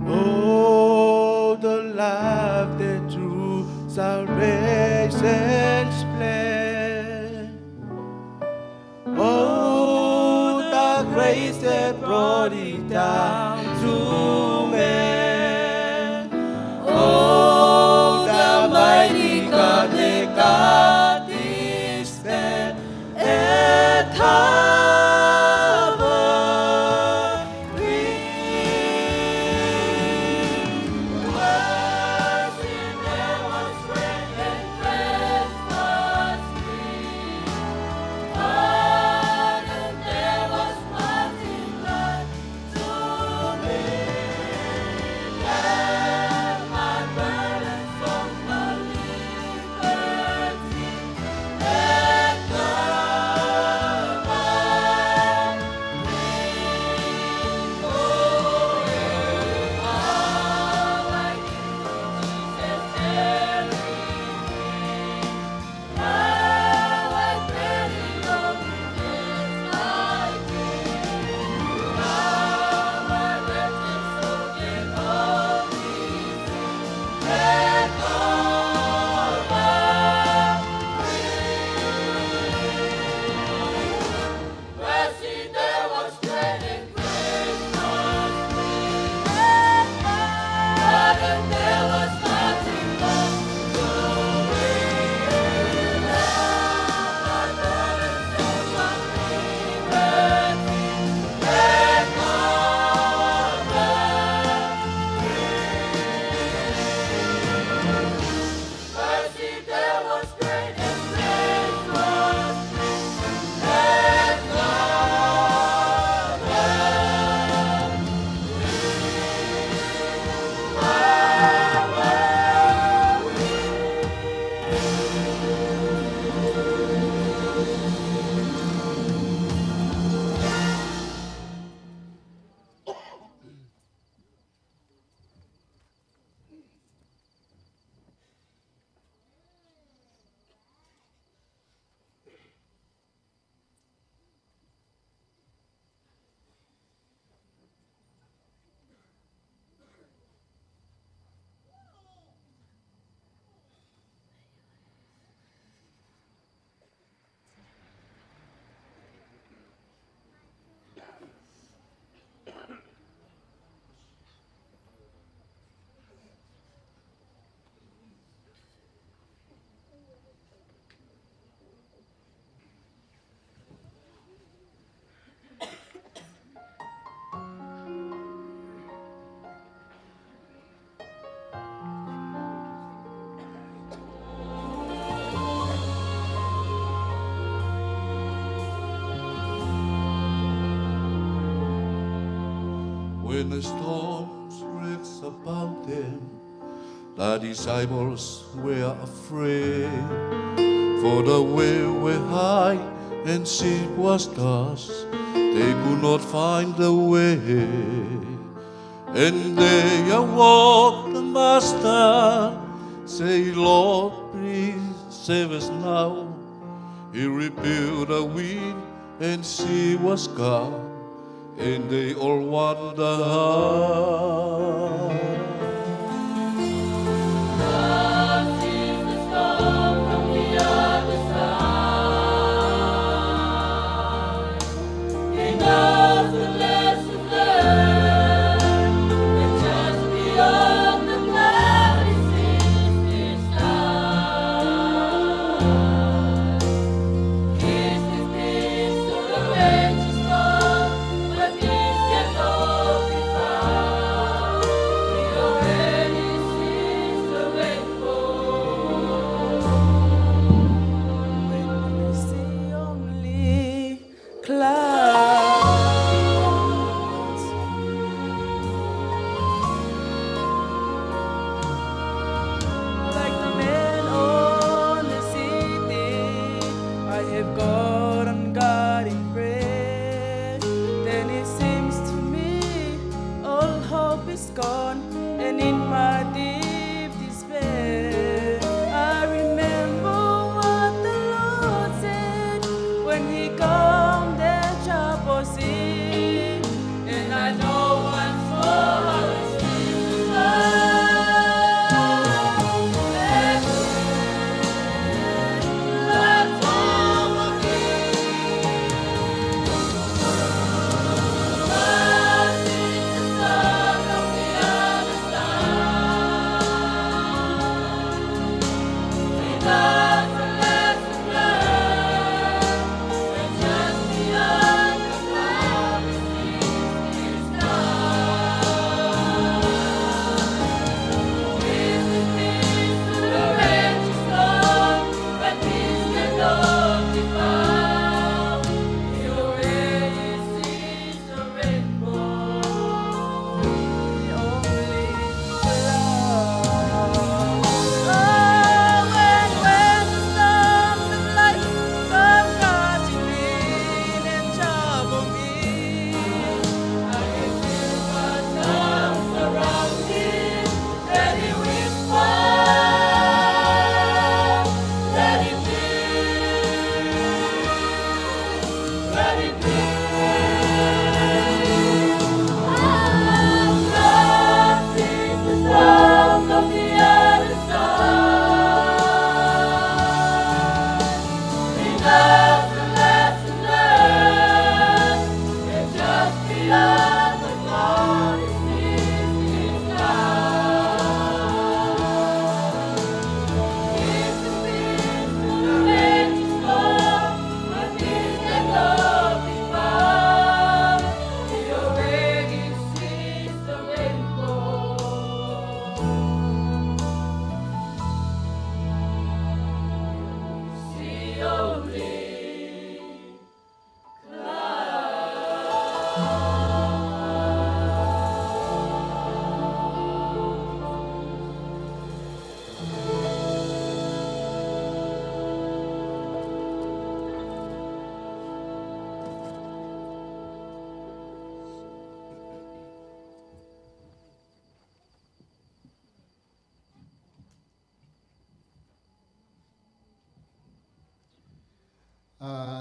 Oh, the love that through salvation's plan. Oh, the grace that brought it down to man. Oh, the mighty God that got this man at when the storms raged about them, the disciples were afraid, for the way were high and ship was tossed. They could not find the way. And they awoke the Master, say, Lord, please save us now. He rebuked the wind and sea was calm, and they all wondered how.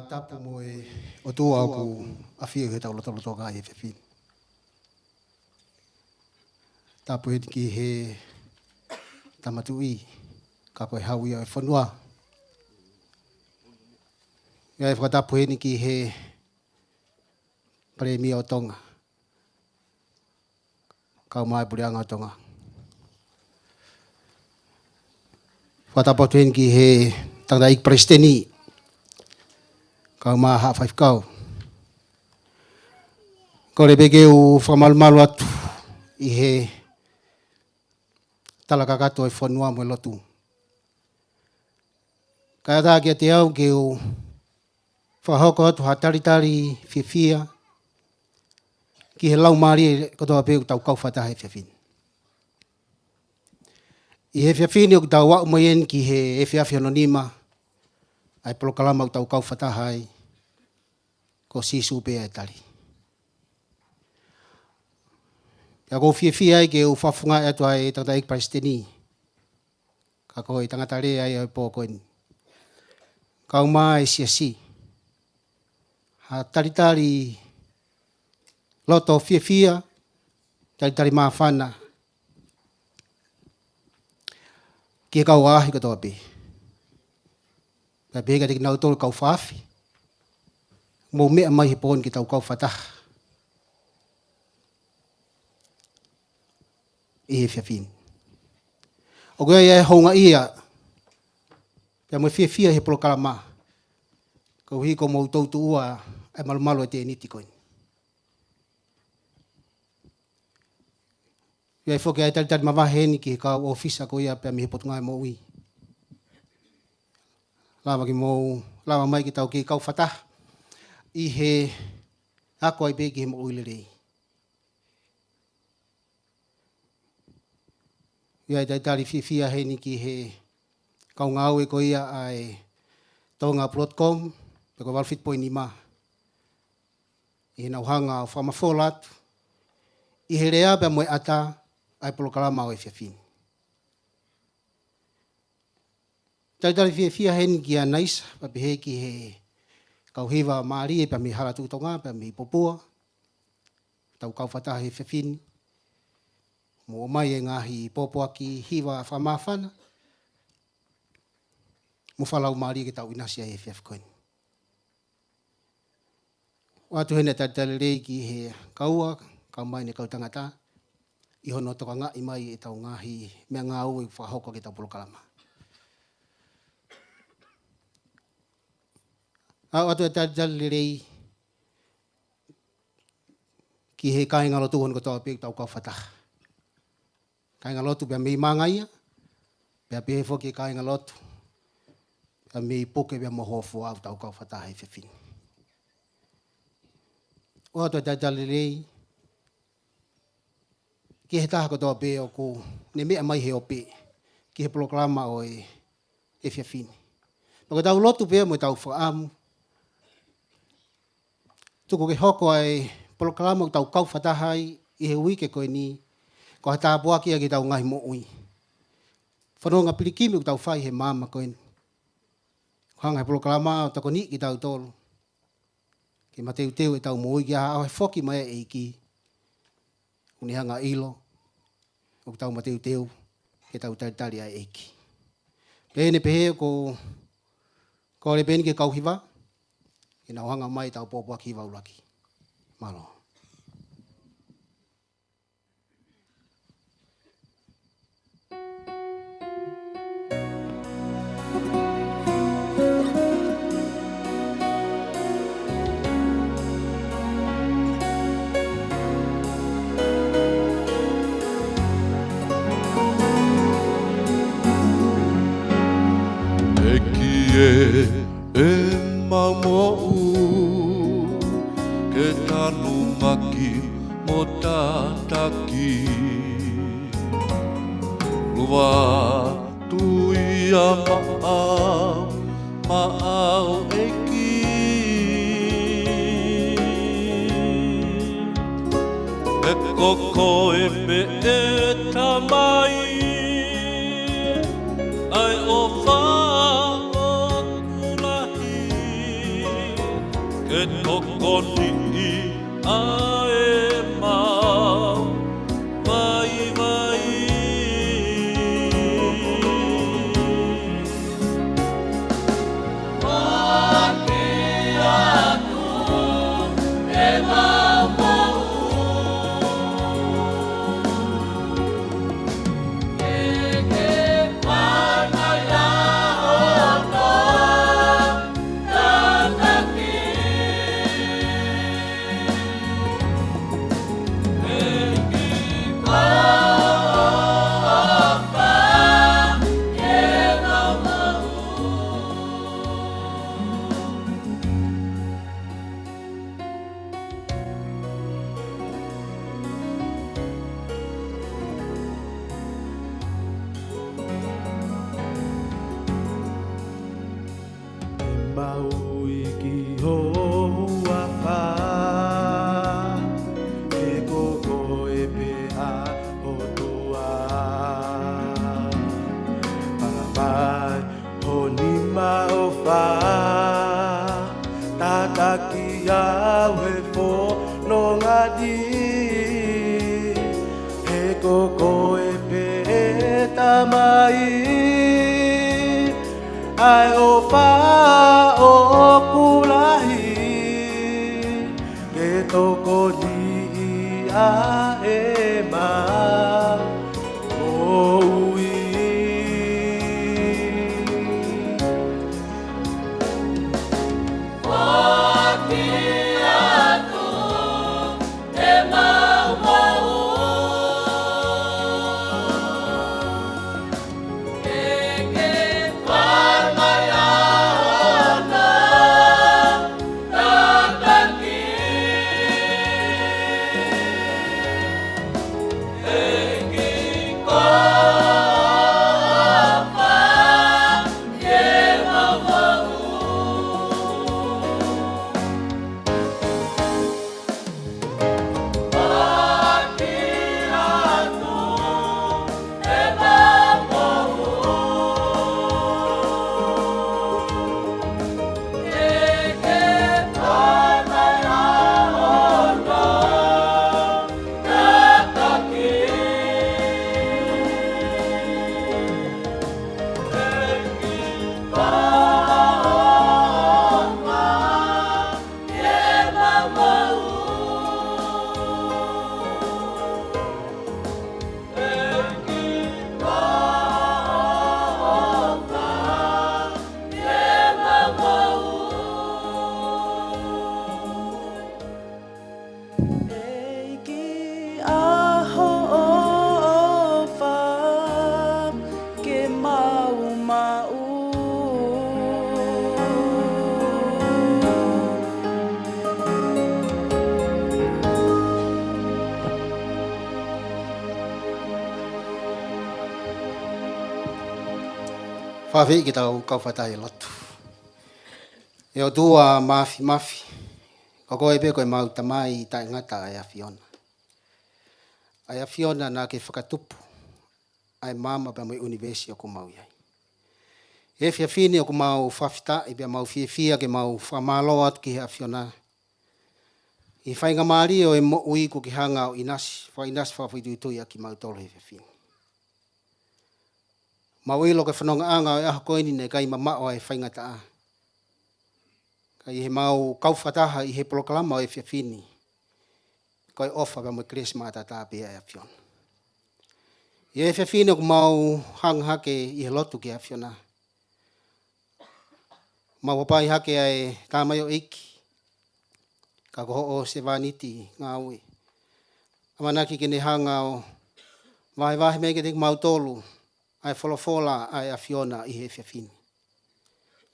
Tapu moe o tō au ku awhia he tau loto ngā e whiwhin. Tapu he ki he tamatu i, ka koe haui au e whanua. Ia e whakatapu he ni ki he premia o Tonga. Kau mai purianga o Tonga. Whakatapu he ni ki he tangda ik presteni. Kau maa haa whaifkau. Ko re beke u whamalumalu atu i he talaka kato e whanua mo e lotu. Kaya tā kia te au ke u whahoko atu ha taritari whiwhia ki he lau maari ko toa peu tau kau whata he whiawhini. I he whiawhini o tau wau moien ki he e whiawhi anonima ai polokalama o tau kau whata hai ko sisu pea e tari. Ia ko whiawhi ai ke u whafunga e atua e tangata ik Palestini. Ka ko i tangata rea ai au pōkoini. Kau maa e siasi. Ha taritari loto whiawhia, taritari maa whana. Kia kau ahi katoa pe. Pea pēka teki nau tolu kau whaafi. Mō mea mai he pōni ki tau kau whataha. I he whiawhini. O koe e honga ia, pia mo whiawhia he polokalama. Kau hiko mō tautu ua ai malu e te niti koini. Ia e whoke ai tari mawaheni ki he kau ofisa ko ia pia mi he potungai mō ui. Lawa mai ki tau ki kau whataha. I he ako ai pe ki he mō ui lerei. Ia e tari whiawhia heni ki he kau ngau e ko ia ai tonga plotcom pe ko walfit poini ma. I he nauhanga o whamafolat. I he rea pe moe ata ai polokalama o e whiawhini. Tari whiawhia heni ki a naisa pa pehe ki he kau hiwa maari e pe mi hara tūtonga pe mi popua. Tau kau whataha he whiawhini. Mo mai e ngahi popua ki hiwa whamawhana. Mo whalau maari ki tau inasia e whiawhikoini. Watu hene tari rei ki he kaua, kau mai ne kau tangata. I hono toka ngai mai e tau ngahi mea ngā ue whahoko ki tau polokalama. Watu e tari rei ki he kāinga lotu hono kotoa pe tau kau whataha. Kāinga lotu pia mei māngaia, pia pehe whoki kāinga lotu, pia mei poke pia mohofu au tau kau whataha e whiawhini. O atu e tari rei, ki he taha kotoa pe o ko ne mea mai he o pe, ki he polokalama o e whiawhini. Noko tau lotu pia mo tau whaamu, tuko ke hoko ai polokalama o tau kau whataha i he uike koe ni, ko ha tāpua kia ki tau ngahi mo ui. Whanonga pirikimi o tau whai he māma koe ni. Ko hanga he polokalama o tako ni ki tau tolu. Ki mateu teu e tau mo ui ki a au he whoki mai e iki. Uni hanga ilo. O tau mateu teu ki tau taritari a eiki. Pēne pehe ko le pēne ki kau hiwa. Ki nau hanga mai tau pōpua ki hiwa ulaki. Malo. E mamou ke tanu maki mo tataki Lua tuia maau eki E koko e me e tamai ai o ke toko ni a e mau vai vai Maki atu e mau maui ki hoa pā e koko e pēha o tua Parapai ho ni mao whā Tātaki au he fō no ngadi He koko e pēta mai Ai o whā o kulahi Ke toko ni a e mā o ui Whawhi ki tau kauwhatai lotu. E o tua mafi. Ko koe pe koe mau tamai i tai ngata ai a Fiona. Ai a Fiona nā ke whakatupu. Ai mama pa mai universi o ku mau iai. E fia fini o ku mau whawhita i pia mau fia ke mau whamaloa atu ki a Fiona. I whainga maari o e mo ui ku ki hanga o inasi. Wha inasi whawhituitui a ki mau tolo he fia fini. Mawilo ke whanonga anga o e aho koini ne kai mamao e whaingata a. Kai he mau kauwhataha i he proklama o e whiawhini. Kai ofa pa mo Christmas ta pia e a Fiona. I e whiawhini o ku mau hanghake i he lotu ki a Fiona. Mau wapai hake ai tāmai o eiki. Ka koho o se vaniti ngā ui. Amanaki kene hanga o vahe meke te mau tolu. Ai wholofola ai a Fiona i he whiawhini.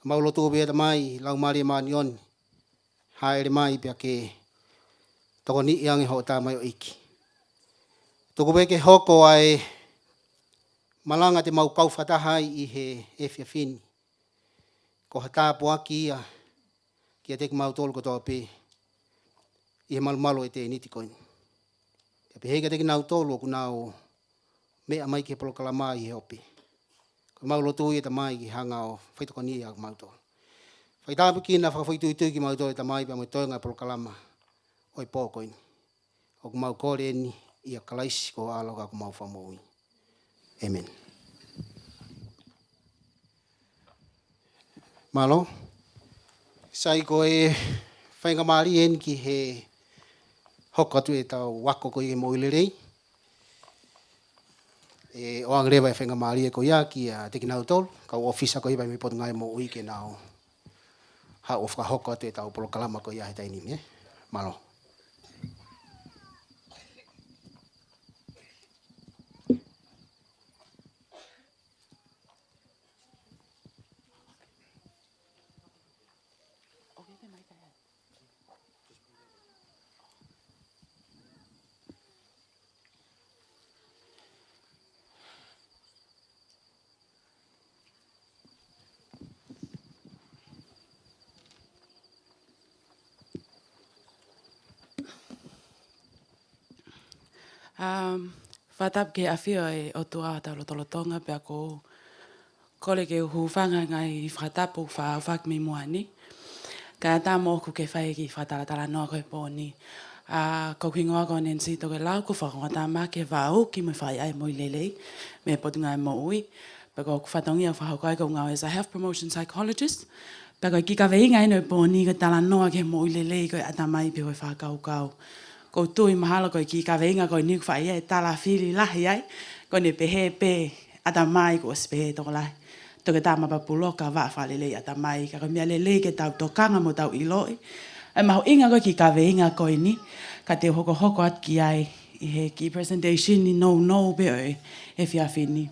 Maulo tō bea mai, lau maria maanioni. Haere mai pia ke toko ni iangi ho tā mai o iki. Toko beke hoko ai malanga te mau kauwhatahai i he whiawhini. Ko hata poaki ia kia teki mau tolu ko tō pē. I he malu e te niti koini. Kia pehega teki nau tolu o ku nau mea mai ke polokalama i he opi. Ko maulo tui e tamai ki hanga o whaitokoni a mautolo. Whaitapu ki na whakawhaitui ki mautolo e tamai pa mo toinga polokalama o i pōkoini. O ku mau kore eni i a kalaisi ko aloka ku mau whamui. Amen. Malo. Sai ko e whainga maari eni ki he hokatu e tau wako ko i mo ilerei. E o angrewa e whenga maari e ko ia ki a teki nau tolu, ka o ofisa ko iwa me pot ngai mo ui ke nao ha o whakahoko atu e tau polokalama ko ia he tainimi, Malo. Fatap ke afio e o tua ta lotolotonga pe ako kole ke hufanga ngai fatapu fa fak mi muani. Ka ta mo ku ke fai ki fatala tala no ko poni. Ko kingoa ko nensi to ke lau ku fa ngata ma ke va o ki me fai ai mo lele me pot ngai mo ui. Pe ko fatongi fa ko ko ngau as a health promotion psychologist. Pe ko ki ka vei ngai no poni ke tala no ke mo lele ko atamai pe ko fa kau kau. Ko tui mahalo ko ki ka venga ko ni fa ia tala fili la ai ko ne pe pe ata mai ko spe to la to ke tama pa pulo ka va fa lele ata mai ka me lele ke tau to kanga mo tau iloi e ma inga ko ki ka venga ko ni ka te hoko hoko at ki ai I he ki presentation ni no be e fia fini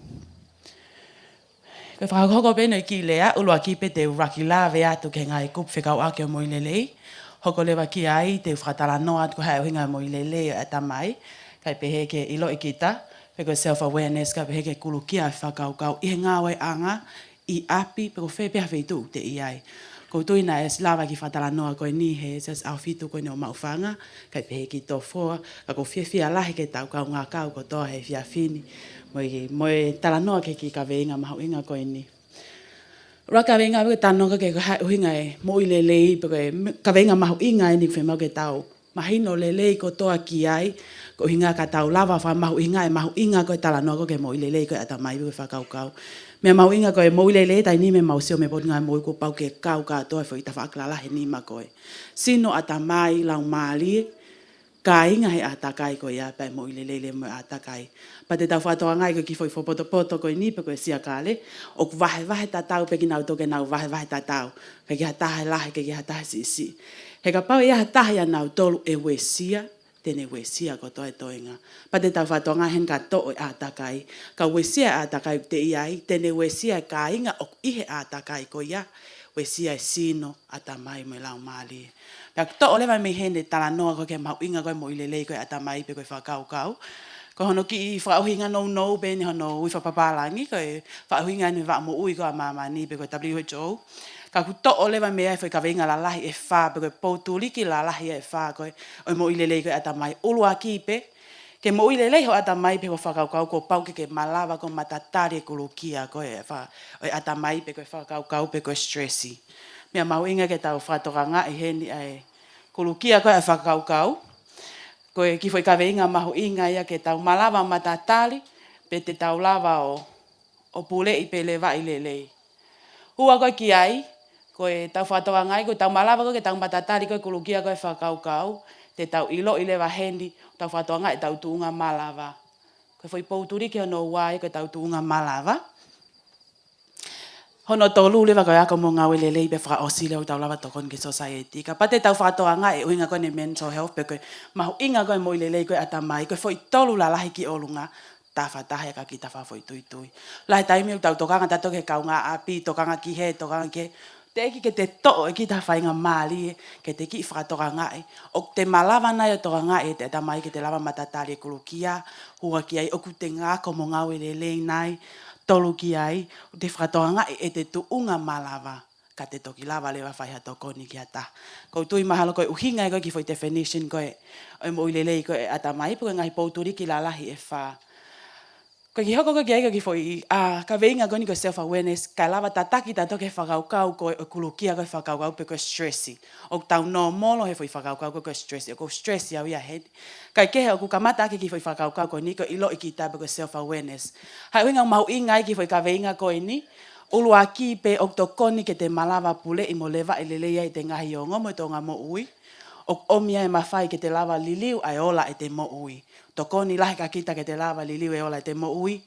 pe fa hoko be no ki lea ulo ki pe te rakila ve atu ke ngai kup fe ka ake mo lele hoko lewa ki ai te whakatala noa ko hea hinga mo I lele e tamai kai pehe ke ilo I kita pe ko self awareness ka pehe ke kulu kia whakau kau I he ngāwai anga I api pe ko whepea whetu te I ai ko tuina e slawa ki whakatala noa ko ni he sas au fitu ko ni o maufanga kai pehe ki tō fōa ka ko whiawhia lahi ke tau kau ngā kau ko toa he whia fini mo e tala noa ke ki ka veinga mahu inga ko ni Raka venga ke tano ke hinga e mo I lele pe ka venga mahu inga ni fe mau ke tau mahino lele ko toa ki ai ko hinga ka tau lava fa mahu inga ko tala no ko ke mo I lele ko ata mai ko fa kau kau me mahu inga ko mo I lele tai ni me mau sio me pot ngai mo ko pau ke kau ka toa foi ta fa klala he ni ma ko sino ata mai lau mali ka inga he ata kai ko ia pe mo I lele mo ata kai pa te tau whatoa ngai ko ki foi poto ko ni pe ko sia kale o vahe tatau pe ki nau toke nau vahe tatau pe ki hatahe lahe ke ki hatahe si he ka pau ia hatahe ya nau tolu e wesia tene wesia ko toe toenga pa te tau whatoa ngai hen ka to o atakai ka wesia atakai te iai tene wesia ka inga o ihe atakai ko ia wesia e sino atamai me lau mali pe to o lewa me hene tala noa ko ke mau inga ko mo I lele ko atamai pe ko whakau kau ko hono ki whauhinga no be ni hono ui whapapalangi ko e whauhinga ni wa mo ui ko a mama ni pe ko WHO ka ku to o lewa mea ka venga la lahi e wha pe ko pouturi ki la lahi e wha ko o mo I lele ko atamai ulua ki pe ke mo I lele ho atamai pe ko whakaukau ko pau ke malawa ko matatari ko lukia ko e wha o atamai pe ko whakaukau pe ko stressi mea mau inga ke tau whatoranga I heni ai ko lukia ko e whakaukau ko e ki foi ka veinga mahu inga ia ke tau malawa matatali pe te tau lava o pule I pe lewa I lele. Hua ko ki ai ko e tau whatoa ngai ko tau malawa ko ke tau matatali ko kulukia ko e whakau te tau ilo I lewa hendi tau whatoa ngai tau tuunga malawa. Ko foi pouturi ke ono wai ko tau tuunga malawa. Hono tolu lewa ko ako mo ngau lele be fra osile o tau lava tokon ke society ka pate tau whatoa ngai o inga ko ne mental health pe ko mahu inga ko mo lele ko atamai ko foi tolu la lahi ki olunga ta whatahe ka ki ta wha foi tui lai taimi o tau tokanga tato ke kaunga api tokanga ki he tokanga ke te ki ke te to e ki ta whainga mali ke te ki whatoa ngai o te malawa nai o toka ngai te atamai ke te lava matatari e kulukia hua ki ai o ku te ngā ko mo ngau lele nai tolu ki ai te whatoanga e te tuunga malawa ka te toki lava lewa whai hato koni ki ata. Ko tui mahalo koe uhinga e koe ki foi definition koe o mo ilelei koe atamai puke ngahi pouturi ki lalahi e wha. Ko ki hoko ki ai koe ki foi ka veinga koe ni koe self-awareness ka lava tataki tato ke whakaukau koe o kulukia koe whakaukau pe koe stressi. O tau no molo he foi whakaukau koe stressi. O koe stressi au ia hedi. Kai kehe o ku kamata ake ki foi whakaukau koe ni koe ilo iki tabe koe self-awareness. Hai uinga mau ingai ki foi ka veinga koe ni. Ulu aki pe o tokoni ke te malawa pule I mo lewa I leleia I te ngahi o ngomo to ngā mo ui. O omia e mawhai ke te lava liliu ai ola e te mo ui. Tokoni lahi ka kita ke te lava liliu e ola e te mo ui.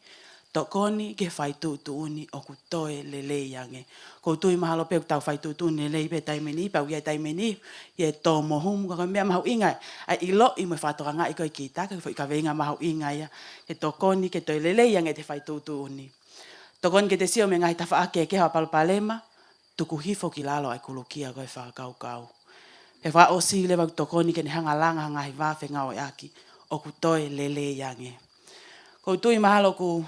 Tokoni ke whai tūtuni o ku toe leleia nge. Ko tui mahalo pe o tau whai tūtuni lelei pe taimeni, pau ia taimeni, ia tō mohum, ka mea mahu ingai. Ai ilo I mo whatoka ngā I koe kita, ka whai ka venga mahu ingai. Ke tokoni ke toe leleia nge te whai tūtuni. Tokon ke te sio me ngai tawha ake ke hapa palema, tuku hifo ki lalo ai kulukia koe whakau. He wha o si lewa tokoni ke ne hanga langa ngai wafe ngau e aki, o ku toe lele yange. Ko tui mahalo ku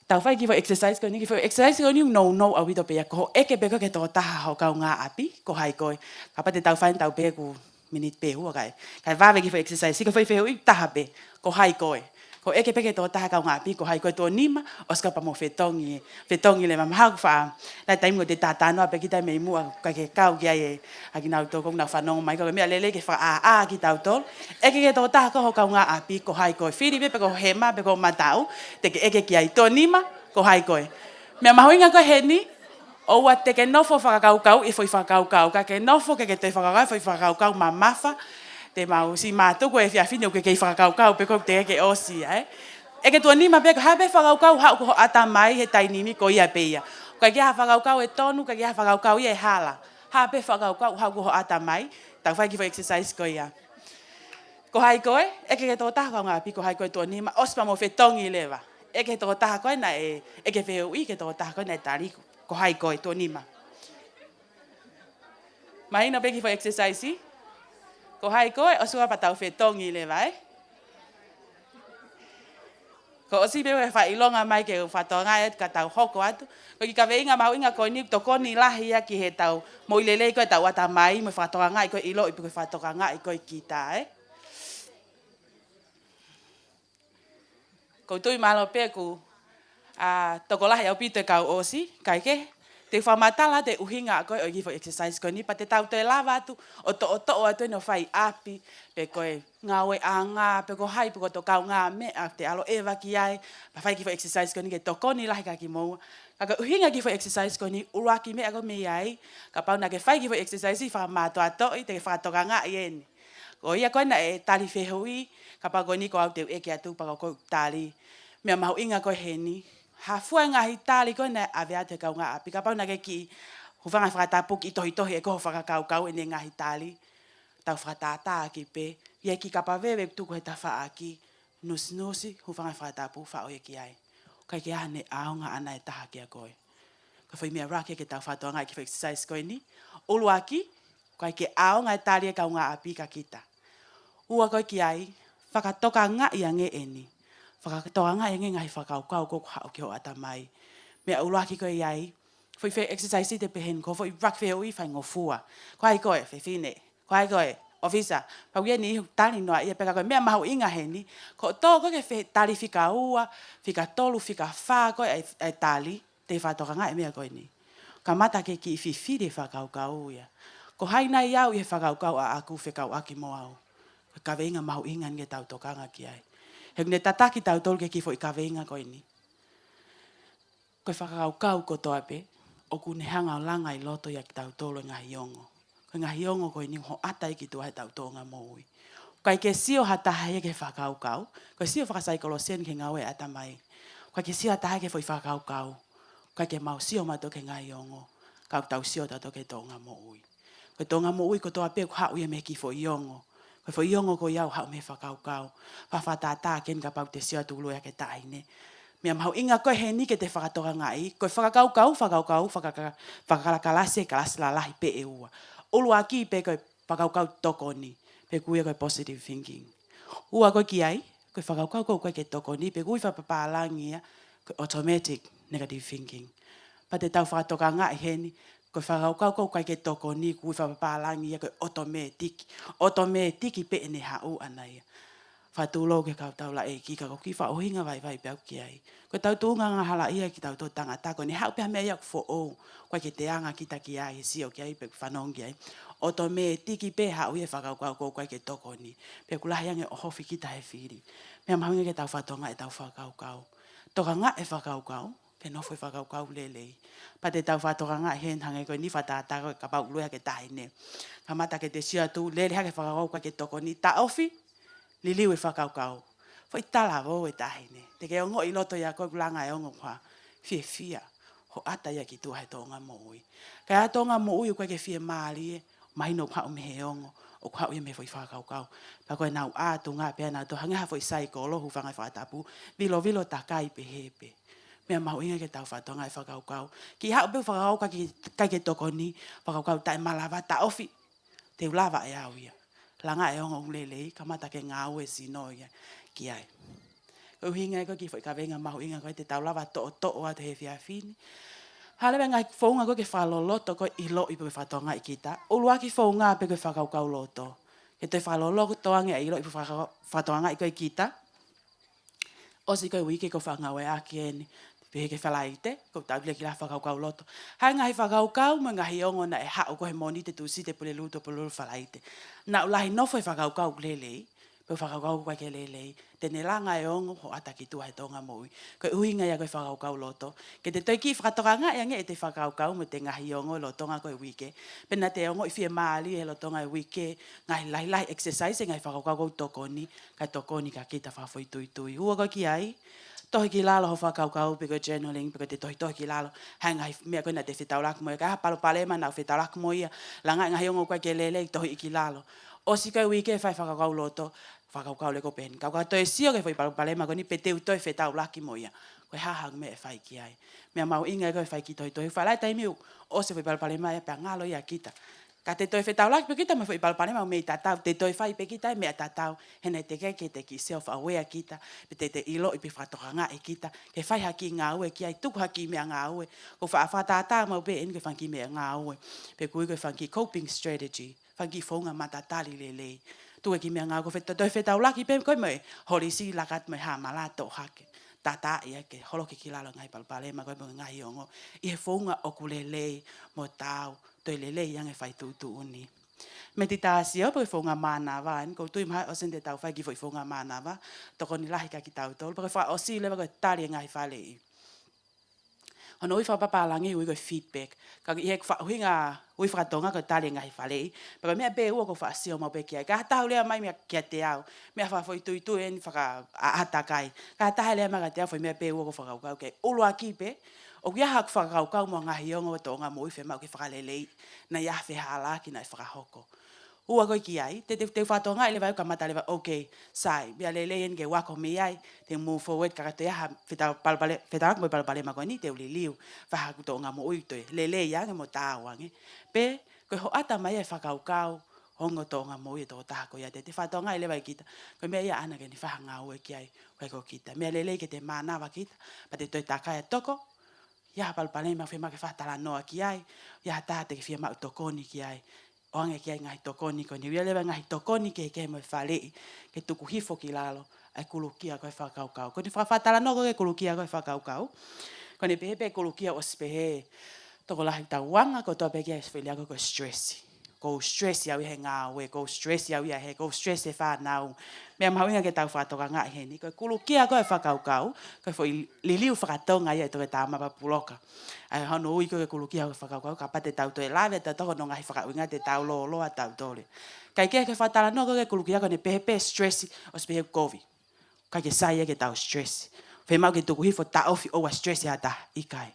tau whai ki wha exercise ko ni ki wha exercise ko ni no au wito pe ko eke pe ko ke tō taha hau kau ngā api, ko hai koe. Ka pate tau whain tau pe ku minute pe hua kai. Kai wawe ki wha exercise, si ko whai wheu I taha pe. ko hai koe. Ko eke peke tō taha kau ngā pi, ko hai koe tō nima, o ska pa mo whetongi. Whetongi le mamahau wha, lai taimo te tātānoa pe ki tai mei mua, kai ke kau ki ai e, a ki nau tōkong nau whanongo mai, ko mea lele ke wha a ki tau tōl. Eke ke tō taha koho kau ngā api, ko hai koe. Whiri pe ko hema, pe ko matau, te ke eke ki ai tō nima, ko hai koe. Mea mahoinga koe he ni, o wa te ke nofo whakakaukau, i foi whakaukau, ka ke nofo ke te whakakau, foi whakaukau ma mafa, te mau si mātuku e whiawhine o ke kei whakaukau, pe ko te eke osi, E ke tua nima pe, hape whakaukau, hau ko ata mai he tainimi ko ia peia. Ka kia whakaukau e tonu, ka kia whakaukau ia e hala. Hape whakaukau, hau ko ata mai, tau whai ki for exercise ko ia. Ko hai koe, eke ke tō taha kau ngā pi, ko hai koe tua nima, ospa mo whetongi lewa. Eke tō taha koe na eke wheu i, ke tō taha koe na e tariku. Ko hai koe, tō nima. Mahina peki for exercise i. Ko hai koe, o sua patau whetongi le vai. Ko osi pewe whailonga mai ke whatonga e ka tau hoko atu. Ko ki ka veinga mau inga koe ni, to koni lahi ia ki he tau mo ilelei koe tau ata mai, mo whatonga i koe ilo, ipu koe whatonga i koe kita, Ko tui malo peku, toko lahi au pito e kau osi, kai ke, te whamatala te uhinga koe o for exercise koe ni, pa te tau te lava atu, o to atu no whai api, pe koe ngawe a ngā, pe ko hai, pe ko to kau ngā mea, te alo ewa ki ai, pa whai ki for exercise koe ni, ke toko ni lahi ka ki moua. Ka uhinga ki for exercise koe ni, uruaki mea ko me ai, ka pau na ke whai ki for exercise i, whamato atoi, te whatoka ngā i eni. Ko ia koe na e tali whehui, ka pau koe ni ko au te eke atu, pa ko tali, mea mahu inga koe he ni, ha fua ngahi tali koe na awea te kau ngā api. Ka pau na ke ki huvanga whakatapuki i tohi e koho whakakau e ne ngahi tali. Tau whakatata ki pe. Ia ki kapa wewe tuku he ta whaaki. Nusi, huvanga whakatapu whao e ki ai. Kai ke ane aonga ana e taha kia koe. Ka whai mea rake ke tau whatoa ngai ki exercise koe ni. Ulu aki, kai ke aonga e tali e kau ngā api ka kita. Ua koe ki ai, whakatoka ngā ia nge eni. Whakatoa ngā e ngai whakaukau ko hao ki ho ata mai. Mea uluaki koe iai, whai whai exercise i te pehen ko, whai rak whai ui whai ngofua. Ko hai koe, whai whine, ko hai koe, ofisa, pau ia ni ihu tani noa ia peka koe, mea mahu inga heni, ko tō koe ke tali whika ua, whika tolu, whika whā koe e tali, te whatoka ngā e mea koe ni. Ka mata ke ki i whiwhiri whakaukau ia. Ko hai nai iau i he whakaukau a aku whekau aki mo au. Ka veinga mahu inga nge tau tokanga ki ai. He kune tataki tau tolu ke kifo i ka veinga koe ni. Koe whakaukau ko toa pe, o kune hanga o langa i loto ia ki tau tolu e ngahi ongo. Koe ngahi ongo koe ni ho ata i ki tua he tau tonga moui. Koe ke sio hataha e ke whakaukau, koe sio whakasaikolosien ke ngawe ata mai. Koe ke sio hataha ke foi whakaukau, koe ke mau sio mato ke ngahi ongo, kau tau sio tato ke tonga moui. Koe tonga moui ko toa pe ko hau ia me kifo i ongo. Koe fo iongo ko iau hau me whakaukau. Whawhatata ken ka pau te sio atu ulua ke taine. Mea mahu inga koe he ni ke te whakatoka ngai. Koe whakaukau, whakakalakalase, kalasla pe e ua. Ulua ki pe koe whakaukau toko ni. Pe kuia koe positive thinking. Ua koe ki ai, koe whakaukau koe ke toko ni. Pe kui whapapalangia, koe automatic negative thinking. Pa te tau whakatoka ngai he ni. Koe whakaukau koe ke toko ni, kui whapapalangia, koe automatic. Automatic pe ene hau anai. Whatulo ke kau tau la e ki ka ki whaohinga vai peau ki ai. Koe tau tūnga ngā hala ia ki tau tō tangata, koe ne hau pia mea iak fo o. Koe ke te anga kita ki ai, sio ki ai, pe whanong ki ai. Automatic pe hau ia whakaukau koe ke toko ni. Pe kulahi ange o hofi kita he whiri. Mea mahuinga ke tau whatonga e tau whakaukau. Toka ngā e whakaukau, pe nofo e whakaukau lelei. Pa te tau whatoka ngā hen hange koe ni whatata koe ka pau luea ke tahine. Ka mata ke te sia tu lele hake whakakau koe ke toko ni ta ofi, li liu e whakaukau. Fo i tala vau e tahine. Te ke ongo i loto ia koe kulanga e ongo kwa fia. Ho ata ia ki tua he tonga moui. Kai a tonga moui koe ke fia maali e, mahino kwa ume he ongo, o kwa ue me fo i whakaukau. Pa koe nau atu ngā pia nau to hangeha fo i saikolo hu whangai whakatapu, vilo takai pe hepe. Mea mahu inga ke tau whatonga e whakaukau. Ki hau pe whakaukau kai ke toko ni, whakaukau tae malawa ta ofi. Te ulawa e au ia. Langa e ongo ulelei, ka mata ke ngā ue sino ia ki ai. Koe hinga e koe ki ka venga mahu inga koe te tau lava to'o te he fia fini. Halewe ngai whaunga koe ke whaloloto koe i lo i pe whatonga i kita. Ulua ki whaunga pe koe whakaukau loto. Ke te whaloloto ange i lo i pe whatonga i koe kita. O si koe wiki ko whangawe aki eni. Pehe ke whalaite, ko tau le ki la whakaukau loto. Hai ngahi whakaukau, ma ngahi ongo na e hao ko he moni te tu si te pule luto pule whalaite. Na ulahi nofo e whakaukau lelei, pe whakaukau kwa ke lelei, te ne langa e ongo ho ata ki tua he tonga moui. Ko uhinga ia koe whakaukau loto. Ke te toi ki whakatokanga e nge e te whakaukau me te ngahi ongo lotonga koe wike. Pena te ongo i fie maali e lotonga e wike, ngahi lahi exercise e ngahi whakaukau kou tokoni, kai tokoni ka kita whafoi tui tui. Ua koe ki ai, tohi ki lalo ho whakaukau, piko journaling, piko te tohi ki lalo, hanga mea koe na te whetaurak mo, ka palo palema na whetaurak mo ia, langa ngahi ongo koe ke lele, tohi ki lalo. O si koe wike whai whakaukau loto, whakaukau leko pen. Kau katoe sio ke whai palo palema, koe ni pe teu toi whetaurak mo ia. Koe hahang me e whai ki ai. Mea mau inga koe whai ki tohi, whalai taimiu, o se whai palo palema e pia ngalo ia kita. Ka te toi whetaurak pe kita, ma whai palo palema me i tatau, te toi whai pe kita, me a tatau, hene te keke te ki self-aware kita, te ilo i pi whatokanga e kita, ke whai haki ngā ue, ki ai tuku haki mea ngā ue, ko whaafata mau pe en ke whanki mea ngā ue, pe kui koe whanki coping strategy, whanki whaunga matatali lelei, tu ki mea ngā ue, toi whetaulaki pe koe me, horisi lakat me ha malato hake, tata ia ke holoki ki lalo ngai palpalema, koe mo ngai ongo, i he whaunga oku lelei, mo tau, toi lelei yang e whai tutu uni. Me te tāsia, po e whaunga mānawa, ko tui maha o sen te tau whai ki fo i whaunga mānawa, toko ni lahi ka ki tau tolu, po e wha o si lewa koe tari ngai whalei. Hono ui whapapalangi ui koe feedback, ka i hek whahinga ui whakatonga koe tari ngai whalei, pero mea be ua ko whaasio mau be kia, ka hatau lea mai mea kia te au, mea whafoi tui tui en whaka atakai, ka hatahe lea mai te au, mea be ua ko whakaukau ke ulua kipe, o kia hak whakaukau mua ngahi ongo to ngā mui whemau ki whakalelei, na ia whehala ki nai whakahoko. Ua koe ki ai, te whatonga ele vai ka mata lewa, ok, sai, bia lelei en ke wako me ai, te move forward, ka kato ia whetauak mo palpale ma koe ni te uli liu, whahaku to ngā mo uitoi, lelei ia nge mo tāwange. Pe, koe ho ata mai e whakaukau, hongo to ngā mo i to tahako ia, te whatonga ele vai kita, koe mea ia ana ke ni whahanga ue ki ai, koe ko kita. Mea lelei ke te mānawa kita, pa te toi takai toko, ia palpale ma whema ke whatala noa ki ai, ia tāte ke whia mau tokoni ki ai, oange ki ai ngahi tokoni ko ni lewa ngahi tokoni ke mo whalei ke tuku hifo ki lalo ai kulukia koe whakaukau. Ko ni whawhatala no koe kulukia koe whakaukau. Ko ni pehe kulukia o spehe toko lahi tauanga ko toa pehe whilia koe stressi. Ko stressi au he ngā ue, ko stressi au ia he, ko stressi e whanau. Mea mahawinga ke tau whatoka ngā he ni. Koe kulukia koe whakaukau, koe fwoi liliu whakatonga ia e toke tā mapa puloka. Ai hono ui koe kulukia koe whakaukau, ka pate tau toe lawe, ta toko no ngahi whakauinga te tau loa tau tole. Kai kea ke whatala no koe kulukia koe ne pehe stressi o spehe kovi. Kai ke sai ke tau stressi. Whemau ke tuku hifo ta ofi owa stressi hata ikai.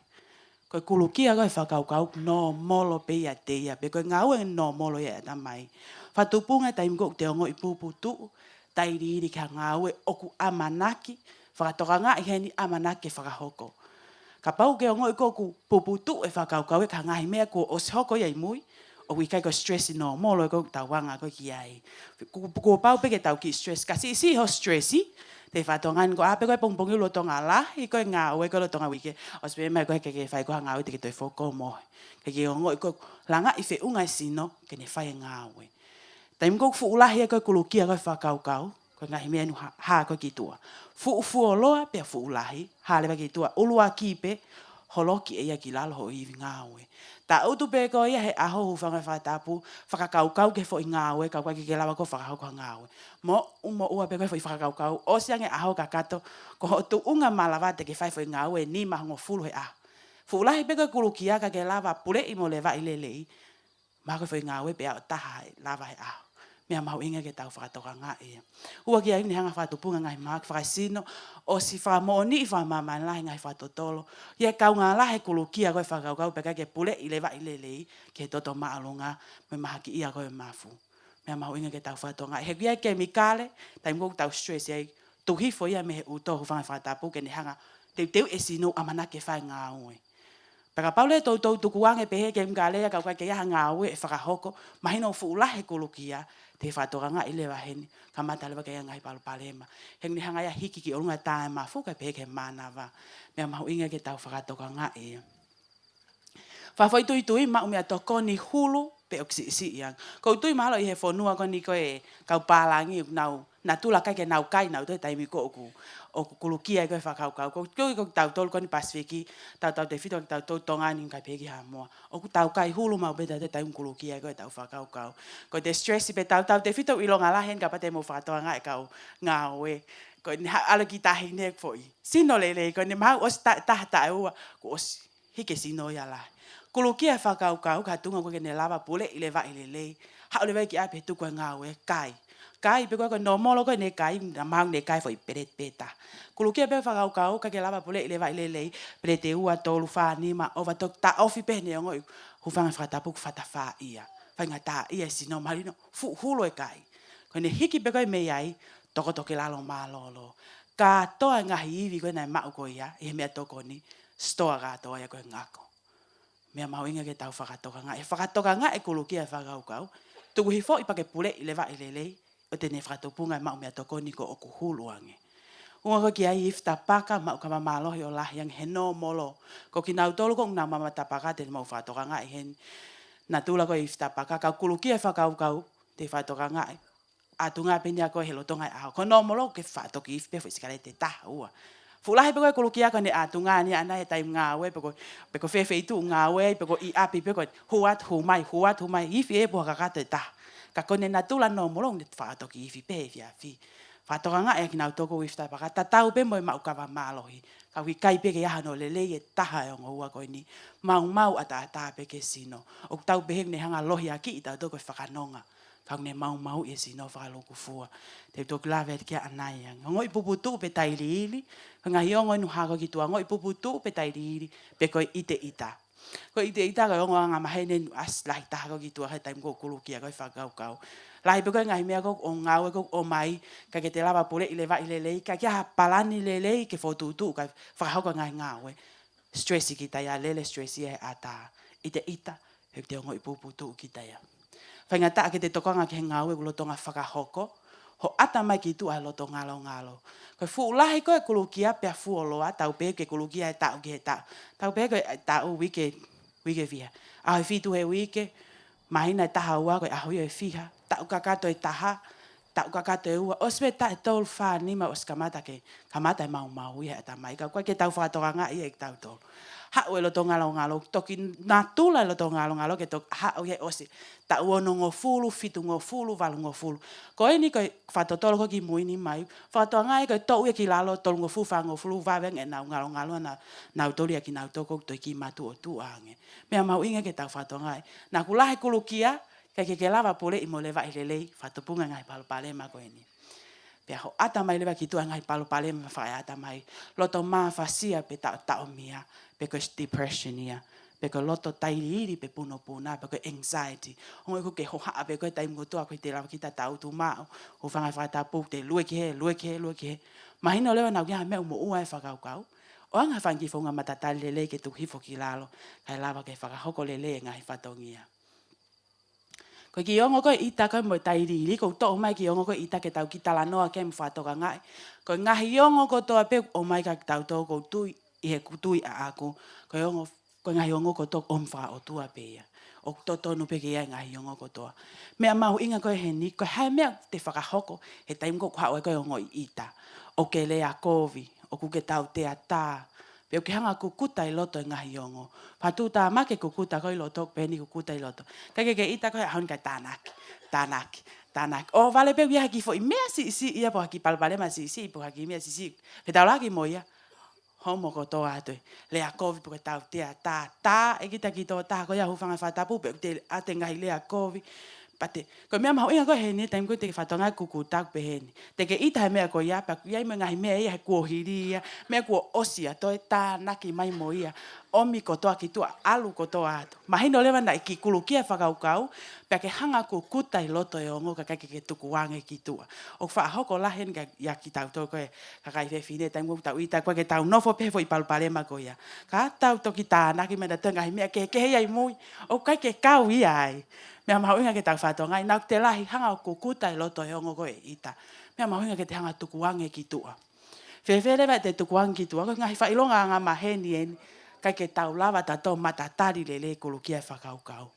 Koe kulukia koe whakaukau no molo pe ia te ia, pe koe ngau no molo ia ta mai. Whatupunga taimko te ongo i puputu, tairiri ka ngau oku amanaki, whakatoka ngā i heni amanaki whakahoko. Ka pau ke ongo i koku puputu e whakaukau e ka ngahi mea ko o se hoko ia i mui, o wikai ko stressi no molo e koku tauanga koe ki ai. Ko pau pe ke tau ki stress, ka si ho stressi, te whatongan ko ape koe pongpongi ulo tonga la, i koe ngā ue koe lo tonga wike, o sepe mai koe ke whai koe ngā ue te ke toi whoko mohe. Ke ke ongo i koe langa i whe unga sino, ke ne whai ngā ue. Taim koe fuulahi e koe kulukia koe whakaukau, koe ngahi mea nu haa koe ki tua. Fuoloa pia fuulahi, haa lewa ki tua, ulua kipe, holoki e ia ki lalo ho iwi ngā ue. Ta utu pe ko ia he aho hufanga whatapu, whakakaukau ke fo i ngā ue, kau ke lawa ko whakahauka ngā ue. Mo ua pe koe fo i whakakaukau, o siange aho kakato, ko ho tu unga malawa te ke whai fo i ngā ue, ni mahango fulu he aho. Fuulahi pe koe kulukia ka ke lawa pule i mo lewa i lelei, ma koe fo i ngā ue pe au taha lawa he aho. Mea mahu inga ke tau whakatoka ngā ea. Ua ki aini hanga whatupunga ngai maak whakaisino, o si whamoni i whamamana lahi ngai whatotolo. Ia kau ngā lahe kulukia koe whakaukau peka ke pule i lewa i lelei, ke toto maalunga, me maha ki ia koe mafu. Mea mahu inga ke tau whakatoka ngā. He kia kemikale, taim kou tau stress ia, tuhifo ia me he utohu whanga whatapu, ke ne hanga teu e sino amana ke whai ngā ue. Paka paule tau tukuange pehe ke mkale kau kai ia ngā ue e whakahoko, mahino fuulahe kulukia, te whatoranga i lewa heni, ka mata lewa kaya ngai palu palema. Heng ni hanga ia hiki ki orunga tāe mafu, ka pehe ke mānawa. Mea mahu inga ke tau whakatoka ngā ea. Whawhoi tui tui, mau mea toko ni hulu, pe o kisi isi iang. Kou tui mahalo i he whonua ko ni koe kau pālangi nau na tula kai ke nau kai nau te taimi ko o kulukia ko whakaukau ko tau tolu ko ni Pasifiki tau te whito tau tolu tonga ni kai peki ha moa o tau kai hulu mau beta te taimi kulukia ko tau whakaukau ko te stress pe tau te whito ilonga la hen ka pate mo whakatoa ngai kau ngā oe ko ni ala ki tahi nek foi sino lele ko ni mau os ta ua ko os hike sino ya la kulukia whakaukau ka tunga ko ke ne lava pule ile va ile le ha ole vai ki ape tu ko ngā oe kai kai pe ko no molo ko ne kai na mau ne kai foi peta kulukia pe whakaukau ka ke lava pule ile va ile le pe te ua tolu fa ni ma ova tok ta ofi pe ne ngoi hu fanga whatapu fata fa ia fanga ta ia sino marino fu hulo e kai ko ne hiki pe ko me ai toko toke lalo malolo ka toa ngahi iwi ko na mau ko ia e me toko ni stoa ga toa ia ko ngako me mau inga ke tau whakatoka nga e kulukia whakaukau tuku hifo i pake pule i lewa i lelei o te ne whakatopunga mau mea toko ni ko o kuhuluange. Unga ko ki ai ifta paka mau kama malohi o lahi ang heno molo. Ko ki nau tolu ko ngā mama tapaka te mau whakatoka nga i hen. Na tula ko ifta paka kau kulukia whakaukau te whakatoka nga i. Atu ngā penia ko he lotonga i aho. Ko no molo ke whakatoki ifpe fo isikare te taha ua. Fulahi peko kulukia ko ne atu ngā ni ana e taim ngā we peko fefe itu ngā we peko i api peko huat humai ifi e poha kakata e taha. Ka kone na tula no molong ni whaatoki iwi pe fia fi. Whaatoka nga e ki nau toko wifta paka. Ta tau pe moi mau kawa malohi. Ka wi kai peke yaha no lele e taha e ongo ua koe ni. Mau ata peke sino. O tau peheng ne hanga lohi a ki i tau toko whakanonga. Ka ne mau e sino whakaloku fua. Te toki lawe e kia anai anga. Ngoi puputu pe tairi ili. Ka ngahi ongo inu hako ki tua. Ngoi puputu pe tairi ili. Pe koe ita. Ko ite ita ko ngo nga mahene as lai ta ko gitu ha time ko kulukia ko whakaukau. Lai pe ko ngai mea ko o ngau ko o mai ka ke te lava pule ile va ile le ka kia palani le ke fotutu ka whakahoko ngai ngau. Stress ki ta ya lele stress e ata. Ite he te ngo ipuputu ki ta ya. Whainga ta ke te tokonga ke ngau ko lotonga whakahoko. Ho ata mai ki tu a loto ngalo. Ko fu lahi ko e kulukia pe fu oloa tau pe ke kulukia e tau ke ta. Tau pe ko tau wike via. A fitu he wike mahina taha ua ko a hui e fiha. Tau kakato e taha, tau kakato e ua. Ospe ta e tol fa ni ma os kamata e mau ia ta mai ka ko ke tau whatoka nga ia e tau tol. Ha o lo ngalo toki na tula lo ngalo ke tok ha o ye osi ta uono ngofulu fitu ngofulu valu ngofulu ko ini ko fatotolo ko ki muini mai fato ngai ko to ye ki lalo tol ngofu fa ngofulu va ven na ngalo na toli ki na to ko to ki matu o tu ange me mau inge ke ta fato ngai na kulahi kulukia ke lava pole i mo leva ilelei fato punga ngai pale ma ko ini pe ho ata mai leva ki tu ngai pale ma fa ata mai loto ma fasia pe ta o mia because depression ia because loto tairi pe puno puna because anxiety ongo ko ke ho ha pe ko tai mo to ko te la kita tau tu ma o fanga fa ta pu te lue ke mahina lewa na ya me mo ua fa kau o anga fangi fonga matata lele ke tu hifo ki lalo kai lava ke fa hoko lele ngai fa tongia ko ki ongo ko ita ko mo tairi li ko to mai ki ongo ko ita ke tau kita la no ke mo fa to ngai ko ngahi ongo ko to pe o mai ka tau to ko tu i he kutui a ako, ko ngai ongo ko tok omwha o tua pea. O toto no peke ia ngai ongo ko toa. Mea mahu inga koe he ni, ko hae mea te whakahoko, he taim ko kua oe koe ongo i ita. O ke lea kovi, o kuke tau te a tā. Peo ke hanga kukuta i loto i ngahi ongo. Patu tā make kukuta koe loto, peni kukuta i loto. Kake ke ita koe haun kai tānaki. O vale pe wia haki fo i mea si ia po haki palpalema si po haki mea si. Pe tau laki mo ia. Homo ko toa atu. Lea kovi po ke tau te a tā. E kita ki tō tā ko ia hufanga whatapu. Pe te ate ngahi lea kovi. Pate, ko mea maho inga ko he ni, taim ko te whatonga kukutak pe he ni. Te ke ita he mea ko ia, pa iai me ngahi mea ia he kuohiri ia, mea kuo osia, toi tā naki mai mo ia, omi ko toa ki tua, alu ko toa atu. Mahino lewa na ki kulukia whakaukau, pa ke hanga kukuta i loto e ongo ka kake ke tukuange ki tua. O whaahoko lahen ka ia ki tau tō koe, ka kai whewhine, taim ko tau ita koe ke tau nofo pefo i palpalema ko ia. Ka tau toki tā naki mea tā ngahi mea ke hei ai mui, o kai ke kau ia ai. Mea mahu inga ke tau whatonga, nau te lahi hanga o kukuta i loto e ongo koe ita. Mea mahu inga ke te hanga tukuange ki tua. Whewhere wa te tukuange ki tua, ko ngahi whailonga ngā maheni eni, kai ke tau lawa ta tō matatari le le kulukia e whakaukau.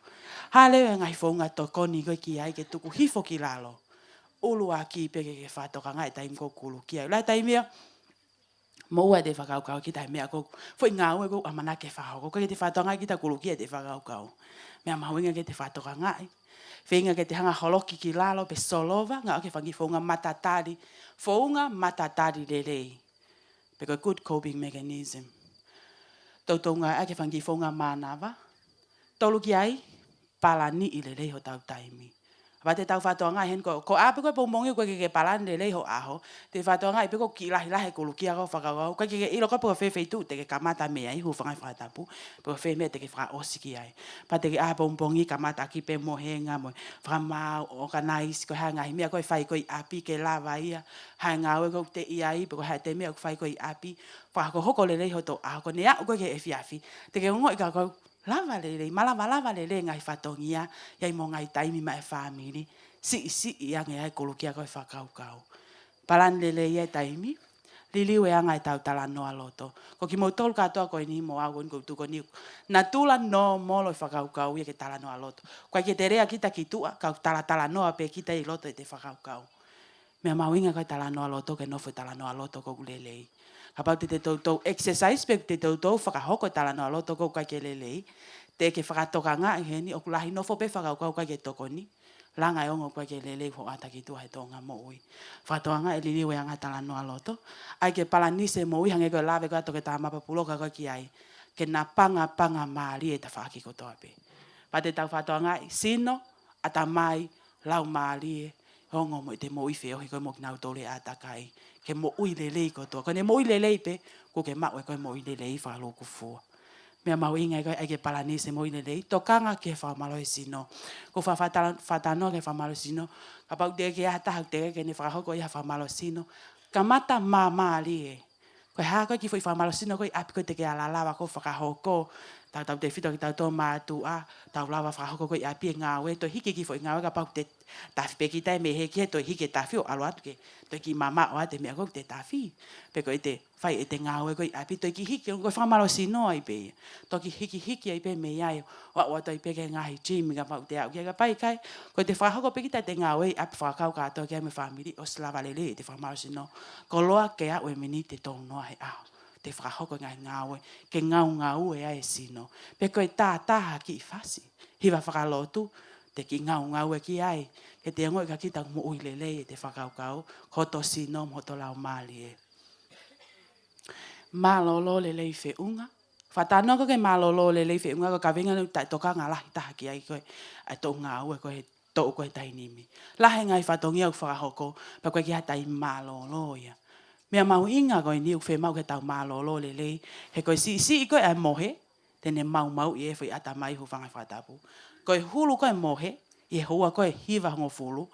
Hālewe ngahi whaunga tō koni koe ki ai ke tuku hifo ki lalo. ulu aki pe ke whātoka ngai taim ko kulu kia. Lai taimia, mo ua te whakaukau ki taimia ko, fo ngā ue ko amana ke whahoko, ko ke te whātoka ngai ki ta kulu kia te whakaukau. Mea mahuinga ke te whātoka ngai. Whenga ke te hanga holoki ki lalo pe solova, ngā ke whangi whaunga matatari, whaunga matatari lelei. Peko good coping mechanism. Tautou ngai ake whangi whaunga mānawa, tolu ki ai, palani i lelei ho tau taimi. Apa te tau whātoa ngai hen ko ape koe paumongi koe ke palani lelei ho aho, te whātoa ngai peko ki lahi ko lukia ko whakakau, koe ke ilo koe peko whewhei tu, te ke kamata mea i hu whangai whatapu, peko whewhei mea te ke whaka osiki ai. Pa te ke aha paumongi kamata ki pe mohenga mo, whakamau, organize, koe hanga hi mea koe whai koe api ke lava ia, hai ngāwe koe te iai, peko hai te mea koe whai koe api, whakako hoko lelei ho tau aho, ko nea koe ke efi afi, te ke ngoi ka koe, lava lele, malava lele ngai whatongia, iai mo ngai taimi mai family, si ia ngai kolukia koe whakaukau. Palan lele iai taimi, liliu ea ngai tau tala noa loto. Ko ki mautol katoa koe ni mo agun ko tuko ni, na tula no molo whakaukau ia ke tala noa loto. Koe ke te rea kita ki tua, kau tala noa pe kita i loto i te whakaukau. Mea mawinga koe tala noa loto, ke nofo tala noa loto ko lelei. Kapau te tautou exercise pe te tautou whakahoko tala noa loto ko kai ke lelei. Te ke whakatoka ngā i heni, o kulahi nofo pe whakaukau kai ke tokoni. Langa e ongo kai ke lelei ho ata ki tua he tonga mo ui. Whakatoa ngā e liliwe anga tala noa loto. Ai ke palanise mo ui hange koe lawe koe ato ke tā mapapuloka koe ki ai. Ke nā panga maari e ta whaki kotoa pe. Pa te tau whakatoa ngā i sino, ata mai, lau maari e. Hongo mo i te mo i wheo hi koe mo ki nau tole atakai. Ke mo ui lelei kotoa. Ko ne mo ui lelei pe, ko ke mau e koe mo ui lelei whakaloku fua. Mea mau inga e koe ake palanise mo i lelei. Tokanga ke whamalo e sino. Ko whatanoa ke whamalo sino. Ka pau te ke ataha te ke ne whakahoko i ha whamalo sino. Ka mata maali e. Koe haa koe ki fwoi whamalo sino koe api koe te ke alalawa ko whakahoko. Tau te whito ki tau tō mātu a. Tau lawa whakahoko koe api e ngāwe. Toi hiki ki fwoi ngāwe ka pau te tafi pe ki tai me he ki he toi hiki tafi o alo atu ke. Toi ki mama o ate mea koe te tafi. Pe koe te whai e te ngāwe koe api. Toi ki hiki koe whamalo sino ai pe. Toi ki hiki ai pe me iai. Wa toi pe ke ngahi jimi ka pau te au. Kia ka pai kai. Koe te whakahoko pe ki tai te ngāwe api whakau katoa kia me whamiri. O slava lele te whamalo sino. Ko loa ke au e mini te tō noa he au. Te whakahoko ngai ngāwe, ke ngau e ai sino. Pe koe tātaha ki i whasi. Hiwa whakalotu, te ki ngau e ki ai. Ke te ngoi ka kita mo ui lelei e te whakaukau, koto sino moto lau mali e. Malolo lelei whiunga. Whatanoa ko ke malolo lelei whiunga, ko ka winga nu tai toka ngā lahi taha ki ai koe, ai tō ngau e koe tō koe tainimi. Lahe ngai whatongi au whakahoko, pa koe ki hatai malolo ia. Mea mau inga koe ni uwhe mau ke tau malolo lelei. He koe si koe ai mohe. Tene mau i e whai ata mai hu whangai whatapu. Koe hulu koe mohe. I e hua koe hiwa hongo fulu.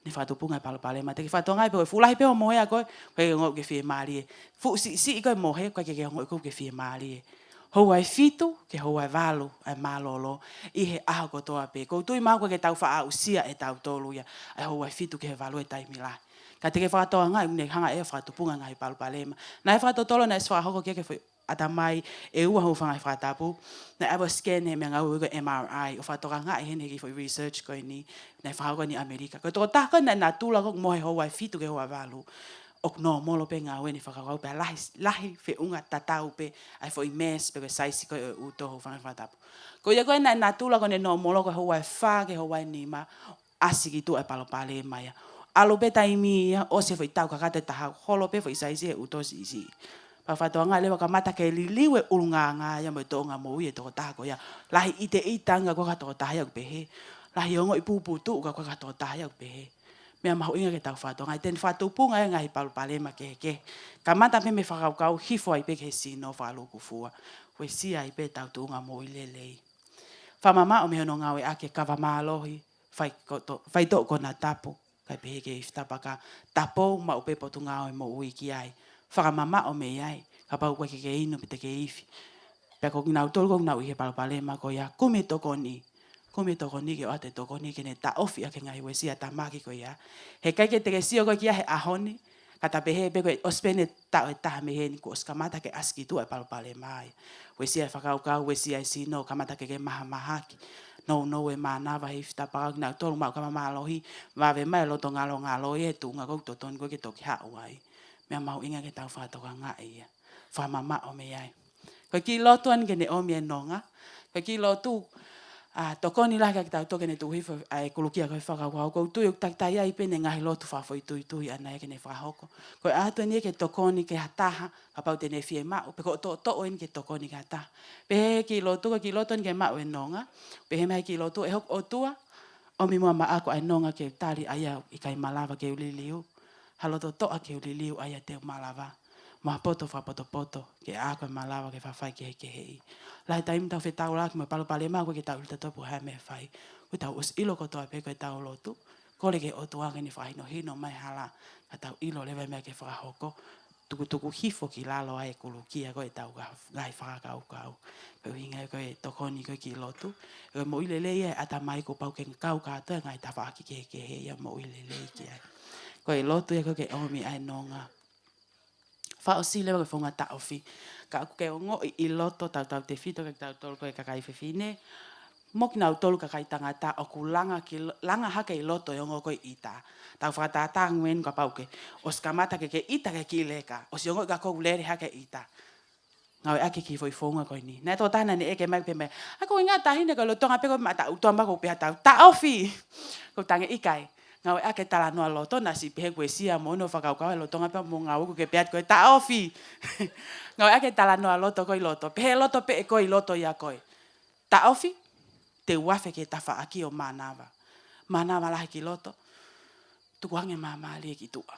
Ni whatupunga palapale ma. Te ki whatongai pe koe fulahi pe o mohe a koe. Koe ke ngau ke whie maari e. Fu si koe mohe. Koe ke ngau ke whie maari e. Hou ai fitu, ke hou ai walu, ai malolo. I he aho kotoa pe. Kou tui mau koe ke tau wha au sia e tau tolu ia. Ai hou ai fitu ke he walu e taimilahi. Ka te ke whakatoa ngai, une hanga e whakatupunga ngai palupalema. Na e whakatotolo na e whakahoko kia ke ata mai e ua hau whangai whakatapu. Na e wa scan he mea ngau ugo MRI. O whakatoka ngai hene ki for research koe ni. Na e whakahoko ni Amerika. Ko toko taka na nā tūla kok mohe hou ai fitu ke hou ai walu. Ok no molo pe ngau e ni whakakau pe lahi whiunga tatau pe. Ai fo i mes pe koe saisi koe o uto hou whangai whakatapu. Ko ia koe na nā tūla koe no molo koe hou ai wha ke hou ai nima. Asiki tu ai palupalema ia. Alo pe taimi ia, o se foi tau kakate taha, holo pe foi saisi e utosi isi. Pa whatoa ngā lewa ka mata ke liliwe ulunga ngā ia mo i tōnga mo ui e toko taha ko ia. Lahi ite itanga ko ka toko taha iau pehe. Lahi ongo i puputu ka ko ka toko taha iau pehe. Mea mahu inga ke tau whatoa ngā. Ten whatupunga e ngā hi palupalema ke. Ka mata pe me whakaukau hifo ai pe ke sino whaluku fua. Koe si ai pe tau tūnga mo i lelei. Whamama o me hono ngāwe ake kawa mālohi. Whai tō kona tapu. Kai pehe ke iftapaka tapo ma upe potu ngāo e mo ui ki ai. Whakamama o me ai. Ka pau koe ke inu pite ke ifi. Pea ko nau tolu ko nau ihe palapalema ko ia. Kume toko ni. Kume toko ni ke o ate toko ni ke ne ta ofi a ke ngai wesi a ta maki ko ia. He kai ke te ke sio ko ki ia he ahoni. Kata behe be koe ospene ta o ta me he ni ko skamata ke aski tu e palpale mai. We sia whakaukau, we sia si no kamata ke maha mahaki. No e mana wa hifta pa na tolu ma kama malohi wa ve mai lo to ngalo e tu ngako to ton ko ke to ha wai. Me mau inga ke tau fa to nga ia. Fa mama o me ai. Ko ki lo tuan ke ne o me nonga. Ko ki lo tu to koni la ka tau to ke ne tu hi ai kulukia ko fa ko tu yo tak tai ai pe ne ngai lo tu fa foi tu ana ke ne fa hoko. Ko a to ni ke to koni ke hataha ka pau te ne fie ma pe ko to en ke to koni ka ta. Pe ki lo tu ke ma o nonga. Pe he mai ki lo tu e hok o tua. O mi mama ako ai nonga ke tali aya i kai malava ke uliliu. Halo to a ke uliliu aya te malava. Ma poto ke ako malava ke fa fai ke hei. Lai taim tau whetau la ki mo palo ma ko ke tau ulta topu hae me whai. Ko tau us ilo ko toa pe ko tau lotu. Ko le ke o tuanga ni whai no hino mai hala. Ka tau ilo lewe mea ke whakahoko. Tuku hifo ki lalo ai kulukia ko e tau gai whakakau kau. Ko hinga ko e tokoni ko ki lotu. Ko mo ile lei ata mai ko pau ke kau katoa ngai ta whaki ke hei mo ile lei ki ai. Ko e lotu e ko ke omi ai nonga. Fa o si lewa ke whonga ta ofi. Ka aku ke ongo i loto tau te fito ke tau tolu ko e kakai whiwhine. Moki nau tolu kakai tangata o ku langa hake i loto e ongo ko i ita. Tau whakatata nguen ka pauke. O skamata ke ita ke ki leka. O si ongo ka kou leri hake ita. Ngau e ake ki foi whonga ko ni. Nai tō tāna ni eke mai pe mai. Ako inga tahine ko lo tonga pe ko mata utomba ko pe tau. Ta ofi. Ko tange ikai. Ngau ake tala noa loto na si pehe kwe sia mono whakaukau e lotonga pe mo ngau ke peat koe ta ofi. Ngau ake tala noa loto koi loto. Pehe loto pe e koi loto ia koe. Ta ofi, te wafe ke tafa aki o manawa. Manawa lahi ki loto. Tukuange mamali e ki tua.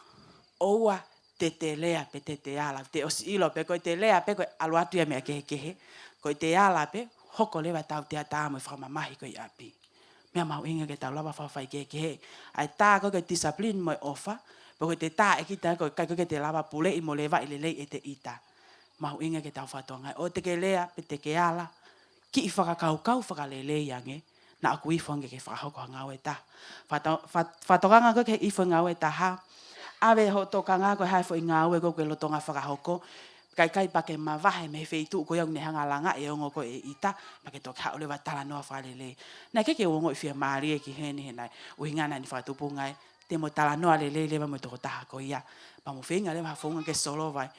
Oua te lea pe te ala. Te osi ilo pe koe te lea pe koe aluatu ia mea kehe. Koe te ala pe hoko lewa tau te atamo e whamamahi koe api. Mea mau inga ke tau lawa whawhai ke. Ai tā koe ke discipline mo e ofa. Poko te tā e kita koe kai koe te lawa pule i mo lewa i lelei e te ita. Mau inga ke tau whatonga. O te ke lea pe te ke ala. Ki i whakakau whakalelei ange. Na aku ifonge ke whakahoko ngau e tā. Whatokanga koe ke ifo ngau e tā ha. Awe ho tokanga koe hai fo i ngau e koe ke lotonga whakahoko. Kai pake mawahe me feitu ko yang ne hanga langa e ongo ko e ita pake tok ha ole wa tala no falele na ke ongo fia mari ki hene henai o hingana ni fatu pungai te mo tala no ale le mo to ta ko ia pa mo finga le ma fonga ke solo vai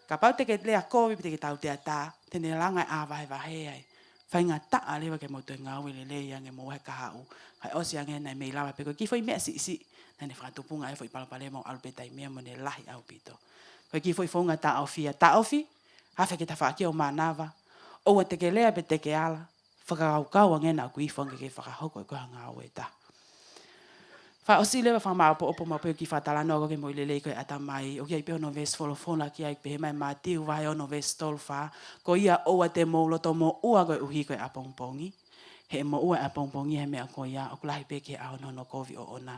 ka pa te ke le a ko te ke tau te ata te ne langa a vai va he ai fainga ta ale wa ke mo to ngau le yang e mo ha ka u kai o si ange na me lava pe ko ki foi me si na ne fatu pungai foi pala mo albetai me mo ne lahi au pito. Koe ki foi whonga ta ofi. Ta ofi, hawhi ke ta whaaki o manawa. Oua te ke lea pe te ke ala. Whakaukau ngena kui whonga ke whakahoko e koha ngā oe ta. Wha o si lewa whamao po opo mapeo ki whatala no ke mo i lelei koe ata mai. O ki ai peo no ves wholofona ki ai pe mai mātiu vai o no ves tolwha. Ko ia oua te mouloto mo ua koe uhi koe apongpongi. He mo ua apongpongi he mea ko ia. O kulahi pe ke ao no kovi o ona.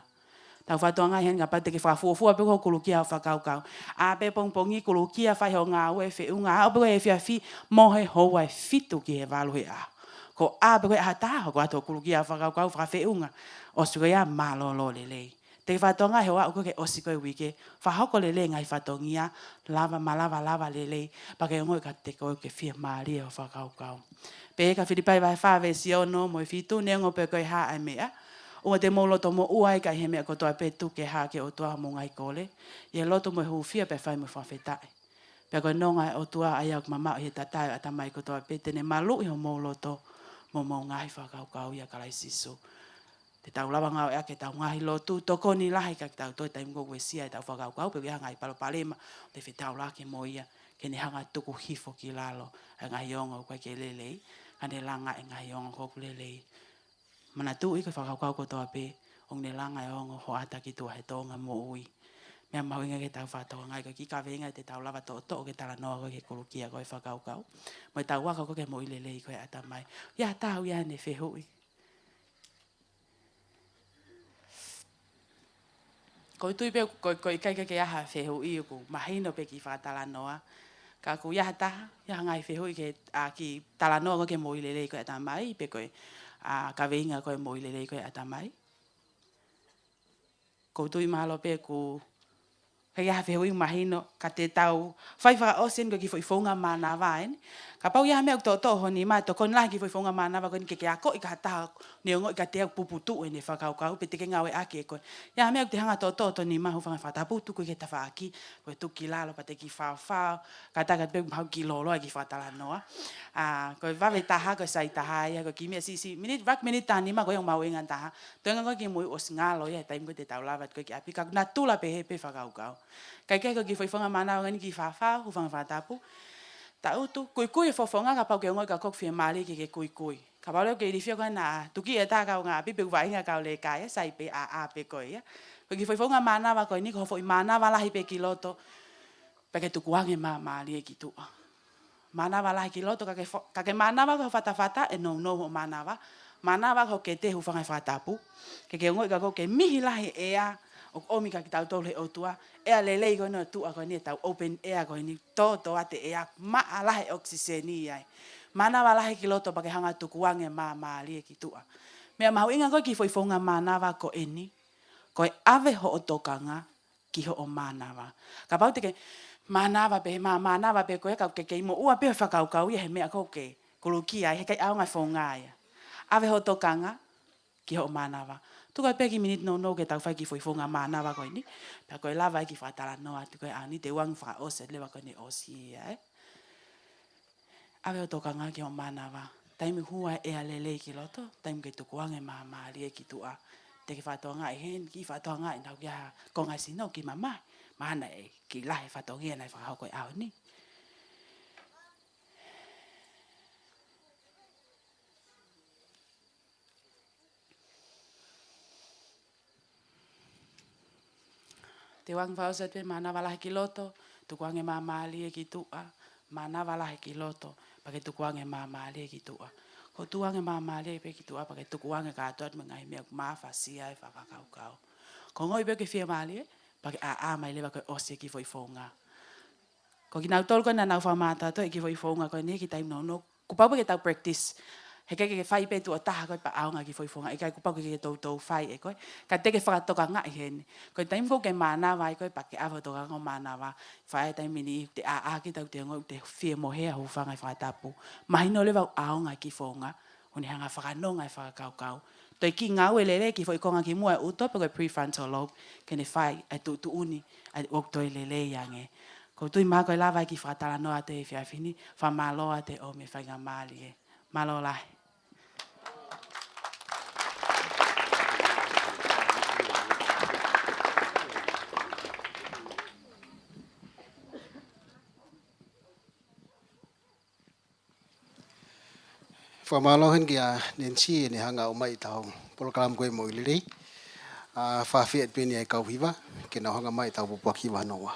Tau whatonga hen ka pate ke whafuafua pe ko kulukia whakaukau. A pe pongpongi kulukia whai ho ngā ue whiunga. A pe ko e whiawhi mohe hoa e fitu ki he walu he a. Ko a pe ko e hata ko ato kulukia whakaukau whawhiunga. O si ko ia malolo lelei. Te whatonga he wa uko ke osi koe wike. Whahoko lelei ngai whatongia. Lava lelei. Pake ngoi ka te koe ke whia maari o whakaukau. Pe ka whiripai vai whawe si ono mo e fitu neongo pe koe haa ai mea. O te moloto mo uai kai he mea kotoa petu ke ha ke o tua mo ngai kole. Ia loto mo hufia pe whai mo whawhetai. Pea koe nonga o tua ai au mamau he tatai ata mai kotoa pete ne malu i ho moloto mo ngai whakaukau ia kalai sisu. Te tau lawa ngau ea ke tau ngahi lotu toko ni lahi ka tau toi taimko kwe sia e tau whakaukau pe ia ngai palo palema te whetau lake mo ia ke ne hanga tuku hifo ki lalo e ngai ongo kwa ke lelei ane langa e ngai ongo koku lelei. Mana tu i ka whakaukau ko toa pe, ong ne langa e ongo ho ata ki tua he tonga mo ui. Mea mahuinga ke tau whatoa ngai ko ki ka venga te tau lava to ke tala noa ko ke kulukia ko e whakaukau. Mo e tau waka ko ke mo ilelei ko e ata mai. Ia tau ia ne whehui. Ko tui pe ko i kaika ke aha whehui ku mahino pe ki whakatala noa. Ka ku ia taha, ia ngai whehui ke ki tala noa ko ke mo ilelei ko e ata mai pe ko e ka veinga koe mo ilelei koe atamai. Ko tui mahalo pe ku Kai ha fe hui mahino ka te tau fai fa osen ko ki foi fonga mana va en. Ka pau ya me to honi ma to kon la ki foi fonga mana va kon ke ako i ka ta ne ngo i ka te puputu e ne fa ka pe te ngawe ake ko. Ya me te hanga to ni ma ho fa ta putu ko ke ta fa aki ko tu ki la lo pa te ki fa ka ta ka pe ma ki lo ki fa ta la no. Ko va ve ta ha ko sai ta ha ya ko ki me si minute vak minute ta ni ma ko yang mau ngan ta ha. To ngo ki mo os ngalo ya ta ko te tau la va ko ki api ka na tu la pe fa ka. Kai kai ko ki foi fonga mana ngani ki fa hu fanga fa tapu. Ta utu kui fo fonga ka pau ke ngoi ka kok fie mali ki ke kui. Ka pau le ke ri fie ko na tu ki eta ka nga pi pe vai nga ka le ka ya sai pe a pe ko ya. Ko ki foi fonga mana va ko ni ko foi mana va la hi pe kiloto. Pe ke tu kuange mali ki tu. Mana va la ki loto ka ke mana va ko fata e no mana va. Mana va ko ke te hu fanga fa tapu. Ke ngoi ka ko ke mihi la hi ea o omi ka ki tau tole o tua ea lelei ko no tu ko ni tau open air ko ni to ate ea ma ala he oksiseni ai mana wala he kiloto pa ke hanga tu kuange ma li ki tu me ma inga ko ki foi fonga mana wa ko eni ko ave ho otokanga ki ho o mana wa ka pau te ke mana wa pe mana wa pe ko ka ke mo ua pe fa ka ye me ko ke kuluki ai he kai au nga fonga ya ave ho otokanga ki ho mana wa tu ka pe ki minute no ke tau fai ki foi fonga mana wa ko ni pa ko lava ki fa tala no atu ko ani te wang fa o se le wa ko ni o si ai ave o toka nga ki o mana wa taimi hua e alele ki loto taimi ke tu kuange mama ali ki tu a te ki fa to nga hen ki fa to nga na ya ko nga si no ki mama mana e ki la fa to ngia na fa ko a ni te wang fa o se te mana wala ki loto tu kuange mama ali ki tu a mana wala ki loto pa ke tu kuange mama ali ki tu a ko tu kuange mama ali pe ki tu a pa ke tu kuange ka to ngai me ma fa si ai fa kau ko ngoi be ke fie mali pa ke a mai le ba ko o se ki foi fonga ko ki na tol ko na fa mata to ki foi fonga ko ni ki time no ku pa ke ta practice he ke fai pe tu ta ko pa au nga ki foi fonga e kai ku pa ke to fai e ko ka te ke fa to ka nga hen ko time ko ke mana vai ko pa ke avo to ka ngo mana va fai time ni te a ki ta te ngo te fie mo he ho fa nga fa tapu mai no le va au nga ki fonga oni hanga fa no nga fa kau to ki nga we le ki foi ko nga ki mo e uto pe ko prefrontal lobe ke ne fai e tu uni e ok to le yange ko tu ma ko la vai ki fa tala no ate fia fini fa malo ate o me fa nga mali malo la Famalohan kia nensi ni hanga umai tau program ko mo iliri fa fiat pe ni kau hiwa ke na hanga mai tau po ki wa noa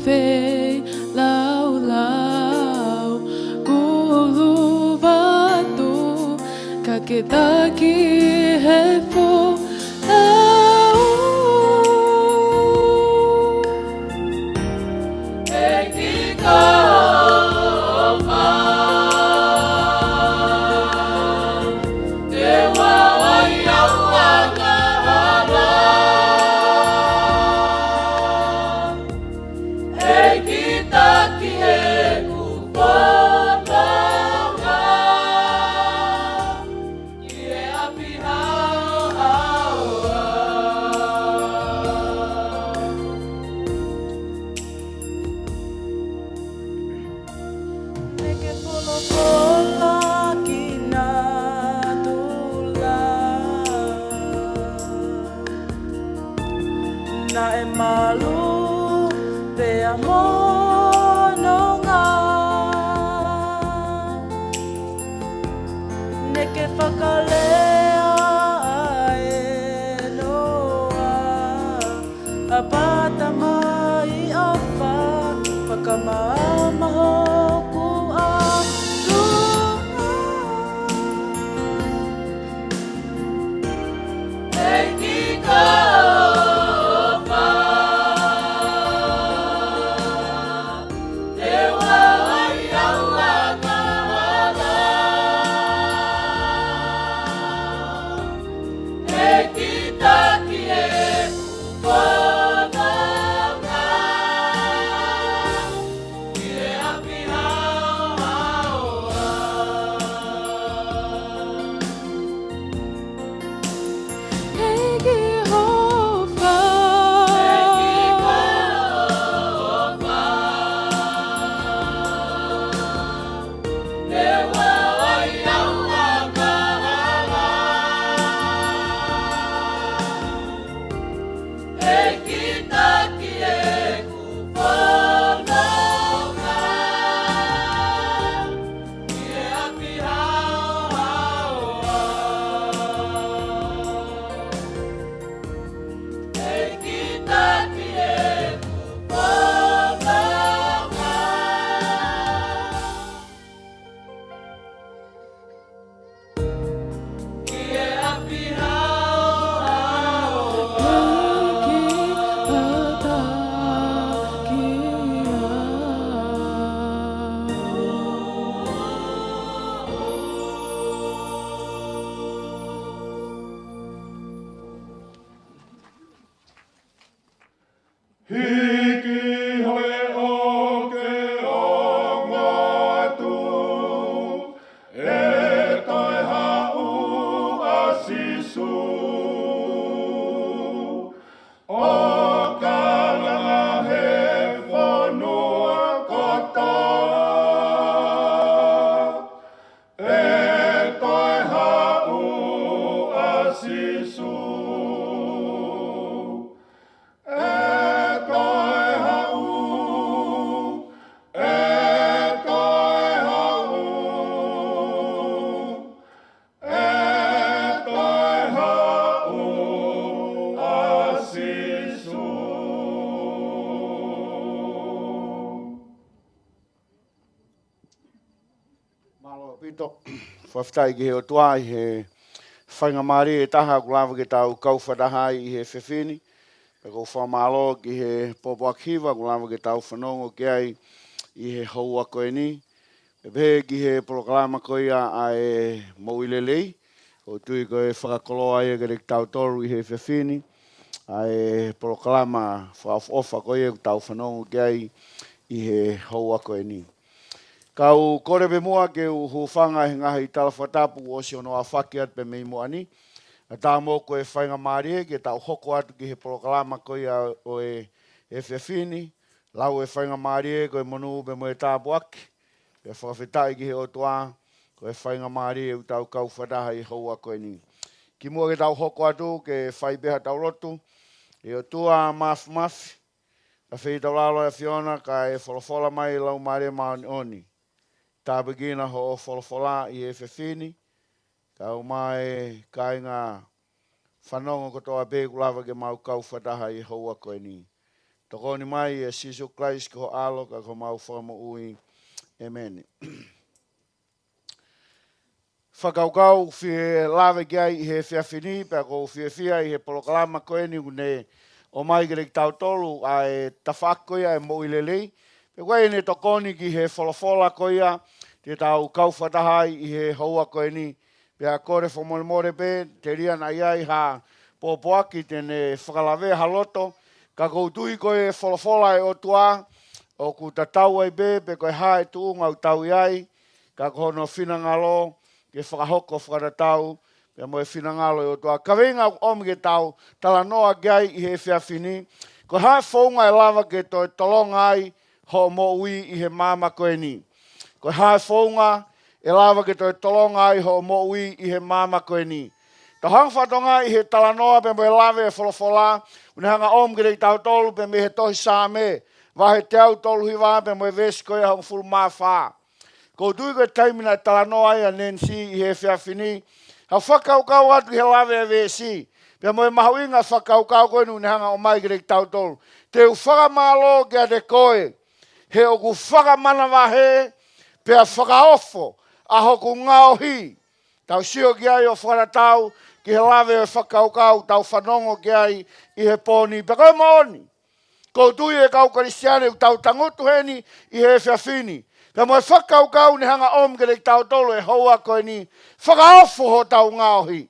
fei lau lau Kulu watu kaketaki he fo lau E kika Na e malu te amononga Ne ke whakalea e noa A pata mai a wha Whakamamaho ku a lunga E kika Hiki hole o ke o ngatu, e toi hau a sisu. O kalanga he whanua kotoa, e toi hau a sisu. Pito, whaftai ki he o tuai he whainga maari e taha kulawa ki tau kauwhataha i he whiwhini. Pe kou whamalo ki he popo akiwa kulawa ki tau whanongo ki ai i he haua koe ni. Pe pehe ki he proklama koe a e mauilelei. O tui koe whakakoloa e kere ki tau toru i he whiwhini. A e proklama whaofa koe e tau whanongo ki ai i he haua koe ni. Kau kore pe mua ke u hufanga he ngahi tala whatapu o si ono a whakiat pe mei mua ni. A tā mō koe whainga mārie ke tau hoko atu ki he proklama koe o e whiwhini. Lau e whainga mārie koe monu pe mo e tāpu aki. Pe whawhetai ki he o toa koe whainga mārie u tau kau whataha i haua koe ni. Ki mua ke tau hoko atu ke whaibeha tau rotu. E o tua mafi. Ka whi tau lalo e Fiona ka e wholofola mai lau mārie maoni oni. Tā begina ho o wholofola i e whiwhini. Ka o mai kai ngā whanongo kotoa pēku lava ke mau kau whataha i haua koe ni. Toko ni mai e siso Christ ko alo ka ko mau whamo ui. Amen. Whakaukau whie lawe gai i he whiawhini, pia ko whiawhia i he polokalama koe ni une o mai gere tau tolu a e tawhakoia e mo i lelei. Pe koe ne tokoni ki he wholofola koia, te tau kau whatahai i he haua koe ni. Pia kore whamoremore pe, te ria na iai ha pōpoaki tene whakalawe haloto, ka koutui koe wholofola e o tua, o ku tatau ai pe koe hae tuunga u tau iai, ka kohono whinangalo, ke whakahoko whakaratau, pe moe whinangalo e o tua. Ka winga omi ke tau, tala noa gai i he whiawhini, ko hae whaunga e lava ke toi tolonga ai, ho mo ui i he mama koe ni. Ko hae whaunga e lava ke toi tolonga ai, ho mo ui i he mama koe ni. Ta hang whatonga i he tala noa, pe moe lave e wholofola, une hanga omi ke tau tolu, pe me he tohi sāme, wahe te au tolu hiwa, pe moe veskoe hong fulu maa whaa. Ko tui koe taimina tala noa ia Nancy i he whiawhini. Ha whakaukau atu he lawe e vesi. Pea moe mahuinga whakaukau koe nu hanga o mai kirek tau tolu. Te u whakamalo kia te koe. He o ku whakamana wahe. Pea whakaofo. A hoku ngao hi. Tau sio ki ai o whakaratau. Ki he lawe e whakaukau. Tau whanongo ki ai i he pōni. Pea koe maoni. Ko tui e kau Kristiane. Tau tangutu heni i he whiawhini. Ka moe whakaukau ni hanga om ke rei tau tolo e haua koe ni whakaofo ho tau ngāohi.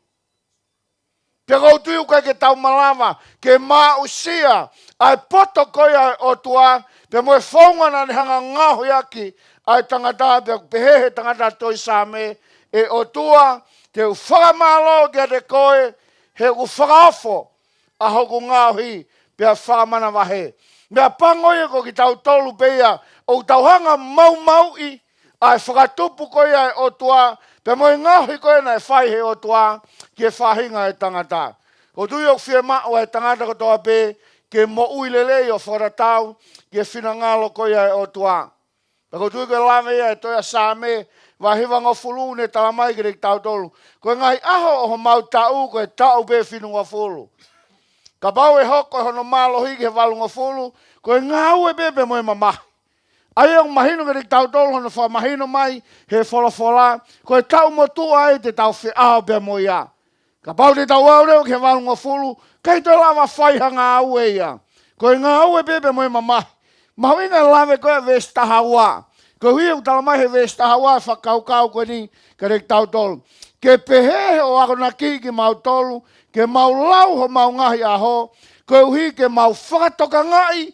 Pia kou tui ukai ke tau malama ke mā usia ai poto koe ai o tua pia moe whaungana ni hanga ngāohi aki ai tangata pia pehehe tangata toi sāme e o tua te u whakamalo ke te koe he u whakaofo a hoku ngāohi pia whakamana wahe. Mea pangoia ko ki tau tolu peia o tauhanga mau i ai whakatupu koe ai o tua, pe moe ngahi koe nei whai he o tua, ki e whahinga e tangata. Ko tui o whia mao e tangata ko toa pe, ke mo uilelei o wharatau, ki e whinangalo koe ai o tua. Pe ko tui koe lame ia e toia sāme, wa hiwanga fulu ne talamai ki rek tau tolu. Koe ngai aho o mau tau koe tau pe whinunga fulu. Ka pau e hoko hono mālohi ki he walunga fulu, koe ngau e pepe moe mamahi. Ai o mahino ke tau tolu hono wha mahino mai he wholofola, koe tau motua ai te tau whi aho pe mo ia. Ka pau te tau au reo ke walunga fulu, kei te lama whaihanga au e ia. Koe ngā au e pepe moe mamahi. Mahu inga lawe koe vestaha ua. Koe hui u tala mai he vestaha ua e whakaukau koe ni ke rek tau tolu. Ke pehehe o ako na ki mau tolu, ke mau lau ho mau ngahi aho, koe hui ke mau whakatoka ngai,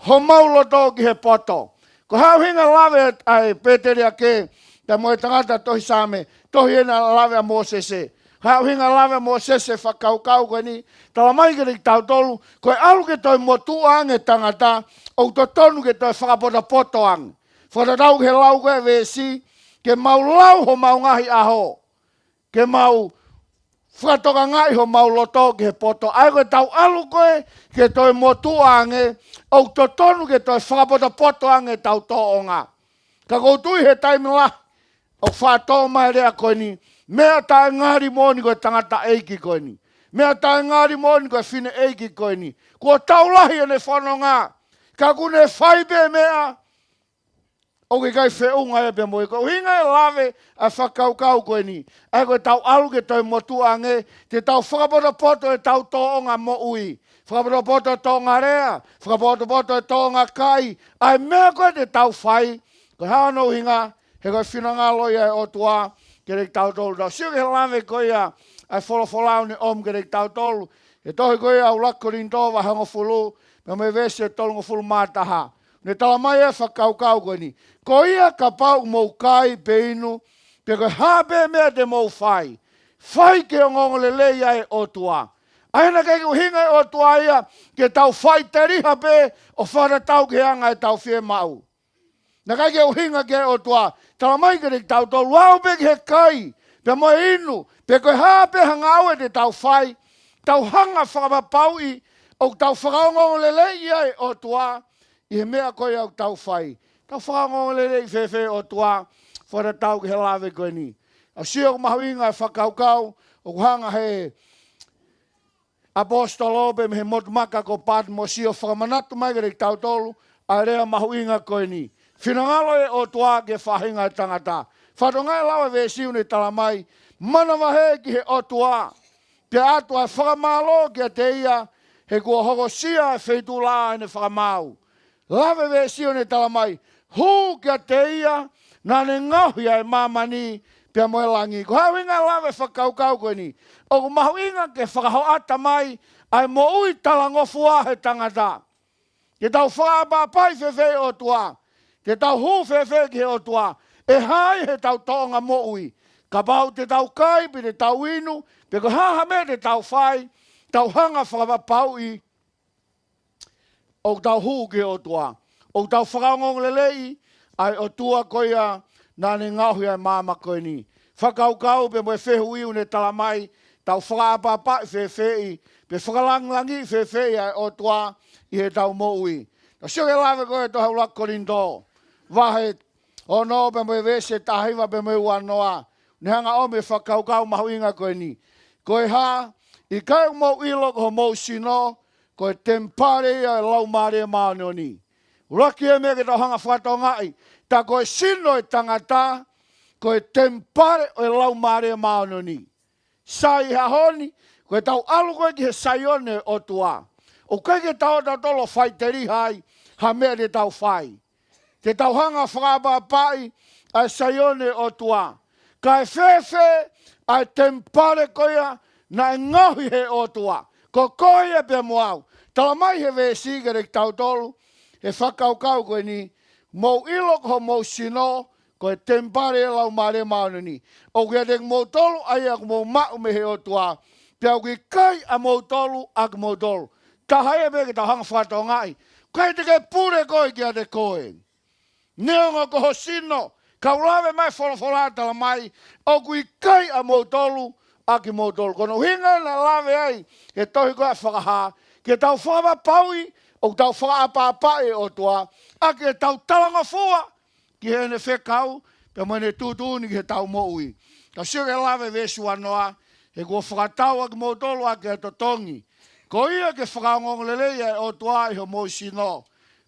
ho mau loto ki he poto. Ko hau hinga lawe ai Peteria ke, ta moe tangata tohi sāme, tohi ena lawe a Mosese. Hau hinga lawe a Mosese whakaukau koe ni, tala mai ke tau tolu, koe alu ke toi motu ange tangata, o to tonu ke toi whakapota poto ange. Whakatau ke lau koe vesi, ke mau lau ho mau ngahi aho, ke mau whakatoka ngai ho mau loto ke he poto. Ai koe tau alu koe, ke toi motu ange, o to tonu ke toi whakapota poto ange tau toonga. Ka koutui he taimila, o whātō mai rea koe ni, mea tae ngāri mōni koe tangata eiki koe ni. Mea tae ngāri mōni koe whine eiki koe ni. Kua taulahi ane whanonga, ka kune whaibe mea, o ke kai whiunga e pe moe koe. Hinga e lawe a whakaukau koe ni. Ai koe tau alu ke toi motu ange, te tau whakapota poto e tau toonga mo ui. Whakapota poto e toonga rea, whakapota poto e toonga kai. Ai mea koe te tau whai, koe hao hinga, he koe whinanga loia e o tua, ke rek tau tolu. Tau siu ke he lawe koe a, ai wholofolau ni om ke rek tau tolu. He tohi koe a ulako rinto wa hango fulu, me me vese tolungo fulu mātaha. Ne tala mai e whakaukau koe ni. Ko ia ka pau mou kai pe inu, pe koe hape mea te mou whai. Whai ke o ngongole leia e o tua. Aina kei ku hinga e o tua ia, ke tau whai te riha pe, o whara tau ke anga e tau whie mau. Na kai ke u hinga ke o tua, tala mai ke rek tau tolu, wau pe ke he kai, pe mo inu, pe koe hape hanga au e te tau whai, tau hanga whakapapau i, o tau whakaongongole leia e o tua, i he mea koe au tau whai. Tau whakangole rei whewhe o tua, whara tau ke he lawe koe ni. A sio ku mahuinga e whakaukau, o kuhanga he apostolo pe me mot maka ko pat mo sio whakamanatu mai gare tau tolu, a rea mahuinga koe ni. Whinangalo e o tua ke whahinga tangata. Whatongai lawa ve siu ne talamai, mana wahe ki he o tua. Te atua e whakamalo ki a te ia, he kua hokosia e wheitu la ne whakamau. Lawa ve siu ne talamai, hu ki a te ia, na ne ngauhia e mamani, pia moe langi. Ko hawinga lawe whakaukau koe ni. O ku mahuinga ke whakahoata mai, ai mo ui talangofua he tangata. Ke tau whaapapai whewhe o tua. Ke tau hu whewhe ki he o tua. E hai he tau tonga mo ui. Ka pau te tau kai, pe te tau inu, pe ko haha me te tau whai, tau hanga whakapapau i. O tau hu ki he o tua. O tau whakangong lelei, ai o tua koia, nā ne ngahui ai māma koe ni. Whakaukau pe moe whehu iu ne talamai, tau whakapapa whewhei, pe whakalanglangi whewhei ai o tua i he tau mo ui. No sio ke lawe koe to hau lako rindo. Wahe, o no pe moe vese tahiwa pe moe wanoa. Ne hanga o me whakaukau mahuinga koe ni. Koe ha, i kai mo ilo ko mo sino, koe tempare ai lau maare maano ni. Uraki e me ke tau hanga whatongai, ta koe sino e tangata, koe tempare o lau maare maano ni. Sai hahoni, koe tau alu koe ki he saione o tua. O kai ke tau tolo whai teri hai, ha mea te tau whai. Te tau hanga whakapapai, ai saione o tua. Kai whewhe, ai tempare koea, na e ngahi he o tua. Ko koe e pe moau. Tala mai he ve sigere tau tolu, he whakaukau koe ni, mou ilok ho mou sino, koe tempare e lau maare maano ni. O kia te mou tolu, ai ak mou mau me he o tua. Pia ki kai a mou tolu, ak mou tolu. Tahai e peke tau hanga whatongai. Kai te ke pure koe kia te koe. Neonga ko ho sino, kau lawe mai wholofolatala mai, o kui kai a mou tolu, ak mou tolu. Kono hinga na lawe ai, ke tohi koe whakaha, ke tau whaba paui, o tau whaapapae o tua, a ke tau talanga fua, ki hene whekau, pe mene tūtūni ki he tau moui. Ka sio ke lawe vesu anoa, he kua whakatau ak mou tolu a ke totongi. Ko ia ke whakaongong leleia o tua i ho mou sino.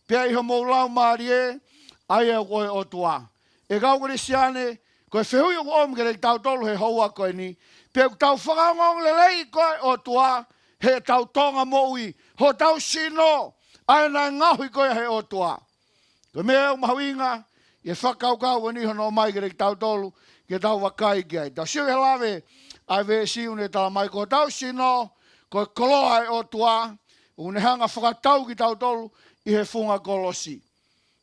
Pea i ho mou lau maarie, ai e koe o tua. E kau kore siane, koe whehui o om kere tau tolu he houa koe ni. Pea tau whakaongong lelei koe o tua, he tau tonga moui, ho tau sino, ai nai ngahui koe he o tua. Koe mea o mahuinga, e whakaukau ni hono mai kere tau tolu, ke tau wakai ki ai. Tau siu he lawe, ai ve siu ne tala mai ko tau sino, koe koloa e o tua, une hanga whakatau ki tau tolu, i he funga kolosi.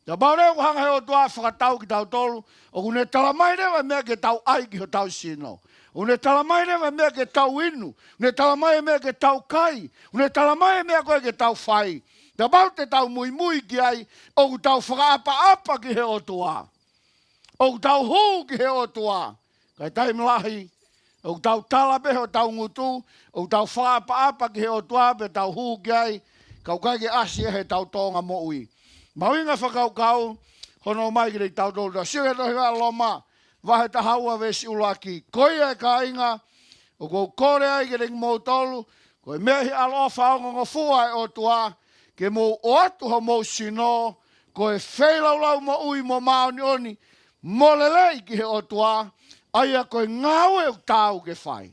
Tau baureo ko hanga he o tua, whakatau ki tau tolu, o une tala mai rewa mea ke tau ai ki ho tau sino. Une tala mai rewa mea ke tau inu, une tala mai mea ke tau kai, une tala mai mea koe ke tau whai. Tau bau te tau mui ki ai, o tau whakaapa ki he o tua. O tau huu ki he o tua. Kai taimlahi, o tau talape o tau ngutu, o tau whaapa ki he o tua, pe tau huu ki ai, kau kai ki asi he tau tonga mo ui. Mauinga whakaukau, hono mai ki rei tau tolu. Tau siu he tohi wā loma, wahe ta haua vesi ulaki. Koia e ka inga, o kou kore ai ki rei mou tolu, koe mehi alo whaongongo fua e o tua, ke mou o atu ho mou sino, koe whelaulau mo ui mo maoni oni, mo lelei ki he o tua, aia koe ngau e tau ke whai.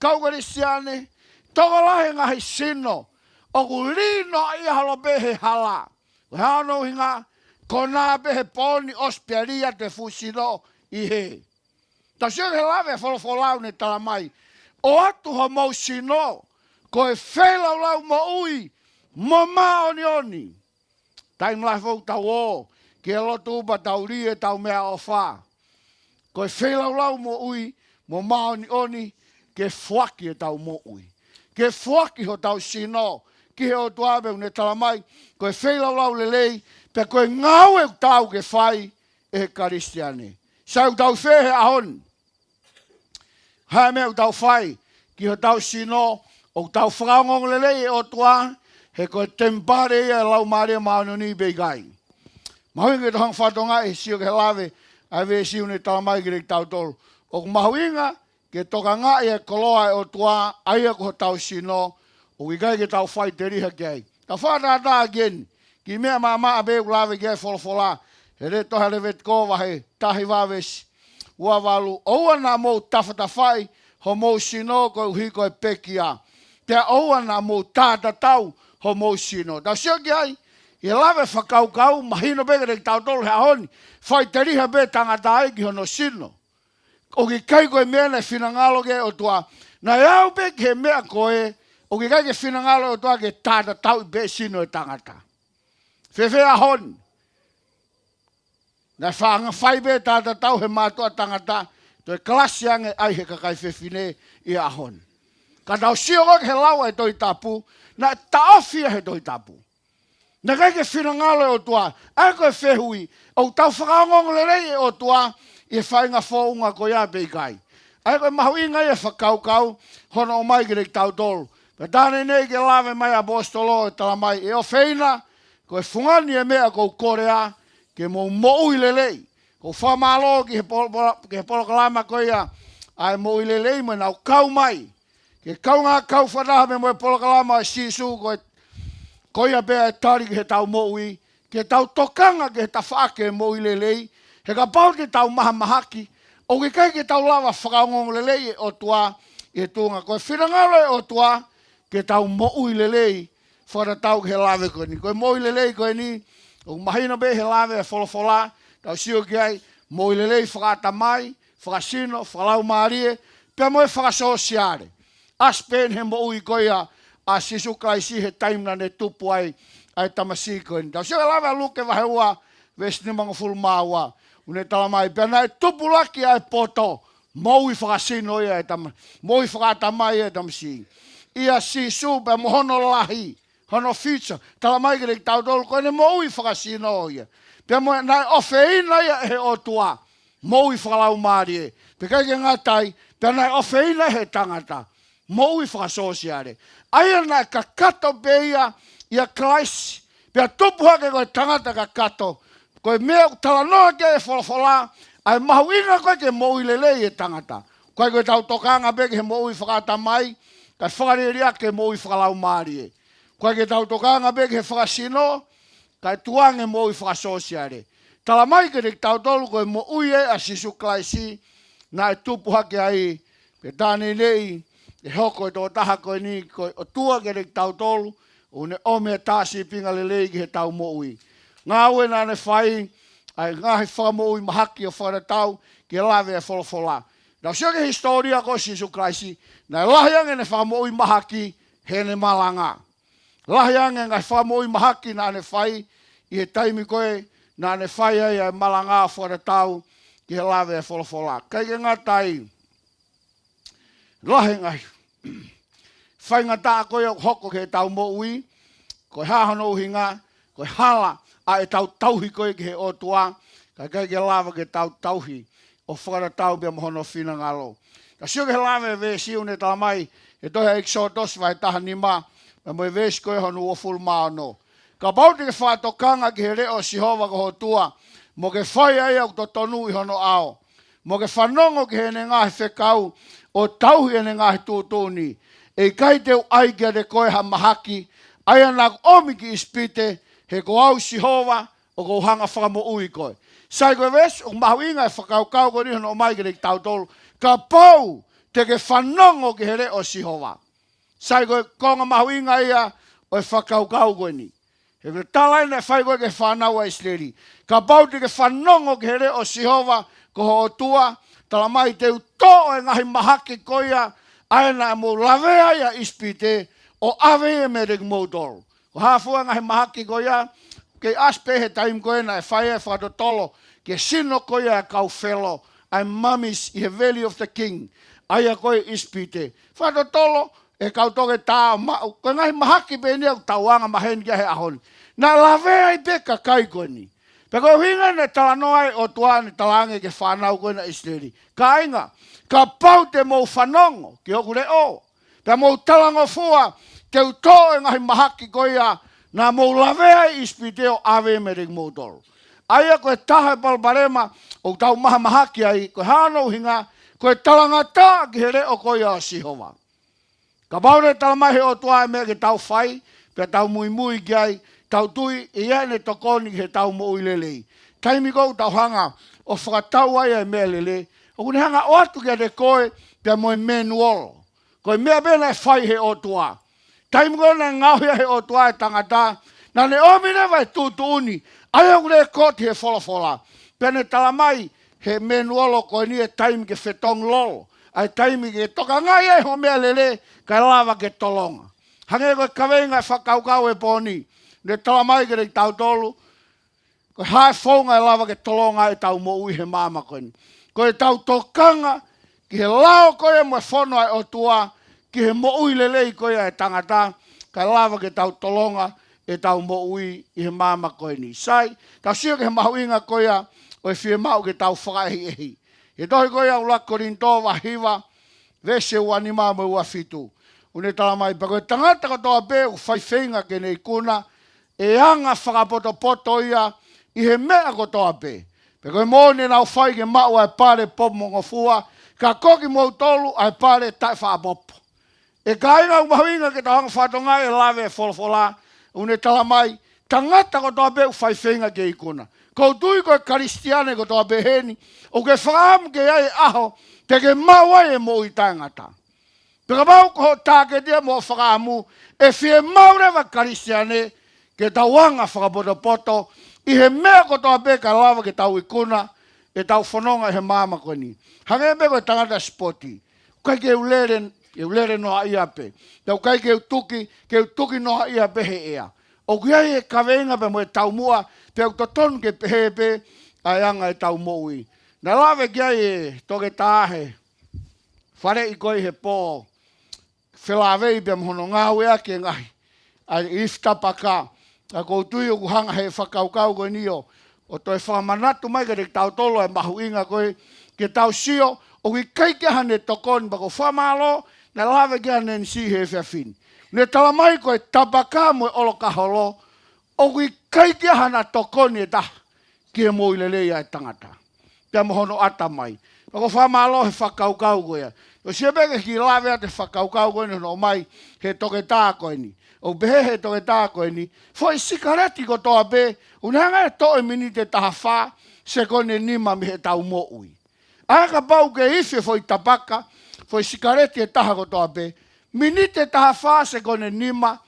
Kau kari siane, toko lahe ngahi sino, o ku lino i halo behe hala. Koe hano hinga, ko nā behe poni ospiaria te fusino i he. Ta sio he lawe wholofolau ne tala mai, o atu ho mou sino, koe whelaulau mo ui, mo maoni oni. Taim lai fau tau o, ke lotu upa tau rie tau mea o wha. Koe whelaulau mo ui, mo maoni oni, ke whaki e tau mo ui. Ke whaki ho tau sino, ki he o tuabe une talamai, koe whelaulau lelei, pe koe ngau e tau ke whai e he karistiane. Sau tau whehe ahon. Hae mea tau whai, ki ho tau sino, o tau whakaongong lelei e o tua, he koe tempare ia lau maare maano ni beigai. Mahuinga tohang whatonga e sio ke lawe, ai ve siu ne talamai ki rei tau tolu. O mahuinga, ke toka ngā e koloa e o tua, aia ko tau sino, O ki kai ke tau whai te riha ki ai. Ta whanata again. Ki mea maa abe u lawe ki ai wholofola. He re toha le vet kōwa he tahi wawesi. Ua walu. Oua nā mou tawhata whai. Ho mou sino ko uhi ko e pekia. Te oua nā mou tāta tau. Ho mou sino. Tau sio ki ai. I lawe whakaukau. Mahino bega re tau tolu he ahoni. Whai te riha be tangata ai ki hono sino. O ki kai koe mea nei whinangalo ke o tua. Na iau be ke mea koe. O ki kai ke whinangalo o tua ke tāta tau i be sino e tangata. Whewhea hon. Na whaanga whai be tāta tau he mātua tangata. Toi klasi ange ai he kakai whewhine i a hon. Ka tau sio koe he laua e toi tapu. Na taofia he toi tapu. Na kai ke whinangalo o tua. Ai koe whehui. O tau whakaongongo le rei o tua. I whainga whaunga ko ia pei kai. Ai koe mahu inga ia whakaukau. Hono o mai ki rei tau tolu. Pe tāne nei ke lawe mai apostolo e tala mai. E o wheina. Ko e whungani e mea kou korea, ke mou mou ilelei. Ko whamalo ki he polokalama ko ia, ai mou ilelei mo nau kau mai. Ke kau ngā kau whanaha me mo e polokalama e sisu ko ia bea e tari ki he tau mou i, ke tau tokanga ki he ta whaake e mou ilelei, he ka pau ke tau maha mahaki, o ke kai ke tau lawa whakaongongo lelei o tua, i he tunga. Ko e whinangalo e o tua, ke tau mou ilelei, whara tau he lawe koe ni. Koe moi lelei koe ni, o mahina be he lawe e wholofola, tau sio ki ai, moi lelei whakata mai, whakasino, whakalau maarie, pia moe whakasosiare. Aspen he mo ui koe a sisu klaisi he taimna ne tupu ai tamasi koe ni. Tau sio he lawe a luke wahe ua, vesni manga fulmaua, une tala mai, pia nai tupu laki ai poto, mo ui whakasino ia e tamasi, mo ui whakata mai e tamasi. Ia sisu pia mohono lahi, hono future, tala mai kere tau tolu, koe ne moui whakasino o ia. Pea moe, nai ofeina ia he o tua, moui whakalau maari e. Pe kai ke ngatai, pea nai ofeina he tangata, moui whakasosiare. Aia nai ka kato pe ia klaisi, pea tupu hake koe tangata ka kato, koe mea tala noa ke e wholofola, ai mahu inga koe ke moui lelei e tangata. Koe koe tau tokanga pe ke he moui whakata mai, kai whakareria ke moui whakalau maari e. Koe ke tau tokanga be ke whakasino, kai tuange mo i whakasosiare. Tala mai ke te tau tolu koe mo uie a sisu klaisi, na e tupu hake ai, pe tāne nei, e hoko e tō taha koe ni, koe o tua ke te tau tolu, o ne ome tāsi pinga lelei ki he tau mo ui. Ngā ue nā ne whai, ai ngā he whamo ui mahaki o wharatau, ke lawe e wholofola. Nau sio ke historia ko sisu klaisi, na lahiange ne whamo ui mahaki, he ne malanga. Lahiange ngai whamoi mahaki nā ne whai, i he taimi koe, nā ne whai ai ai malanga whara tau, ki he lawe e wholofola. Kei ke ngā tai, lahe ngai, whai ngā tā koe o hoko ke tau mo ui, koe hāhono uhinga, koe hala, a e tau tauhi koe ki he o tua, kei ke lawa ke tau tauhi, o whara tau bia mohono whina ngalo. Ka sio ke he lawe e siu ne tala mai, e tohe Exodus vai taha ni mā, me moe vesi koe honu o fulma no. Ka bauti ke whaatokanga ki he reo Sihova ko ho tua, mo ke whai ai au to tonu i hono ao. Mo ke whanongo ki he ne ngahi whekau, o tauhi e ne ngahi tūtūni. E kai teu ai kia de koe ha mahaki, ai anak omi ki ispite, he ko au Sihova, o ko hanga whakamo ui koe. Sai koe ves, o mahu inga e whakau kau ko ni hono o mai ki tau tolu, ka pau te ke whanongo ki he reo Sihova. Sai koe konga mahu inga ia o e whakaukau koe ni. He koe talai ne whai koe ke whanau a isleri. Ka bauti ke whanongo ke here o Sihova ko ho tua, tala mai te uto e ngahi mahaki koia, aena e mo lavea ia ispite o ave e me rek moutoro. Ko hafua ngahi mahaki koia, ke aspe he taim koe na e whai e whatotolo, ke sino koia e kau whelo, ai mamis i he valley of the king, aia koe ispite. Whatotolo, e kau toke tā, koe ngahi mahaki pe ni au tauanga maheni kia he ahoni. Na lavea i beka kai koe ni. Pe koe hinga ne tala noai o tuane talange ke whanau koe na isleri. Ka inga, ka pau te mou whanongo, ki oku re o. Pe mou talango fua, te uto e ngahi mahaki koe ia, na mou lavea i ispite o ave me ring mou toro. Aia koe taha e palbarema, o tau maha mahaki ai, koe hano hinga, koe talanga tā ki he re o koe ia o Sihova. Ka maure tala mai he o tua me ke tau whai, pe tau mui ki ai, tau tui i ane tokoni he tau mo ui lelei. Taimi kou tau hanga o whakatau ai ai mea lele, o kune hanga o atu kia te koe, pe moe menuolo. Koe mea bena e whai he o tua. Taimi kou na ngauhia he o tua e tangata, na ne omine vai tutu uni, ai o kune e koti he wholofola. Pe ne tala mai he menuolo koe ni e taimi ke whetong lolo. Ai taimi ke toka ngai ai ho mea lele, kai lava ke tolonga. Hange koe kawenga e whakaukau e poni, ne tala mai ke rei tau tolu, koe hae whaunga e lava ke tolonga e tau mo ui he mama koe ni. Koe tau tokanga, ki he lao koe mo e whono ai o tua, ki he mo ui lelei koe e tangata, kai lava ke tau tolonga e tau mo ui i he mama koe ni. Sai, tau sio ke he mahuinga koe a, o e whie mau ke tau whakahi ehi. E tohi koe au lako rinto wa hiwa, vese ua ni maa mo ua fitu. Une tala mai, pa koe tangata ko toa pe u whaiwhenga ke nei kuna, e anga whakapoto poto ia, i he mea ko toa pe. Pe koe mōne nau whai ke mau ai pare pop mongo fua, ka koki mou tolu ai pare tai whaapopo. E ka inga umahuinga ke tau hanga whatonga e lave e wholofola, une tala mai, tangata ko toa pe u whaiwhenga ke ikuna. Kou tui koe karistiane ko toa beheni, o ke whaamu ke ai aho, te ke mau ai e mo i tangata. Peka mau ko tāke tia mo whakaamu, e whie maurewa karistiane, ke tau wanga whakapoto, i he mea ko toa pe ka lava ke tau ikuna, e tau whanonga he mama koe ni. Hange me koe tangata spoti, kai ke ulere noa ia pe, tau kai ke tuki noa ia pe he ea. O kia e kawenga pe mo e tau mua, pe au toton ke pehepe, ai anga e tau moui. Na lawe kia e toke tāhe, whare i koe he pō, whelawei pe mhono ngāwe ake ngai, ai iftapaka, a kou tui o kuhanga he whakaukau koe nio, o toi whakamanatu mai ka te tau tolo e mahu inga koe, ke tau sio, o ki keike hane tokon, bako whamalo, na lawe kia nen si he whiawhin. Ne tala mai koe tapaka mo e olo kaholo, o ki keike hana tokoni e taha, ki e mo ilelei ai tangata. Pia mohono ata mai. Bako whamalo he whakaukau koe. O siepeke ki lawe te whakaukau koe ni no mai he toke tā koe ni. O behe he toke tā koe ni. Foi sikareti ko toa be, unhanga e toe mini te taha wha, se kone nima mi he tau mo ui. Aka pau ke ife foi tapaka, foi sikareti e taha ko toa be, mini te taha wha se kone nima,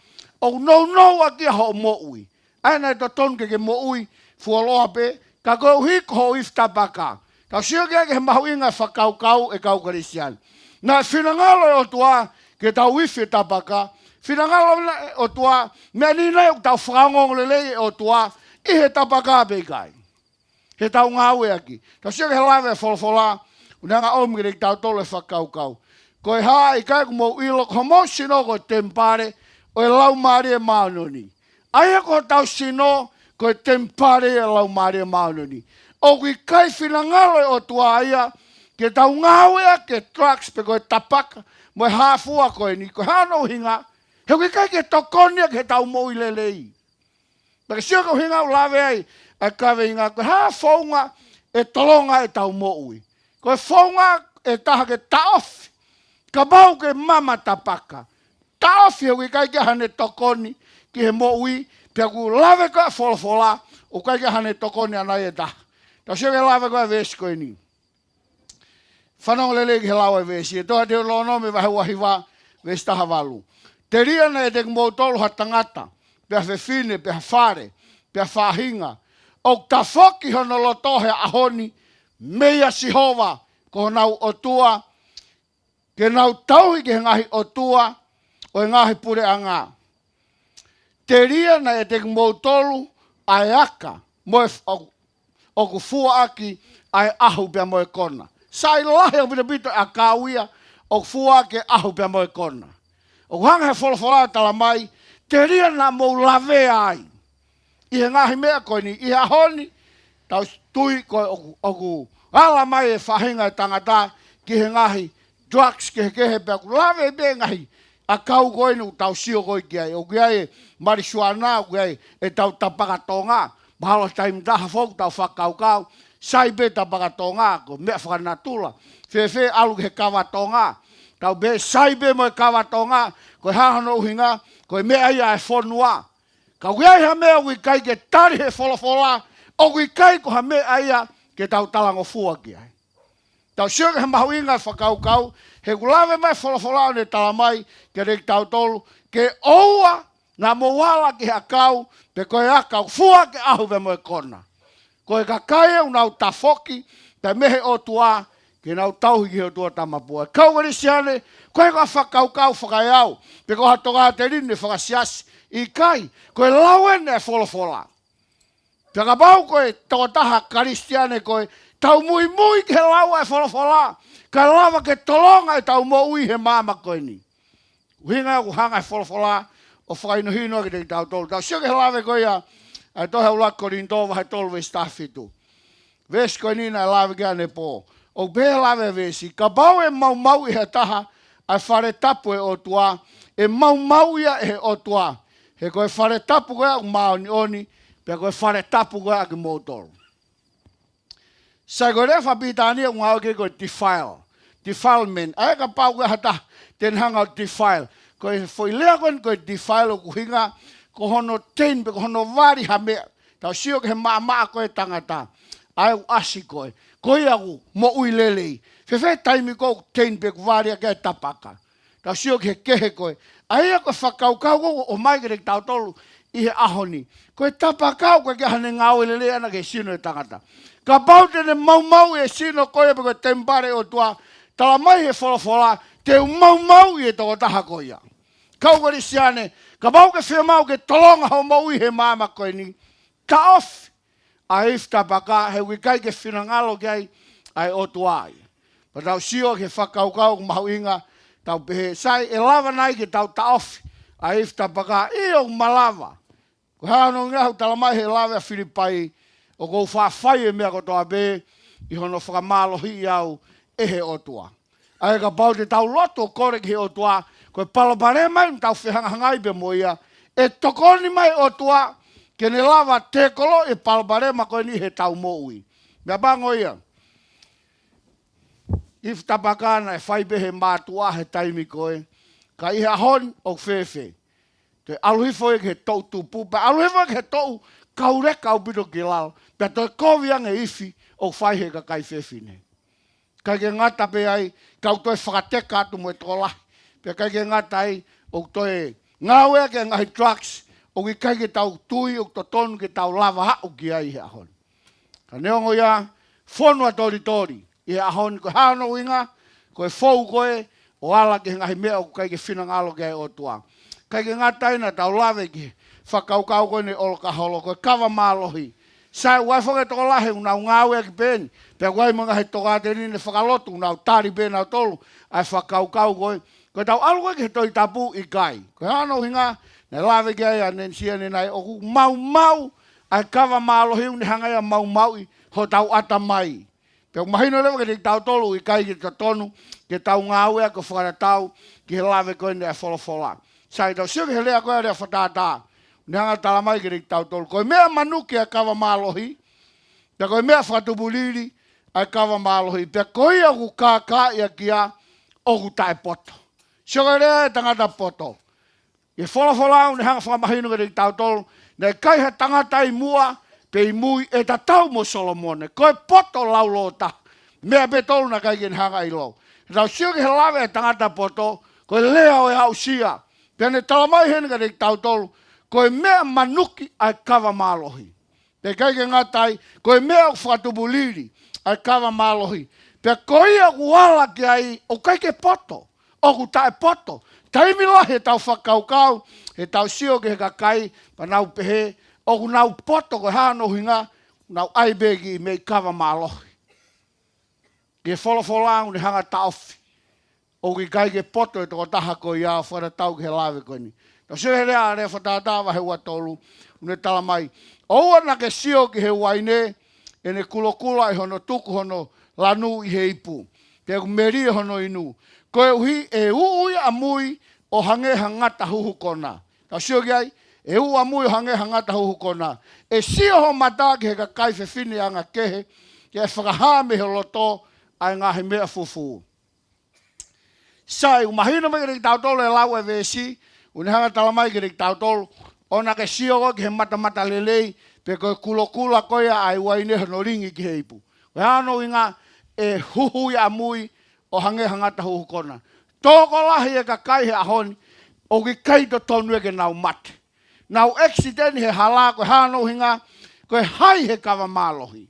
o no a kia ho mo ui. Aina e to tonke ke mo ui, fualoa pe, ka koe hiko ho if tapaka. Ka sio kia ke he mahu inga whakaukau e kau karisian. Na whinangalo o tua ke tau ife tapaka, whinangalo o tua, mea ni nei o tau whangong lelei o tua, i he tapaka pe kai. He tau ngāwe aki. Ka sio ke he lawe e wholofola, unanga omire ki tau tole whakaukau. Koe haa i kai kumo ilo, ko mo sino ko tempare, o e lau maari e maunoni. Aia ko tau sino, ko e tempare e lau maari e maunoni. O kui kai whinangalo o tua aia, ke tau ngāwea ke trucks pe koe tapaka, mo e hāfua koe ni, koe hāno hinga, he kui kai ke tokonia ke tau mo i lelei. Pake sio ko hinga u lawe ai, a kawe hinga, koe hāwhaunga e tolonga e tau mo ui. Koe whaunga e taha ke taofi, ka mau ke mama tapaka. Taofi he kui kai ke hane tokoni, ki he mo ui, pe ku lawe koe wholofola, o kai ke hane tokoni anai e taha. Ta sio ke lawe koe vesi koe ni. Whanau lele ki he lawa vesi, e toha te lono me wahe wahiwa vesi taha walu. Te ria na e te kumou tolu ha tangata, pia whewhine, pia whare, pia whahinga. O ta whoki hono lo tohe ahoni, meia sihova, ko nau o tua, ke nau tauhi ke ngahi o tua, o ngahi pure a ngā. Te ria na e te kumou tolu, ai aka, moe o ku fua aki, ai ahu pia moe kona. Sai lahe o bina bito a kāwia o fua ke ahu pia moe kona. O hanga he wholofola tala mai, te ria na mou lawe ai. I he ngahi mea koe ni, i he ahoni, tau tui koe o ku ala mai e whahinga e tangata ki he ngahi drugs ke he kehe pia ku lawe be ngahi a kau koe ni tau sio koe ki ai. O ki ai e marisuana, o ki ai e tau tapaka tonga, mahalo taim taha fok tau whakaukau, sai be tapaka tonga, ko mea whakanatula. Whewhe alu he kawa tonga, Tau be sai be mo kawatonga, ko hahano uhinga, ko mea ia e whonua. Ka wei ha mea ui kai ke tari he wholofola, o ui kai ko ha mea ia ke tau talango fua ki ai. Tau siok he mahu inga whakaukau, he kulawe mai wholofola o ne talamai, ke rek tau tolu, ke oua na moala ki ha kau, pe koe akau fua ke ahu ve mo e kona. Koe ka kai au nau tafoki, pe mehe o tua, ke nau tauhi ki he o tua tamapua. Kau gari siane, koe ka whakaukau whakaiau, pe ko hatoka te rinne whakasiasi, i kai, koe lawen e wholofola. Pe ka bau koe taha karistiane koe, tau mui mui ke lawa e wholofola, ka lawa ke tolonga e tau mo ui he mama koe ni. Uhinga ku hanga e wholofola, o whakaino hino ke te tau tolu. Tau sio ke lawe koe ia, ai tohe ula korinto wahe tolu ve staffitu. Ves koe nina e lawe kia ne po. O behe lawe vesi, ka bau e mau i he taha, ai whare tapu e o tua, e mau ia e he o tua. He koe whare tapu koe au maoni oni, pe koe whare tapu koe aki mōtoro. Sai koe rewa pitania unga au ke koe defilement. Ai ka pau koe hata ten hanga defile. Koe foi lea koe defile o kuhinga, ko hono ten, pe ko hono vari ha mea. Tau sio ke he maa koe tangata. Ai u asi koe. Koe aku mo ui lelei. Fefe taimi ko ten pe ku vari a ke tapaka. Tau sio ke he kehe koe. Ai koe whakaukau ko o mai ke tau tolu i he ahoni. Koe tapakau koe ke hane ngau lelei ana ke sino e tangata. Ka pau tene mau e sino koe pe koe tempare o tua. Tala mai he wholofola, te mau i e toko taha koea. Kau kori siane, ka pau ke whiamau ke tolonga ho mau i he mama koe ni. Ka off, a ifta paka, he wikai ke whinangalo kai, ai o tuai. Pa tau sio ke whakaukau mahu inga, tau pehe, sai e lava nai ke tau ta off, a ifta paka, i o malava. Ko hano ngau tala mai he lava Filipai, o kou whawhai e mea kotoa be, i hono whakamalo hi au, e he otua. Ai ka pau te tau loto kore ki he otua, koe palapare mai tau whihangahangai be mo ia, e tokoni mai otua, ke ne lava tekolo e palapare ma koe ni he tau mo ui. Mea bango ia, if tapakana e whaipe he mātua he taimi koe, ka iha hon o whewhe. Te aluhifo e ke tau tupu, pa aluhifo e ke tau kaureka au pito ki lalo, pe toi koviang e ifi o whaihe ka kai whewhine. Kai ke ngata pe ai, kau toi whakateka atu mo e tolahi. Pe kai ke ngata ai, o toi ngawe ke ngahi trucks, o ki kai ke tau tui, o to tonu ke tau lava hau ki ai he ahon. Ka neongo ia, whonua tori, i he ahon, ko hano inga, ko e whou koe, o ala ke ngahi mea o kai ke whinangalo ke ai o tua. Kai ke ngata ina tau lawe ki, whakaukau koe ne olo ka holo, koe kawa mālohi. Sai wai whake toko lahe unau ngāwe ki pēni, pia wai mga he toka te rine whakalotu unau tari pēni au tolu, ai whakaukau koe. Koe tau alu koe ki he toi tapu i kai. Koe hano hinga, ne lawe ki ai anen siane nai oku mau, ai kawa mālohi uni hangai a mau i ho tau ata mai. Pia mahino lewa ki te tau tolu i kai ki te tonu, ki tau ngāwe ko whakaratau, ki he lawe koe ne a wholofola. Sai tau sio ki he lea koe a rea whatata. Nanga tala mai ki tau tolu. Koe mea manuki a kawa mālohi. Pea koe mea whatubuliri a kawa mālohi. Pea koe a ku kākā ia kia o ku tae poto. Sio koe rea e tangata poto. I wholofola ni hanga whamahinu ki tau tolu. Nei kai ha tangata i mua pe i mui e ta tau mo Solomone. Koe poto laulo ta. Mea pe tolu na kai ki hanga i lo. Rau sio ki he lawe e tangata poto. Koe lea o e hau sia. Pea ne tala mai hene ki tau tolu. Koe mea manuki ai kawa mālohi. Te kai ke ngatai, koe mea o whatubuliri ai kawa mālohi. Pea koe ia kuala ki ai, o kai ke poto, o ku tae poto. Taimila he tau whakaukau, he tau sio ke he kakai, pa nau pehe, o ku nau poto koe hano hinga, nau aibegi mei kawa mālohi. Ke wholofola ni hanga taofi. O ki kai ke poto e toko taha koe ia, whara tau ke he lawe koe ni. O se he rea rea whatatawa he ua tolu, une tala mai. Oua na ke sio ki he waine, e ne kulokula i hono tuku hono lanu i he ipu. Te ku meri hono inu. Koe uhi e ui a mui o hange hangata huhu kona. Ta sio ki ai, e ui a mui o hange hangata huhu kona. E sio ho mata ki he ka kai whiwhine anga kehe, ki e whakahame he loto ai ngahi mea fufu. Sai, umahina mai ke tau tolu e lau e vesi, unihanga talamai ke tau tolu, ona ke sio ke he mata lelei, pe koe kula koe ai waine no ringi ki heipu. Koe ano inga e huhu ya mui o hange hangata huhu kona. Toko lahi e ka kai he ahoni, o ki kai to tonu e ke nau mate. Nau accident he hala koe hano hinga, koe hai he kawa malohi.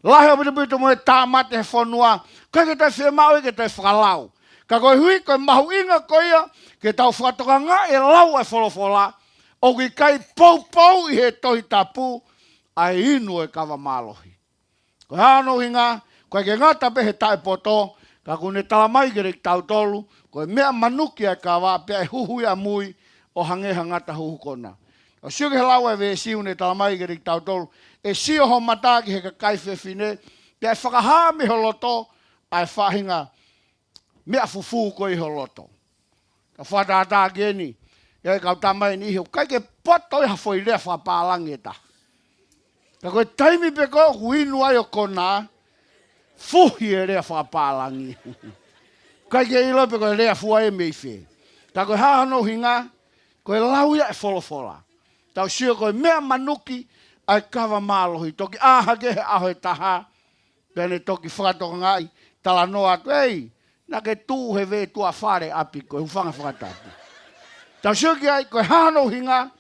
Lahi o bitu mo e tā mate he whanua, koe ke tai whemau e ke tai whakalau. Ka koe hui koe mahu inga koea, ke tau whatoka ngā e lau e wholofola, o ki kai pou i he tohi tapu, ai inu e kawa malohi. Koe hano hinga, koe ke ngata pe he tae poto, ka kune talamai ke rek tau tolu, koe mea manuki e kawa, pe e huhui a mui, o hangeha ngata huhu kona. O sio ke he lau e ve siu ne talamai ke rek tau tolu, e sio ho mata ki he ka kai whewhine, pe e whakahami ho loto, ai whahinga, mea fufu koe ho loto. Ka whatata geni, e kau tamai ni hiu, kai ke poto i hafoi rea whapalangi e ta. Ka koe taimi pe koe huinu ai o kona, fuhi e rea whapalangi. Kai ke ilo pe koe rea fua e meife. Ka koe hahano hinga, koe lauia e wholofola. Tau sio koe mea manuki ai kawa malohi. Toki aha ke he aho e taha, pene toki whakatoka ngai, tala noa atu, ei, na ke tū he ve tua whare api koe hufanga whakatapu. Tau sio ki ai, koe hano hinga,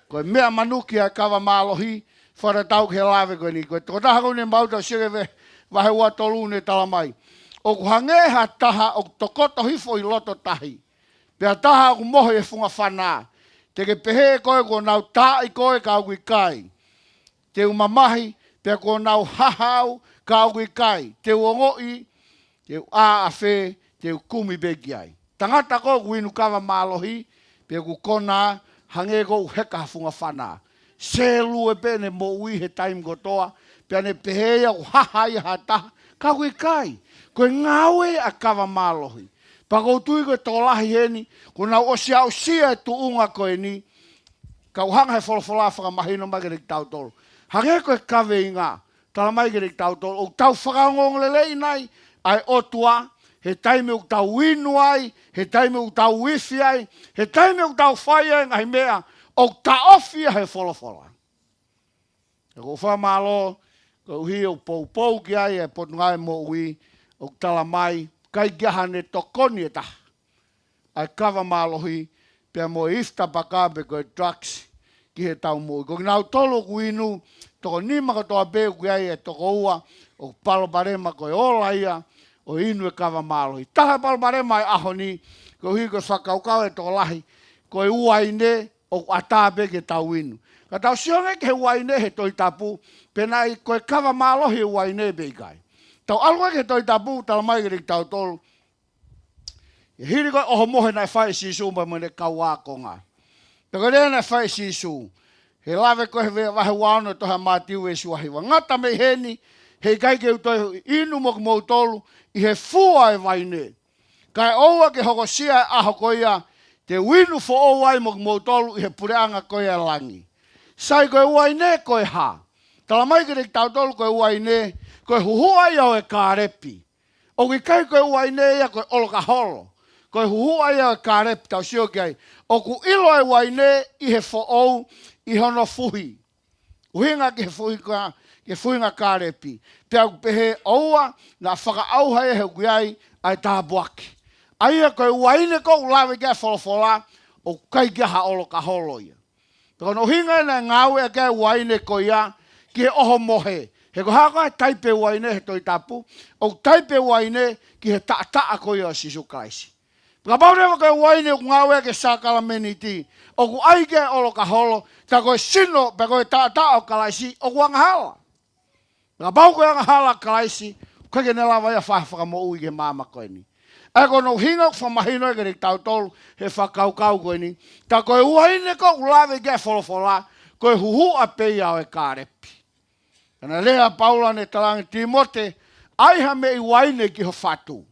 koe mea manuki ai kawa malohi, whare tau ke lawe koe ni, koe toko taha koe ne mauta sio ke ve, wahe ua tolu ne talamai. O ku hangeha taha o tokoto hifo i loto tahi. Pea taha o ku moho e funga whanaa. Te ke pehe koe ko nau taa i koe ka au kui kai. Te umamahi, pea ko nau hahau ka au kui kai. Te uongoi, te u a whe, te u kumi beki ai. Tangata ko ku inu kawa malohi, pea ku kona hange ko u heka funga whanaa. Selu e pene mo ui he taim kotoa, pea ne pehea ku hahai hata, ka kui kai. Koe ngawe a kawa malohi. Pako tui koe tolahi heni, ko nau osia e tu unga koe ni, ka uhanga he wholofola whakamahino mai ke tau tolu. Hange koe kawe inga, tala mai ke tau tolu, o tau whakangong lelei nai, ai otua, he taime o tau winu ai, he taime o tau wifi ai, he taime o tau whai ai ngai mea, o ta ofia he wholofola. E ko whamalo, ko uhi o pou ki ai, e potungai mo ui, o tala mai, kai gahane tokoni e taha. Ai kawa malohi, pia mo ifta pakabe koe drugs ki he tau mui. Ko nau tolo ku inu, toko nima ka toa beu ki ai e toko ua, o palo barema koe ola ia, o inu e kawa malohi. Taha palo barema e aho ni, ko hi ko whakaukau e toko lahi, koe ua ine, o atabe ke tau inu. Ka tau sionge ke he ua ine he toi tapu, pena i koe kawa malohi ua ine beikai. Tau alua ke toi tapu, tala mai ke tau tolu. E hiri koe oho mohe nai whai sisu ma mene kau ākonga. Tako rea nai whai sisu. He lawe koe he wahe wāno toha mātiu e suahiwa. Ngata mei heni, hei kai ke utoi inu moku mou tolu, i he fua e waine. Kai oua ke hoko sia e aho koea, te winu fo o wai moku mou tolu, i he pureanga koea langi. Sai koe waine koe ha. Tala mai ke tau tolu koe waine, koe huhua iau e kārepi. O ki kai koe waine ia koe oloka holo. Koe huhua iau e kārepi tau sio kai. O ku ilo e waine i he fo'ou i hono fuhi. Uhinga ki he fuhi ka, ke fuhinga kārepi. Pea ku pehe oua na whakaauha e he kuiai ai tābuaki. Aia koe waine ko ulawe kia wholofola o kai kia ha oloka holo ia. Tako no hinga na ngāwe e kia waine ko ia ki he oho mohe. He ko hako e taipe waine he toi tapu, o taipe waine ki he taa ko ia sisu kaisi. Pika paurewa koe waine ku ngawe ke sakala meniti, o ku aike olo ka holo, ta koe sino pe koe taa o kalaisi, o ku angahala. Pika pau koe angahala kalaisi, koe ke nelawa ia whahawhaka mo ui ke mama koe ni. Eko no hinga ku whamahino e ke tau tolu he whakaukau koe ni, ta koe waine ko ulawe ke wholofola, koe huhu a peia o e kārepi. Kana lea Paula ne talangi Timote, aiha me i waine ki ho whatu.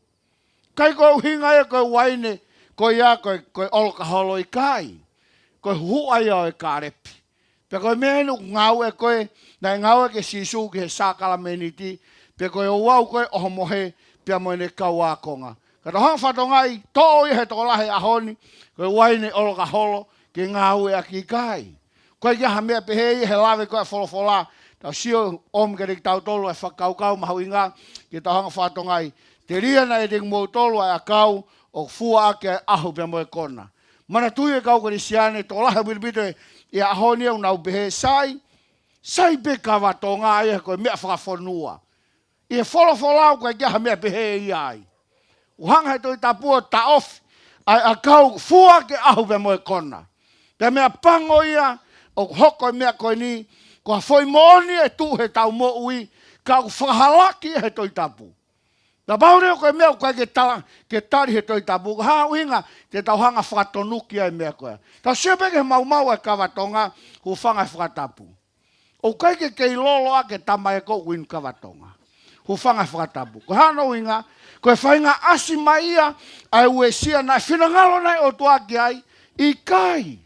Kai koe uhinga e koe waine, koe ia koe oloka holo i kai. Koe hua ia o e kārepi. Pe koe mehenu ngau e koe, na ngau e ke sisu ki he sakala meniti, pe koe o wau koe oho mohe, pia moe ne kau ākonga. Ka tohanga whatongai, tō i he tō lahe ahoni, koe waine olo ka holo, ke ngā ue a ki kai. Koe kia ha mea pehei, he lawe koe wholofola, tau sio om ke reki tau tolu e whakaukau mahu inga, ke tohanga whatongai, te ria na e reki mou tolu ai a kau, o fua ake ai ahu pia moe kona. Mana tui e kau kari siane, tō lahe biribito e ahoni au nau pehei, sai pe ka watonga ai koe mea whakafonua. I e wholofola koe kia ha mea pehei ai. Uhanga he toi tapua ta off, ai a kau fua ke ahu pe moe kona. Te mea pango ia, o hoko mea koe ni, ko foi moni e tu he tau mo ui, ka whahalaki he toi tapu. Na baure koe mea koe ke tari he toi tapu, ha uinga te tau hanga whakatonuki ai mea koe. Tau siopeke he mau e kawatonga, hu whanga whakatapu. O kai ke kei lolo a ke tama e ko win kawatonga. Hu whanga whakatapu. Ko hana uinga, koe whainga asi maia, ai ue sia nai whinangalo nai o tuaki ai, i kai.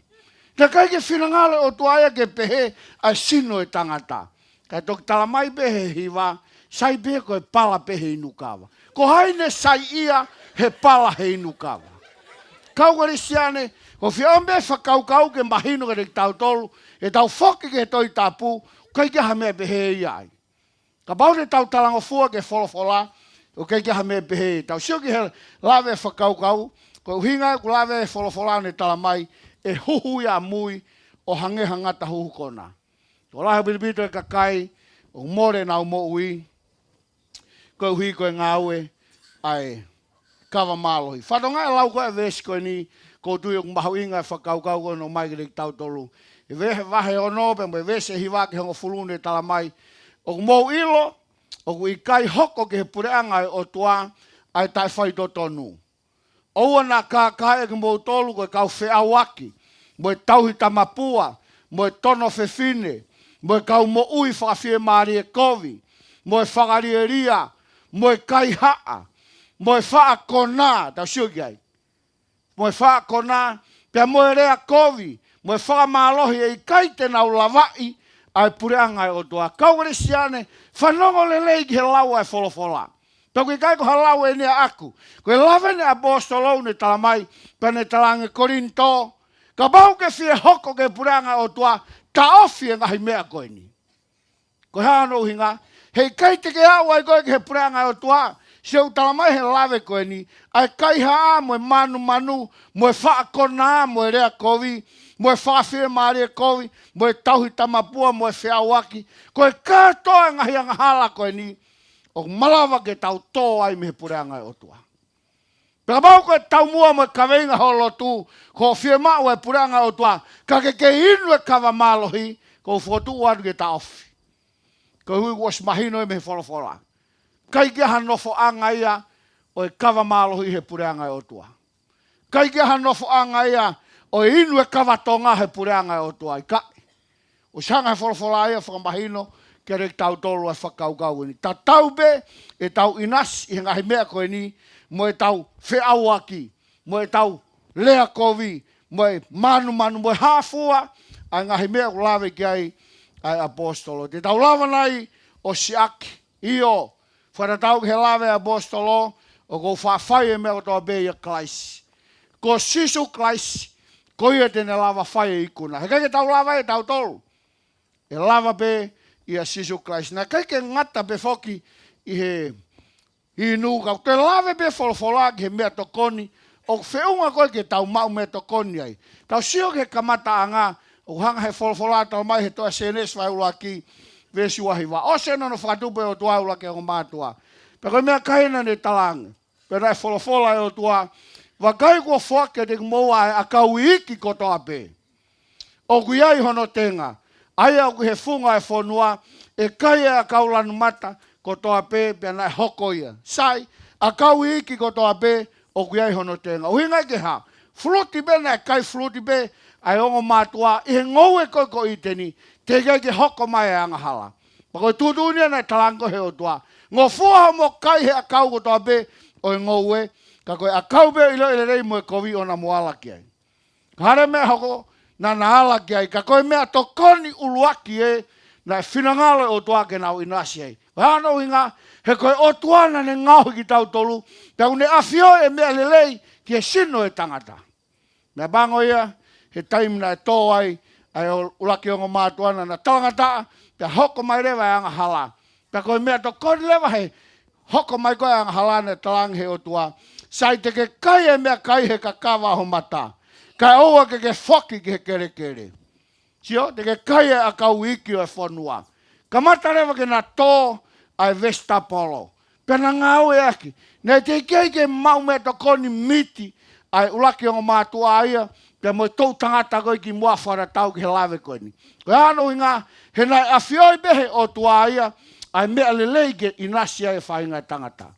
Te kai ke whinangalo o tuaia ke pehe, ai sino e tangata. Kai toki tala mai pehe hiwa, sai pehe koe pala pehe inukawa. Ko haine sai ia, he pala he inukawa. Kau kari siane, ko whiombe whakaukau ke mahino ke reki tau tolu, e tau whoki ke toi tapu, kai ke ha mea pehe iai. Ka baure tau talango fua ke wholofola, o kai ke ha mea pehe. Tau sio ki he lawe whakaukau, ko uhinga ku lawe wholofola ne tala mai, e huhu ia mui o hangeha ngata huhu kona. Tō lahe biribito e kakai, o more nau mo ui, koe uhi koe ngā ue, ai kawa mālohi. Whatonga e lau koe vesi koe ni, ko tui o mahu inga e whakaukau koe no mai kirek tau tolu. E vehe wahe o nope, mo e vesi e hiwa ke hongo fulune tala mai, o mou ilo, o ku i kai hoko ke he pureanga o tua, ai tai whaito tonu. Oua nā kākai e ke mou tolu koe kau whiawaki, mo e tauhi tamapua, mo e tono whewhine, mo e kau mo ui whakawhie maari e kovi, mo e whakari e ria, mo e kai haa, mo e whaakona, tau sio ki ai. Mo e whaakona, pia mo e rea kovi, mo e whakamalohi e i kai te nau lawai, ai pureanga e o tua. Kau kare siane, whanongo lelei ki he laua e wholofola. Tau ki kai ko halau e nea aku. Ko e lawe ne apostolou ne tala mai, pa ne talange Korinto, ka bau ke fie hoko ke pureanga o tua, ta ofi e ngahi mea koe ni. Ko hano uhinga, hei kai te ke au ai koe ke he pureanga o tua, se u tala mai he lawe koe ni, ai kai haa mo e manu, mo e whaakona, mo e rea kovi, mo e whaafire maari e kovi, mo e tauhi tamapua, mo e whiawaki, ko e kātoa ngahi anga hala koe ni, o malawa ke tau tō ai me he pureanga e o tua. Peka mau koe tau mua mo e kaweinga holo tu, ko whie mau e pureanga o tua, ka ke inu e kawa malohi, ko whotu uadu ke ta ofi. Ko hui was mahino e me he wholofola. Kai ke hanofo anga ia, o e kawa malohi he pureanga e o tua. Kai ke hanofo anga ia, o inu e kawa tonga he pureanga e o tua. O sanga he wholofola ia whakamahino, ke rek tau tolu e whakaukau ni. Ta tau be, e tau inas, i ngahi mea koe ni, mo e tau whiawaki, mo e tau lea kovi, mo e manu, mo e hafua, ai ngahi mea ko lawe ki ai apostolo. Te tau lawa nai o siaki, io, whara tau ke lawe apostolo, o ko whawhai e mea o toa be ia klaisi. Ko sisu klaisi, ko ia tene lawa whai e ikuna. He kai ke tau lawa e tau tolu. E lawa be, ia sisu klaisi. Na kai ke ngata be foki, i he inu kau. Te lawe be wholofola ki he mea tokoni, o whiunga koe ke tau mau mea tokoni ai. Tau sio ke kamata anga, o hanga he wholofola tau mai he toa CNS vai ula ki vesi wahiwa. O seno no whakatupe o tua ula ke o mātua. Peko mea kaina ne talange. Pera e wholofola e o tua. Wakai kua whake te kumoa e a kau iki kotoa pe. O kui ai hono tenga. Ai au ku he funga e whonua. E kai e a kau lanu mata kotoa pe. Pea nai hoko ia. Sai. A kau iki kotoa pe. O kui ai hono tenga. O hingai ke ha. Fluti be na kai fluti be. Ai ongo mātua. I he ngou e koi ko iteni. Te kai ke hoko mai e anga hala. Pako e tutunia na talango he o tua. Ngo fuaha mo kai he a kau kotoa pe. O e ngou e. Ka koe a kau be ilo ele rei mo e kovi o na moala ki ai. Ka hare mea hoko na ala ki ai. Ka koe mea tokoni uluaki e. na finangalo o tua ke nau inasi ai. Hano inga, he koe o tuana ne ngau ki tau tolu, pe une afio e mea lelei ki e sino e tangata. Mea bango ia, he taimina e tō ai ulaki o ngā mātuana na tangata, pe hoko mai rewa e anga hala. Pe koe mea to kodi lewa he, hoko mai koe anga hala ne talangi he o tua. Sai te ke kai e mea kai he kakawa ho mata. Kai oua ke whaki ki he kere kere. Sio, te ke kai e a kau iki o e whanua. Ka mata rewa ke na tō ai Vesta Polo. Pena ngau e aki. Nei te kei ke mau mea to koni miti ai ulaki o ngā mātua aia. Pea mo tau tangata koe ki mua whara tau ki he lawe koe ni. Koe ano i ngā, he nai a whioi behe o tua aia, ai mea lelei ke inasia e whainga tangata.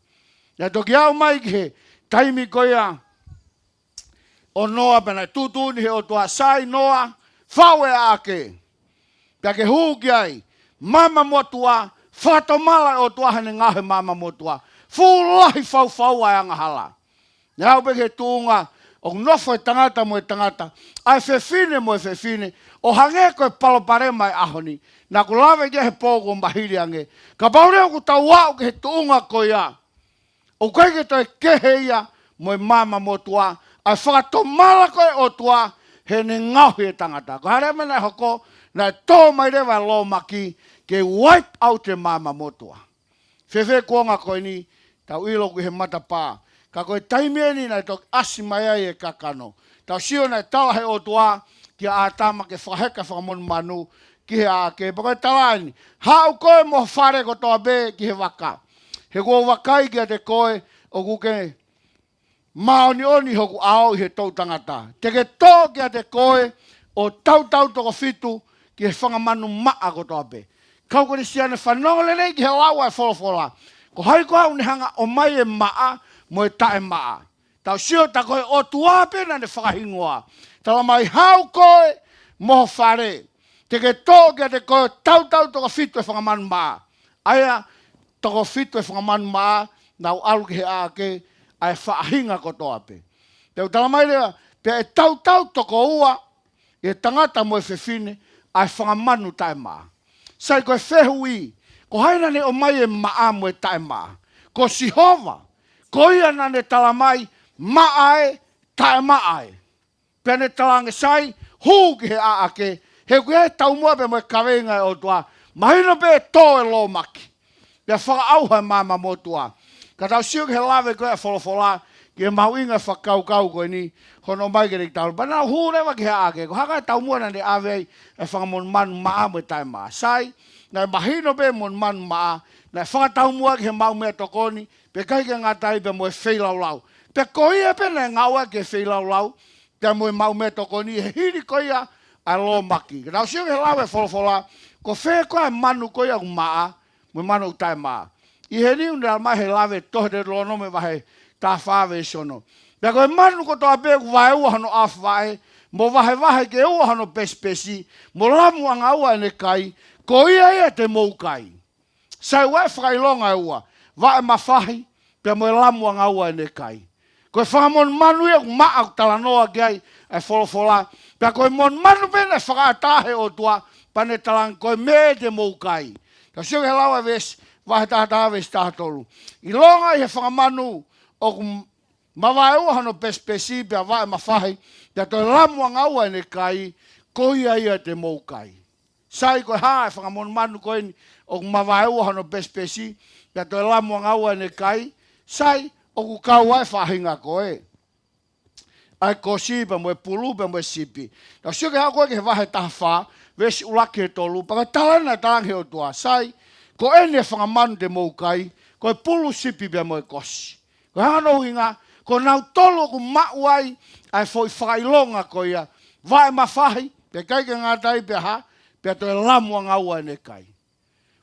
Ia toki au mai ki he taimi koe a o noa pena tutuni he o tua sai noa, whau e ake. Pea ke huu ki ai, mama motua, whatomala o tua hane ngahe mama motua, fulahi whau ai anga hala. Ia au peke tuunga, o nofo e tangata mo e tangata, ai whewhine mo e whewhine, o hange koe palopare mai ahoni, na ku lawe ke he pōko mahiri ange, ka paureo ku tau wau ke he tuunga koe ia, o koe ke toi kehe ia, mo e mama mo tua, ai whakatomala koe o tua, he ne ngauhi e tangata. Ko hare mena hoko, na tō mai rewa lo maki, ke wipe out e mama mo tua. Whewhe kuonga koe ni, tau ilo ku he matapaa, ka koe taimieni nai tok asi mai ai e kakano. Tau sio nai talahe o tua ki a atama ke whaheka whakamon manu ki he ake. Pa koe talaini, hau koe mo whare ko toa be ki he waka. He kua wakai ki a te koe o kuke maoni oni hoku ao i he tau tangata. Te ke tō ki a te koe o tau toko fitu ki he whangamanu maa ko toa be. Kau kore siane whanongole nei ki he laua e wholofola. Ko hai koe au ni hanga o mai e maa mo e tae maa. Tau sio ta koe o tuape na ne whakahingoa. Tala mai hau koe moho whare. Te ke tō kia te koe tau toko fitu e whakamanu maa. Aia toko fitu e whakamanu maa nau alu ki he ake ai whakahinga ko toape. Teu tala mai rea, pe e tau toko ua e tangata mo e whewhine ai whakamanu tae maa. Sai koe whehui, ko haina ne o mai e maa mo e tae maa. Ko Sihova, ko ia na ne tala mai, maae, tae maae. Pea ne talange sai, huu ki he aake, he kuia e tau mua pe mo e kawenga e o tua, mahina pe e tō e lo maki. Pea whakaauha e mama mo tua. Ka tau siu ki he lawe koe a wholofola, ki e mau inga whakaukau koe ni, hono mai ke rei tau. Ba nā huu rewa ki he aake, ko haka e tau mua na ne awei, e whakamon manu maa mo e tae maa. Sai, na mahino pe mon manu maa, na whakatau mua ki he mau mea tokoni, pe kai ke ngā taipe mo e wheilau. Pe koia pe na ngaua ke wheilau, pe mo e mau mea tokoni, he hiri koia a lo maki. Ka tau siu ke lawe wholofola, ko whea koa e manu koia ku maa, mo e manu tae maa. I he ni unea mai he lawe tohe te lono me wahe tā whawe sono. Pe koe manu ko toa pe ku wahe ua hano awhae, mo wahe ke ua hano pesi, mo lamu anga ua ene kai, ko ia te mou kai. Sai wae whakailonga e ua, wae mawhahi, pe mo e lamu anga ua ene kai. Koe whakamon manu ia ku maa ku talanoa ki ai, e wholofola, pe koe mon manu pene whakaatahe o tua, pane talang koe me te mou kai. Ka sio ke lawa ves, wahe tahataha ves tahatolu. I longa i he whakamanu, o ku mawae ua hano pesi, pe wae mawhahi, pe toi lamu anga ua ene kai, ko ia te mou kai. Sai koe haa e whakamon manu koe ni, o ku mawae ua hano pesi, pe toi lamu anga ua ene kai, sai, o ku kau ai whahinga koe. Ai ko sipa mo e pulu pe mo e sipi. Tau sio ke hako ke he wahe taha wha, vesi ulaki he tolu, paka talana talang he o tua. Sai, ko ene whangamanu te mou kai, ko e pulu sipi pe mo e kosi. Ko hano hinga, ko nau tolu ku mauai, ai foi whakailonga ko ia, wae mawhahi, pe kai ke ngā tai pe ha, pe to e lamu ang aua ne kai.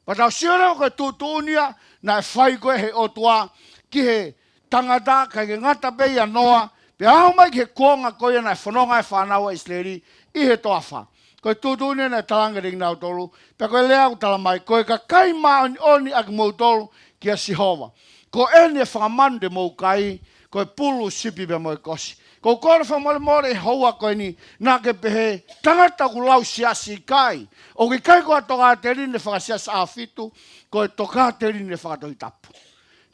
Pa tau sio reo ko e tutuunia, na e whai koe he o tua, ki he tangata, kai ke ngata pe ia noa, pe hao mai ki he kuonga koe na e whanonga e whanaua isleri, i he toa wha. Ko e tutuunia na e talanga ring nau tolu, pe koe lea ku tala mai, koe ka kai maa oni aki mou tolu, ki a Sihova. Ko ene whakamanu te mou kai, ko e pulu sipi pe mo e kosi. Ko kore whamore haua koe ni, nā ke pehe, tangata ku lau siasi kai. O ki kai koa toka te rine whakasias a fitu, koe toka te rine whakatoi tapu.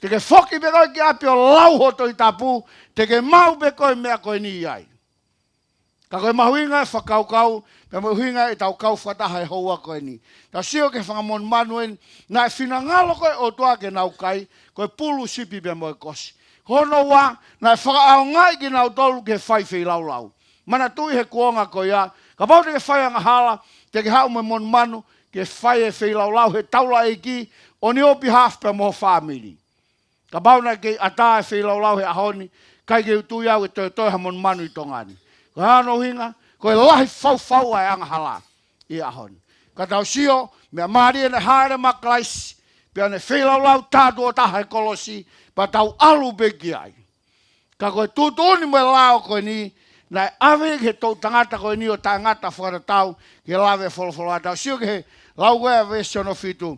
Te ke whoki be koe ki api o lau hotoi tapu, te ke mau be koe mea koe ni ai. Ka koe mahuinga e whakaukau, pe mahuinga e tau kau whataha e haua koe ni. Ta sio ke whangamon manuen, na e whina ngalo koe o tua ke nau kai, koe pulu sipi pe moe kosi. Hono wa, na e whakaau ngai ki nau tolu ke whai whi lau lau. Mana tui he kuonga ko ia, ka pau te ke whai anga hala, te ke hau me mon manu, ke whai e whi lau lau, he taula e ki, o ni opi half pe mo family. Ka pau na ke ata e whi lau lau he ahoni, kai ke utui au e toi toi ha mon manu i tongani. Ko hano hinga, ko e lahi whau ai anga hala i ahoni. Ka tau sio, mea maari e ne haere maklaisi, pe ane whi lau lau tātua taha e kolosi, pa tau alu beki ai. Ka koe tūtuni me lao koe ni, nai awe ke tau tangata koe ni o tangata whakata tau, ke lawe wholofolo atau. Sio ke he lau koe a vesiono fitu.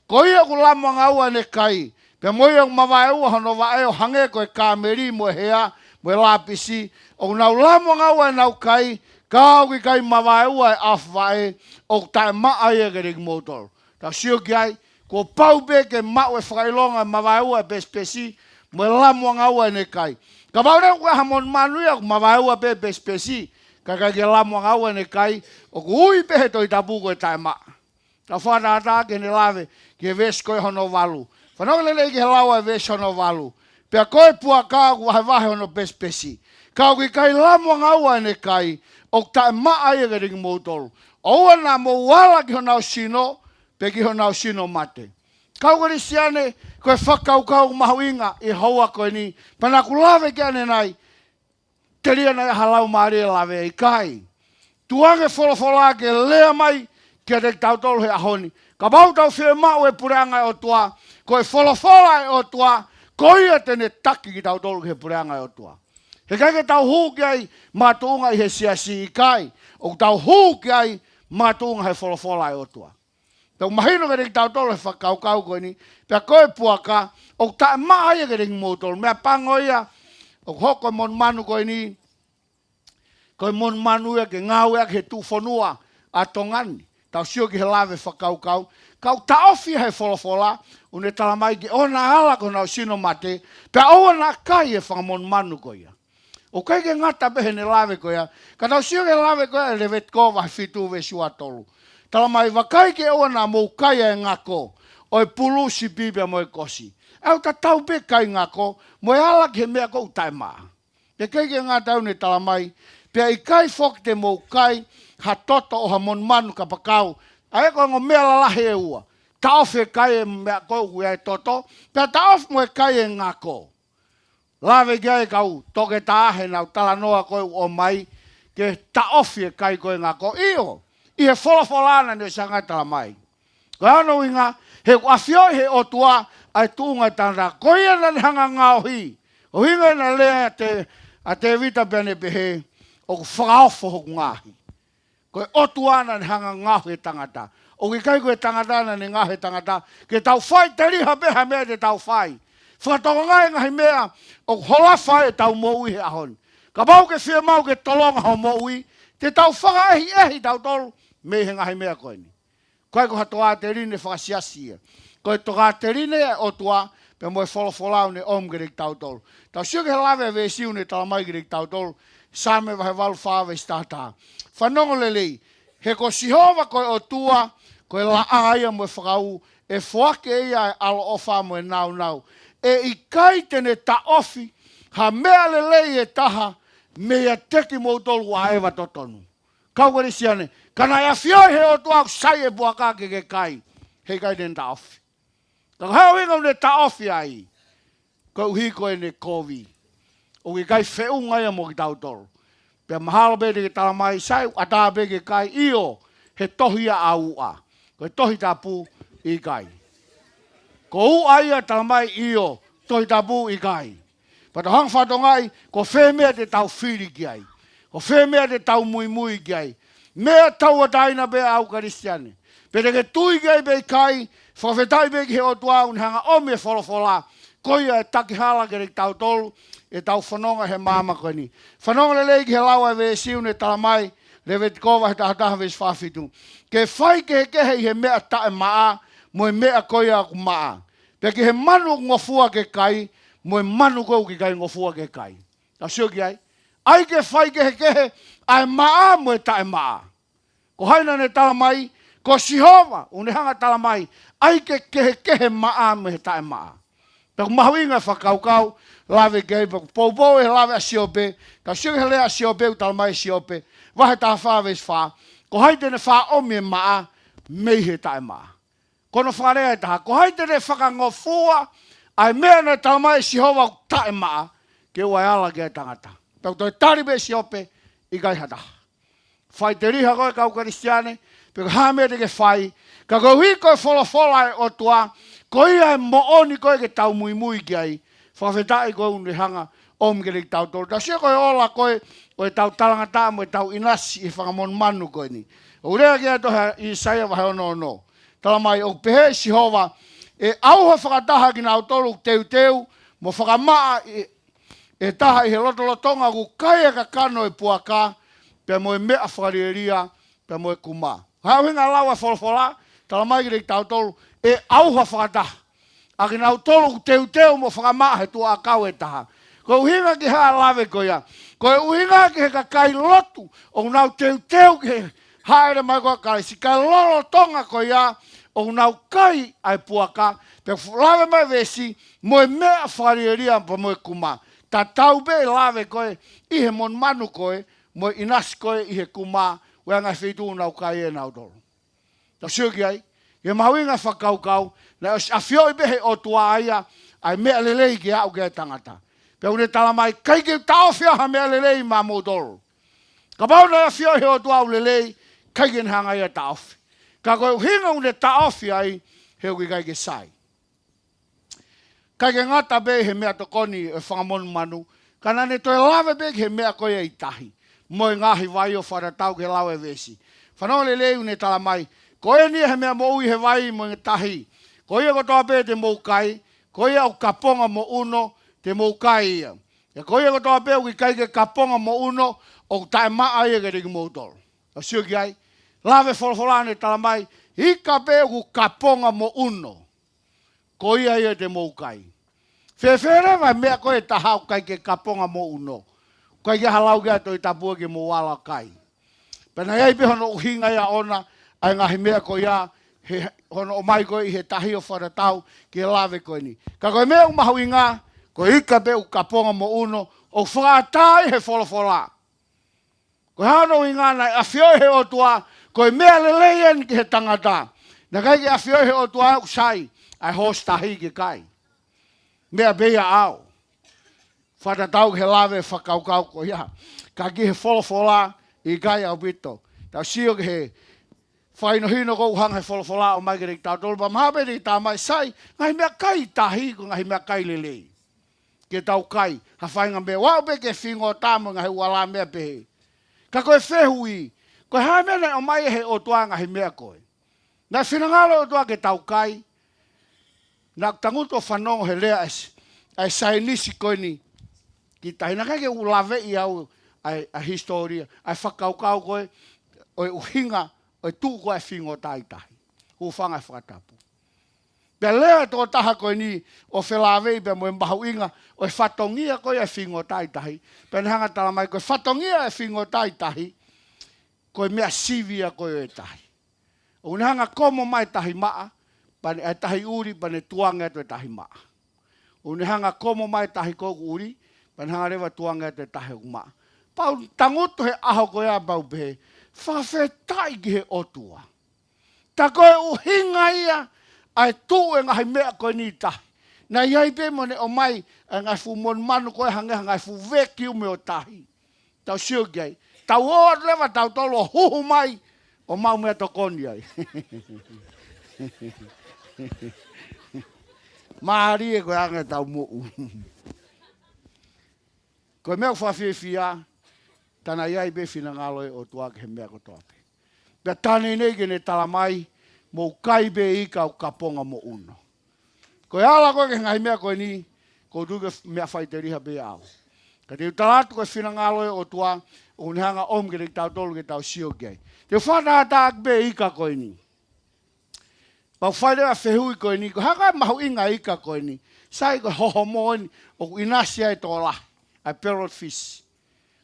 Ko ia ku lama ngaua ne kai, pe moi ang mawai ua hono wae o hange koe kāmeri mo hea, mo lapisi, o nau lama ngaua nau kai, kau ki kai mawai ua e afwae, o tae maa ia ke ring motor. Ta sio ki ai, ko pau be ke mau e whakailonga mawai ua bespesi, mo lamu ngaua ne kai. Ka pau reu kua hamon manuia ku mawai ua be bespesi, ka kai ke lamu ngaua ne kai, o ku ui pehe toi tapu koe tae maa. Ta whanata ke ne lawe, ke ves koe hono walu. Whanongelele ke he laua e ves hono walu. Pea koe pua kaa ku wahe wahe hono bespesi. Kau ki kai lamu ngaua ne kai, o tae maa ia ke ring motor. Oua na mo wala ki honau sino, pe ki honau sino mate. Kau kari siane, koe whakaukau mahuinga i haua koe ni, pana ku lawe ki ane nai, te ria nai halau maari e lawe i kai. Tuange wholofola ke lea mai, kia te tautolu he ahoni. Ka pau tau whie mau e pureanga o tua, koe wholofola e o tua, koia tene taki ki tautolu he pureanga e o tua. He kai ke tau huu ki ai, mātuunga i he siasi i kai, o tau huu ki ai, mātuunga he wholofola e o tua. Tau mahino ke ring tautolo he whakaukau koe ni, pia koe puaka, o tae maia ke ring motolo, mea pangoia, o hoko mon manu koe ni, koe mon manu ia ke ngau ia ke he tūwhanua a tongani, tau sio ki he lawe whakaukau, kau taofi he wholofola, une tala mai ki ona ala ko nau sino mate, pia oa na kai e whangamon manu koe ia. O kai ke ngata behe ne lawe koe ia, ka tau sio ke lawe koe ia, le vetko wahi fitu ve sua tolu. Tala mai wakai ke oa na mou kai e ngako, o e pulu si bibia mo e kosi. Au ta tau be kai ngako, mo e ala ke mea kou tai maa. Te kai ke ngā tau ne tala mai, pia i kai fok te mou kai, ha toto o ha mon manu ka pakau, a e koe ngo mea lalahe e ua. Ta ofe kai e mea kou ua e toto, pia ta ofe mo e kai e ngako. Lawe kia e kau, toke ta ahe nau tala noa koe o mai, ke ta ofe e kai koe ngako. Iyo! I he wholofolana ni o sanga tala mai. Ko ano inga, he wafioi he otua ai tuunga tanda. Ko ia na hanga ngao hi. O hinga na lea a te vita bene pehe o ku whakaofo hoku ngahi. Ko e otua na hanga ngao he tangata. O ki kai koe tangata na ni ngao he tangata. Ke tau whai tariha beha mea te tau whai. Whakatonga ngai ngahi mea o hola whai e tau moui he ahon. Ka pau ke whia mau ke tolonga ho moui. Te tau whaka ehi tau tolu. Me he ngahi mea koe ni. Koe ko hatoa te rine whakasiasia. Koe toka te rine o tua, pe moe wholofolau ne om gerek tau tolu. Tau sio ke lawe ve siu ne tala mai gerek tau tolu, same wahe walu whawe stata. Whanongo lelei, he ko sihova koe o tua, koe la aia moe whakau, e whake ia e alo ofa moe nau nau. E i kai tene ta ofi, ha mea lelei e taha, mea teki mo tolu a ewa totonu. Kau kare siane, kana ia fioi he o tua sai e bua kake ke kai. Hei kai den ta ofi. Taka hao inga une ta ofi ai. Kau hiko e ne kovi. O ke kai wheu ngai mo ki tau tolu. Pea mahalo bete ke tala mai sai, ata be ke kai io, he tohia a ua. Koe tohi tapu i kai. Ko ua ia tala mai io, tohi tapu i kai. Pata hang whatongai, ko whemea te tau whiri ki ai. Ko whemea te tau mui mui ki ai. Mea tau a taina be au karistiane. Pere ke tui ki ai be kai, whawhetai be ki he o tua un hanga o me wholofola, koia e taki hala ke rei tau tolu, e tau whanonga he māma koe ni. Whanonga le lei ki he lawa e ve siu ne tala mai, le ve tikova he tahataha ves whawhitu. Ke whai ke he kehe i he mea tae maa, mo e mea koia aku maa. Pea ki he manu ngofua ke kai, mo e manu kou ki kai ngofua ke kai. Ta sio ki ai? Ai ke whai ke he kehe, ai maa mo e tae maa. Ko haina ne tala mai, ko sihova, une hanga tala mai, ai ke kehe maa mo he tae maa. Pea ku mahuinga whakaukau, lave kei, pea ku poupou e lave a siope, ka sio he lea siope, u tala mai siope, wahe taha whaves wha, ko haite ne wha omi e maa, mei he tae maa. Kono whakarea e taha, ko haite ne whakangofua, ai mea ne tala mai sihova ku tae maa, ke ua e ala ke tangata. Pea ku toi taribe siope, i kai hataha. Whai te riha koe kau karistiane, peka hāmea te ke whai, ka kau hi koe wholofola e o tua, ko ia e mooni koe ke tau mui mui ki ai, whawhetai koe unri hanga, om ke rei tau tolu. Ta sia koe ola koe, o e tau talangata mo e tau inasi e whangamon manu koe ni. O rea kia toha i saia wahe ono ono. Tala mai o pehe sihova, e auha whakataha ki nau tolu teu teu, mo whakamaa e taha i he lotolotonga ku kai ka kano e puaka, pea mo e mea whakarieria, pea mo e kuma. Hau hinga lawa wholofola, tala mai ki rei tau tolu, e auha whakataha. A ki nau tolu teu teu mo whakamaa he tua a kau e taha. Ko uhinga ki haa lawe ko ia. Ko e uhinga ki he ka kai lotu, o nau teu teu ki he haere mai koa kai. Si kai lolo tonga ko ia, o nau kai ai puaka, pe lawe mai vesi, mo e mea whakarieria pa mo e kuma. Ta tau be lawe koe, i he mon manu koe, mo inasi koe i he kuma, wea ngai whitu nau kai e nau tolu. Ta siuki ai, e mahuinga whakaukau, na a whioi behe o tua aia, ai mea lelei ki au ke tangata. Pea une tala mai, kai ke tau whiaha mea lelei ma mo tolu. Ka pau na a whioi he o tua au lelei, kai ke nhanga ia tau whi. Ka koe hinga une tau whi ai, heu ki kai ke sai. Kai ke ngata be he mea tokoni e whangamonu manu, ka nane toi lawe be he mea koe i tahi. Moi ngahi vai o wharatau ke lawe vesi. Whanau lelei une tala mai, koe ni he mea mo ui he vai mo tahi. Koe ko toa pe te mou kai, koe au kaponga mo uno te mou kai ia. E koe ko toa pe ki kai ke kaponga mo uno o tae maa ia ke riki mou tolu. A sio ki ai, lawe wholwholane tala mai, hika pe ku kaponga mo uno. Koe ia te mou kai. Whewhere vai mea koe tahau kai ke kaponga mo uno. Koe ke halau kia toi tapua ke mo wala kai. Pena iai pe hono uhinga ia ona, ai ngahi mea ko ia, hono o mai koe i he tahi o wharatau ki lawe koe ni. Ka koe mea umahu inga, koe ika pe u kaponga mo uno, o whaatai he wholofola. Koe hano inga nai a whioi he o tua, koe mea leleien ki he tangata. Na kai ki a whioi he o tua au sai, ai hos tahi ki kai. Mea beia au. Whatatau he lawe whakaukau ko ia. Ka ki he wholofola i kai au bito. Tau sio ki he whaino hino kou hanga he wholofola o mai ki rei tau tolu. Pa mahape rei tā mai sai, ngai mea kai tahi ko ngai mea kai lelei. Ke tau kai, ha whainga mea wau pe ke whingo tāmo ngai wala mea pehe. Ka koe whehui, koe hae mea nei o mai he o tua ngai mea koe. Ngai whinangalo o tua ke tau kai, na tanguto whanongo he lea ai sai nisi koe ni, ki tahi na kai ke ulawe i au a historia, ai whakaukau koe, o uhinga, o tū koe whingo tai tahi. Ufanga e whakatapu. Pea lea tō taha koe ni, o whelawei pea mo e mahu inga, o e whatongia koe e whingo tai tahi. Pea hanga tala mai koe whatongia e whingo tai tahi, koe mea sivia koe e tahi. O ne hanga komo mai tahi maa, pane e tahi uri, pane tuanga e tahi maa. O ne hanga komo mai tahi koku uri, pane hanga rewa tuanga e tahi maa. Pau tangoto he aho koe a bau pehe, whawhetai ki he otua. Ta koe uhinga ia, ai tū e ngahi mea koe ni tahi. Na iai pe mo ne o mai, ngai fu mon manu koe hange, ngai fu veki ume o tahi. Tau sio ki ai. Tau o lewa tau tolo huhu mai, o mau mea tokoni ai. Mahari e koe hange tau muu. Koe mea whawhiwhia, tana iai be whina ngaloe o tuake he mea kotoape. Pea tane nei ke ne tala mai, mou kai be ika o kaponga mo uno. Koe ala koe ke ngai mea koe ni, ko tu ke mea whai te riha be au. Ka te utalatu koe whinangalo e o tua, o ni hanga om ke te tau tolu ke tau sio kei. Te whanata ak be ika koe ni. Pau whai rewa whehui koe ni, ko haka mahu inga ika koe ni, sai koe hoho moeni, o ku inasia e tō lahi, ai parrot fish.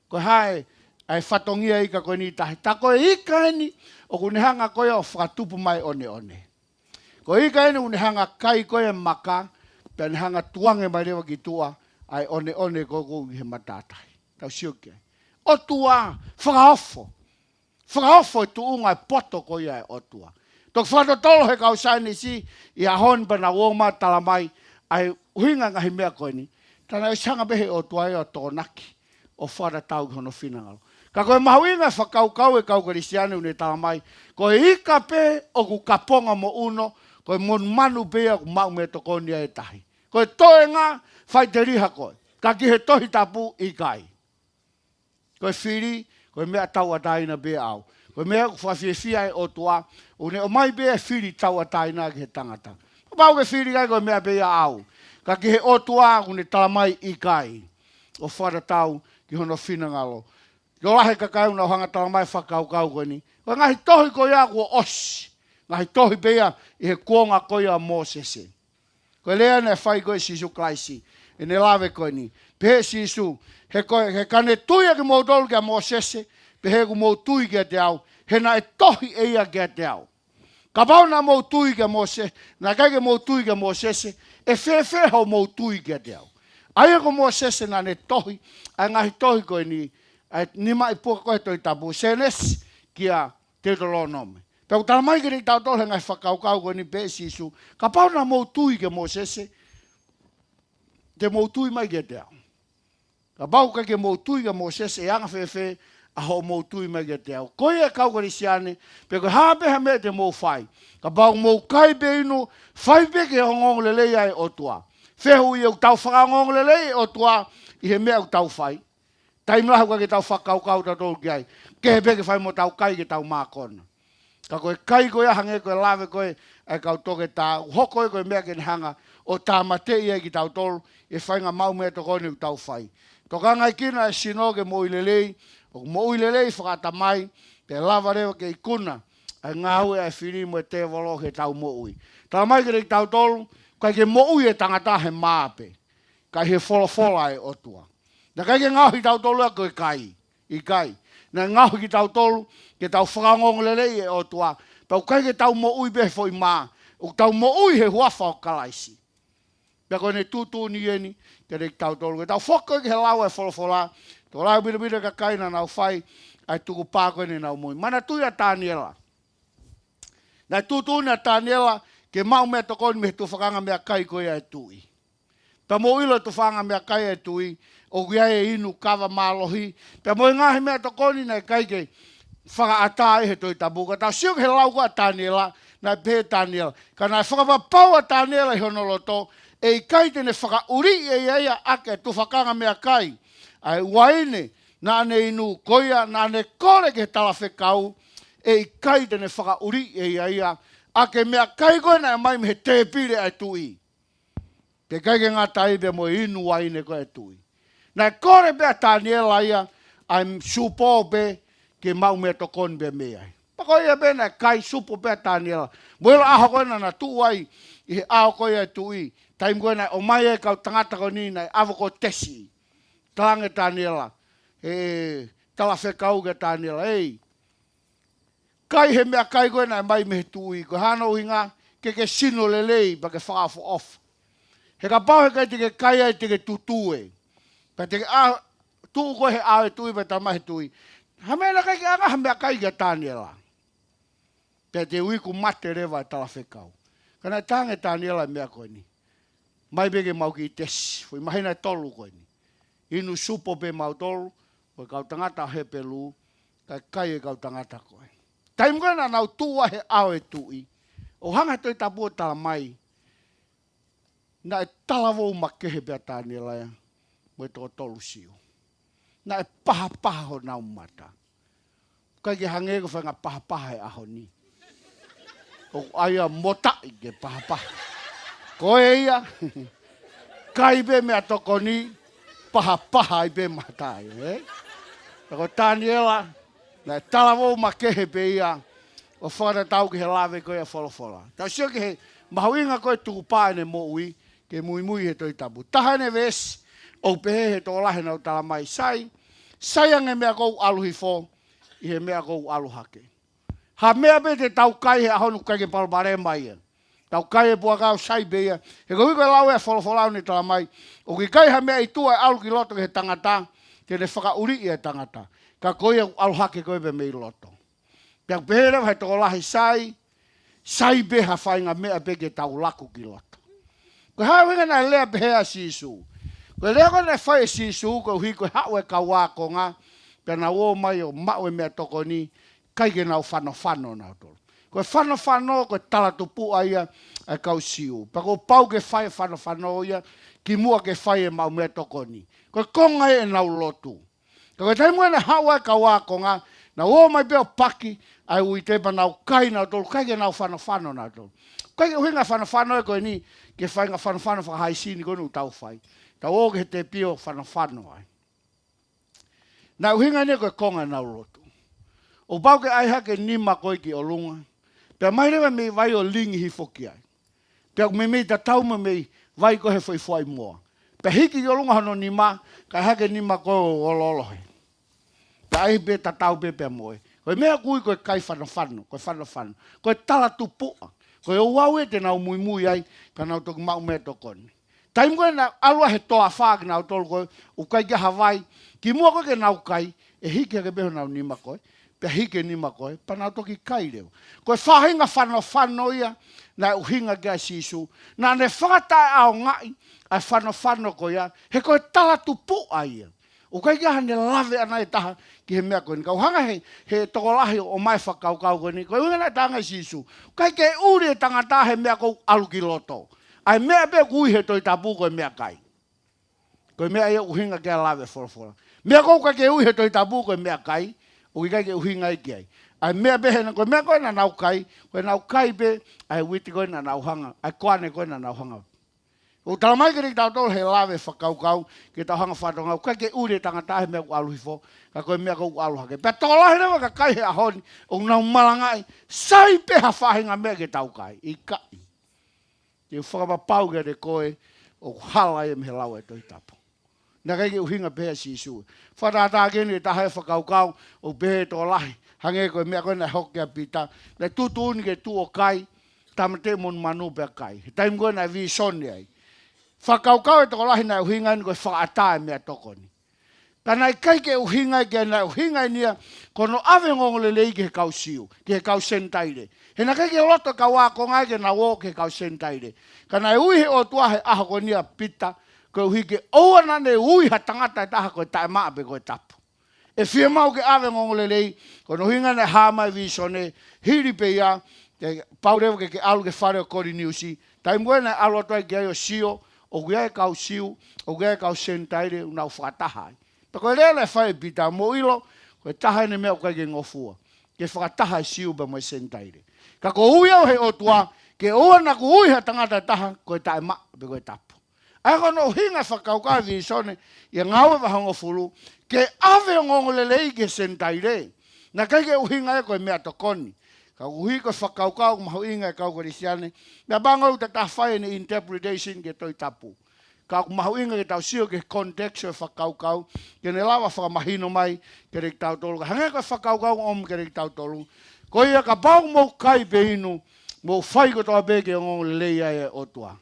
Ko hae, ai whatongia ika koe ni tahi. Ta koe ika ni, o ku ni hanga koe o whakatupu mai one one. Ko ika ni ni hanga kai koe maka, pe ni hanga tuange mai rewa ki tua, ai one one ko he matatai. Tau siuke. O tua, whakaofo. Whakaofo i tuunga e poto ko ia e o tua. Tok whatotolo he kau saini si, i a hon pana woma tala mai, ai huinga ngahi mea koe ni. Tana i sanga behe o tua e o tōnaki, o whara tau hono whinangalo. Ka koe mahuinga whakaukau e kau karisiane une tala mai, koe ika pe o ku kaponga mo uno, koe mon manu pea ku mau me tokonia e tahi. Koe toe ngā, whai te riha koe. Ka ki he tohi tapu i kai. Koe whiri, koe mea tau ataina bea au. Koe mea ku whawhiawhia e o tua, une o mai bea whiri tau ataina ki he tangata. Pau ke whiri kai koe mea bea au. Ka ki he o tua, une talamai i kai. O whara tau ki hono whinangalo. Ko lahe kakai una o hanga talamai whakaukau koe ni. Koe ngahi tohi koe ia kua osi. Ngahi tohi bea i he kuonga koe ia Mosese. Koe lea ne whai koe Sisu Klaisi. E ne lawe koe ni. Pehe Sisu, he kane tuia ki mou tolu kia Mosese, pehe ku mou tui kia te au, he na e tohi e ia kia te au. Ka pau na mou tui kia Mosese, na kaike mou tui kia Mosese, e whewhe hau mou tui kia te au. Aia ko Mosese na ne tohi, ai ngahi tohi koe ni, ni mai puka koe toi tapu, senes kia te tolo nome. Pau tala mai kiri tau tole ngai whakaukau koe ni pehe Sisu, ka pau na mou tui kia Mosese, te mou tui mai kia te au. Ka pau ka ke mou tui kia Mosese, e anga whewhe, a ho mou tui mai kia te au. Koe e kau karisiane, pe koe hapeha me te mou whai. Ka pau mou kai pe inu, whai pe ke hongong lelei ai o tua. Whehu i au tau whakangong lelei o tua, i he mea au tau whai. Taimlahu ka ke tau whakaukau ta tolu ki ai. Ke he peke whai mo tau kai ke tau mākona. Ka koe kai koe ahange koe lawe koe, ai kau toke tā, hoko koe mea ke ni hanga, o tā mate i ai ki tau tolu, e whainga mau mea toko ni tau whai. Toka ngai kina e sinoge mo i lelei, o mo i lelei whakata mai, te lava rewa ke ikuna, ai ngāhui ai whiri mo e te walo he tau mo ui. Tā mai ke tau tolu, kai ke mo ui e tangata he māpe, kai he wholofola e otua. Na kai ke ngāhui tau tolu a koe kai, i kai. Na ngāhui ki tau tolu, ke tau whakangong lelei e otua, pau kai ke tau mo ui behe fo i mā, o tau mo ui he huafa o kalaisi. Pea koe ne tūtū ni eni, ke rei tau tolu. Ke tau whoko ke he lau e wholofola, tō lau bira ka kaina nau whai, ai tuku pāko ni nau mui. Mana tui a tāniela. Nai tūtū ni a tāniela, ke mau mea tokoni me tu whakanga mea kai koe ai tui. Pea mo ilo tu whakanga mea kai ai tui, o kia e inu kawa mālohi. Pea mo i ngahi mea tokoni nai kai ke whaka atai he toi tabuka. Tau siuk he lau ko a tāniela, nai pē tāniela. Ka nai whakapapau a tāniela i honoloto, e i kai tene whakauri e ia ake tu whakanga mea kai. Ai waine, nā ne inu koia, nā ne kore ke tala whekau, e i kai tene whakauri e ia ake mea kai koe na mai me he te pire ai tui. Te kai ke ngā taibe mo inu waine koe tui. Nā kore bea tāniela ia, ai supo be ke mau mea tokon be mea. Pako ia be na kai supo bea tāniela. Mwela aho koe na tu ai, i he aho koe ai tui. Taim koe na o mai e kau tangata ko ni nai avoko tesi. Talange tāniela. Tala whekau ke tāniela. Kai he mea kai koe nai mai me tui. Ko hana uhinga ke sino lelei pa ke whaafo off. He ka pau he kai te ke kai ai te ke tutue. Pa te ke tuu koe he awe tui pa ta mahi tui. Ha mea na kai ke anga ha mea kai ke tāniela. Pe te uiku mate rewa tala whekau. Kana tānge tāniela mea koe ni. Mai bege mau ki tesi, foi mahina tolu koe ni. Inu supo pe mau tolu, koe kau tangata he pelu, kai e kau tangata koe. Taim koe na nau tua he ao e tui, o hanga toi tapua tala mai, na e talavou makehe pia tāniela ya, moe toko tolu siu. Na e paha ho nau mata. Kai ke hange ko whanga paha e aho ni. O aia mota i ke paha. Koe ia, kai be mea toko ni, paha i be matai. Tako Daniela, na talawo ma kehe be ia, o whara tau ki he lawe koe a wholofola. Tau sio ki he mahawinga koe tuku pāne mo ui, ke mui he toi tapu. Tahane ves, o pehe he tō lahe nau tala mai sai, saiange mea kou aluhi fō, i he mea kou aluhake. Ha mea be te tau kai he ahonu kai ke palbare mai ia. Tau kai e bua kau sai be ia. He koe koe lau e wholofolau ni tala mai. O ki kai ha mea i tua e alu ki loto ke he tangata, ke ne whakauri i e tangata. Ka koe aluhake koe be mei loto. Pea pehere hai toko lahi sai be ha whainga mea be ke tau laku ki loto. Koe hae wenga na lea behea sisu. Koe lea koe na whae sisu, koe hui koe hau e ka wakonga, pea na uo mai o mau e mea toko ni, kai ke nau whano nau tolu. Koe whano, koe tala tupu aia, e kau siu. Pa koe pau ke whae whano ia, ki mua ke whae e mau mea toko ni. Koe konga e nau lotu. Koe taimua na hau e ka wakonga, na uo mai beo paki, ai ui tepa nau kai nau tolu, kai ke nau whano nau tolu. Kai ke uhinga whano e koe ni, ke whainga whano whakahaisini koe nu tau whai. Ta uo ke te pio whano ai. Na uhinga ni koe konga nau lotu. O pau ke ai hake nima koe ki o lunga. Pea mai rewa mei vai o lingi hi foki ai. Pea me mei ta tauma mei vai koe he foi mua. Pea hiki ki o lunga hano nima, kai hake nima koe o ololohe. Pea ai be ta tau be pea moe. Koe mea kui koe kai whano, koe whano. Koe tala tupua. Koe o wau e te nau mui ai, ka nau toki mau mea tokoni. Taim koe na alua he toa whaak nau tolu koe, u kai ke Hawaii, ki mua koe ke nau kai, e hiki hake beho nau nima koe. Pea hike nima koe, pa nau toki kai reo. Koe whahinga whano ia, na uhinga kia sisu, na ne whakatai ao ngai, ai whano koe ia, he koe tala tupu ia. O kai kia hane lave ana e taha ki he mea koe ni. Kau hanga he tokolahi o mai whakau koe ni, koe unga na tanga sisu. Kai ke uri e tangata he mea kou alu ki loto. Ai mea pe kui he toi tapu koe mea kai. Koe mea ia uhinga kia lave whorofora. Mea kou kai ke ui he toi tapu koe mea kai, o ki kai ke uhinga i kiai. Ai mea behe na koe mea koe na nau kai be, ai witi koe na nau hanga, ai koane koe na nau hanga. O talamai ke tau tolu he lawe whakau, ke tau hanga whatonga, kai ke ure tangata he mea ku alu hifo, ka koe mea ku alu hake. Pea tolahi rewa ka kai he ahoni, o nau malangai, sai peha whahinga mea ke tau kai, i kai. Ke whakapapau ke te koe, o hala e mehe lau e toi tapu. Na kai ke uhinga peha sisu. Whatata kene e taha e whakaukau o pehe tō lahi. Hange koe mea koe na hokia pita. Na tutuni ke tu o kai, tamate mon manu pea kai. He taim koe na vi soni ai. Whakaukau e tō lahi na uhinga ni koe whakata e mea tokoni. Kana i kai ke uhinga ke na uhinga nia, kono ave ngongole lei ke he kau siu, ke he kau sentaire. He na kai ke loto ka wako ngai ke na wō ke kau sentaire. Kana i uihe o tuahe aha ko nia pita, koe uhi ke oana ne ui ha tangata e taha koe tae maa pe koe tapu. E whia mau ke ave ngongole lei, kono hinga ne hāmai visone, hiri pe ia, ke paurewa ke alu ke whare o kori niusi, tai mwe na alu atoai ke ai o sio, o kia e kau siu, o kia e kau sentaire, unau whakatahai. Pa koe rea le whae pita mo ilo, koe tahai ne mea o kai ke ngofua, ke whakatahai siu pa mo sentaire. Ka ko ui au he otua, ke oana ku ui ha tangata taha, koe tae maa pe koe tapu. Ai kono hinga whakauka visone, ia ngawe wahongo fulu, ke ave ngongole lei ke sentaire. Na kai ke uhinga e koe mea tokoni. Ka uhi ko whakauka o mahu inga e kau korisiane. Mea bangau ta tawhai ni interpretation ke toi tapu. Ka mahu inga ke tau sio ke context o whakauka. Ke ne lawa whakamahino mai ke rek tau tolu. Hange ko whakauka om ke rek tau tolu. Ko ia ka pau mou kai behinu, mou whai ko toa beke o ngongole lei e otua.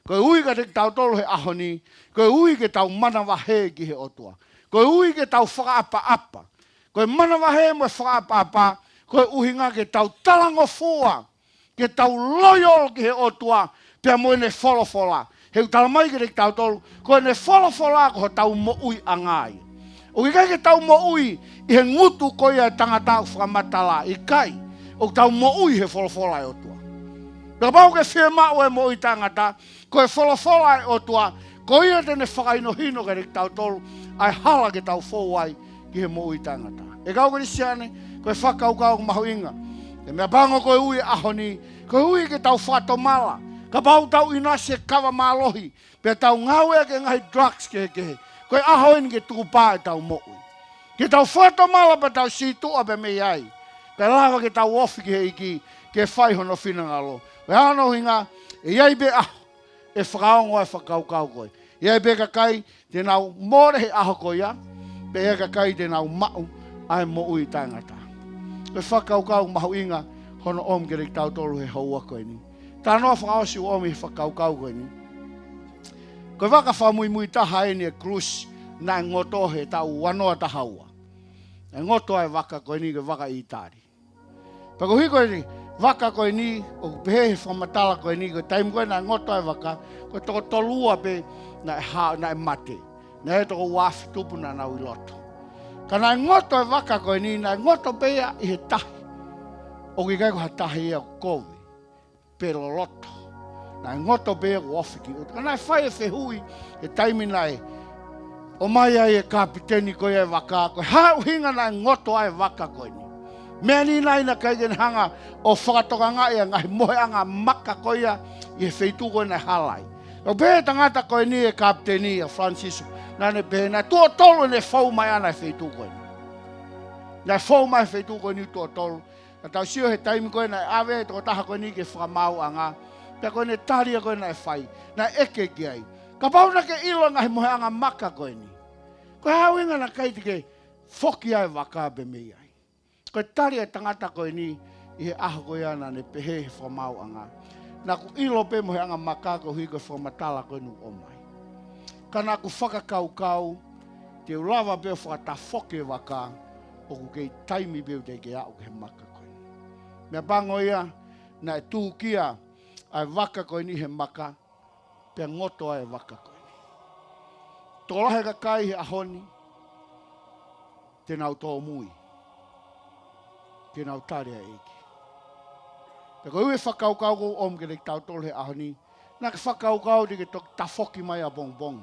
Koe ui ka te tau tolu he ahoni, koe ui ke tau mana wahe ki he otua. Koe ui ke tau whakaapa-apa. Koe mana wahe mo whakaapa-apa, koe uhinga ke tau talango fua, ke tau loyol ki he otua, pia mo ne wholofola. Heu talamai ke te tau tolu, koe ne wholofola ko tau mo ui angai. O ki kai ke tau mo ui, i he ngutu koe a tangata o whakamatala, i kai, o tau mo ui he wholofola e otua. Ka pau ke whia mao e mo i tangata, koe wholofola e otua, koe ia tene whakaino hino ke rek tau tolu, ai hala ke tau fōwai ki he mo i tangata. E kau kari siane, koe whakaukau mahu inga. E mea bango koe ui ahoni, koe ui ke tau whatomala, Ka bau tau ina se kawa malohi. Pe tau ngawe ke ngai drugs ke. Koe ahoin ke tukupa e tau mo'ui. Ke tau whato mala pa tau situ a pe mei ai. Ka lawa ke tau ofi ke iki ke whai hono whina ngalo. Koe ano hinga e iai be aho. E whakaongo e whakaukau koe. Iai be kakai te nau more he aho koe ia. Pe ia kakai te nau mau ai mo'ui tangata. Koe whakaukau mahu inga hono om ke tau tolu he haua koe ni. Tā noa whakaosi o omi he whakaukau koe ni. Koe waka whamui mui taha e ni e krus na ngoto he tau wanoa tahaua. E ngoto ai waka koe ni ke waka i tāri. Pako hi koe ni, waka koe ni, o pehe he whamatala koe ni, koe taimu koe na ngoto ai waka, koe toko tolua pe na e mate. Na e toko wafi tupu na nau i loto. Ka na ngoto ai waka koe ni, na ngoto pea i he tahi. O ki kai ko ha tahi ia kowe. Pero loto. Na ngoto pea ko ofiki. Ka na e whai e whehui, e taimi na e o mai ai e kapiteni koe e waka koe. Ha uhinga na ngoto ai waka koe ni. Mea ni nai na kai gen hanga o whakatoka nga ia ngahi mohe anga maka koe ia i he wheitu koe na halai. O pehe tangata koe ni e kapiteni a Francis. Na ne pehe na tua tolu ne whau mai ana e wheitu koe ni. Na whau mai wheitu koe ni tua tolu. Ka tau sio he taimi koe na awe e toko taha koe ni ke whakamau anga. Pea koe ne taria koe na e whai. Na eke ki ai. Ka pau na ke ilo ngahi mohe anga maka koe ni. Koe hawinga na kai tike whoki ai waka be mei ai. Koe taria tangata koe ni i he aho koe ana ne pehe he whamau anga. Na ku ilo pe mohe anga maka ko hui koe whamatala koe nu omai. Ka na ku whakakaukau te ulawa pe whakata whoke waka o ku kei taimi beu te ke au ke maka koe. Mea bango ia na e tūkia ai waka koe ni he maka pia ngoto ai waka koe ni. Tōlahe ka kai he ahoni te nau tō mui. Te nau tarea eki. Pea koe ue whakaukau ko om ke te tau tōle he ahoni. Na ke whakaukau te ke tok tafoki mai a bongbong.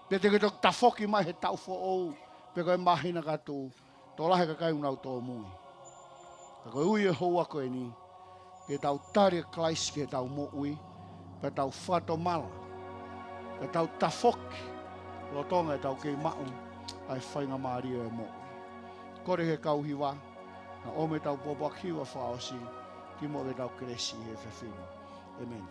Pea te ke tok tafoki mai he tau fo ou. Pea koe mahina katu. Tōlahe ka kai unau tō mui. Pea koe ue hoa koe ni. Ke tau tarea klais ke tau mo'ui. Pea tau whato mala. Pea tau tafoki. Lotonga e tau kei mau. Ai whainga maria e mo'ui. Kore he kauhiwa. Na ome tau popak hiwa whaosi. Ki mo ke tau kresi he whewhinu. Amen.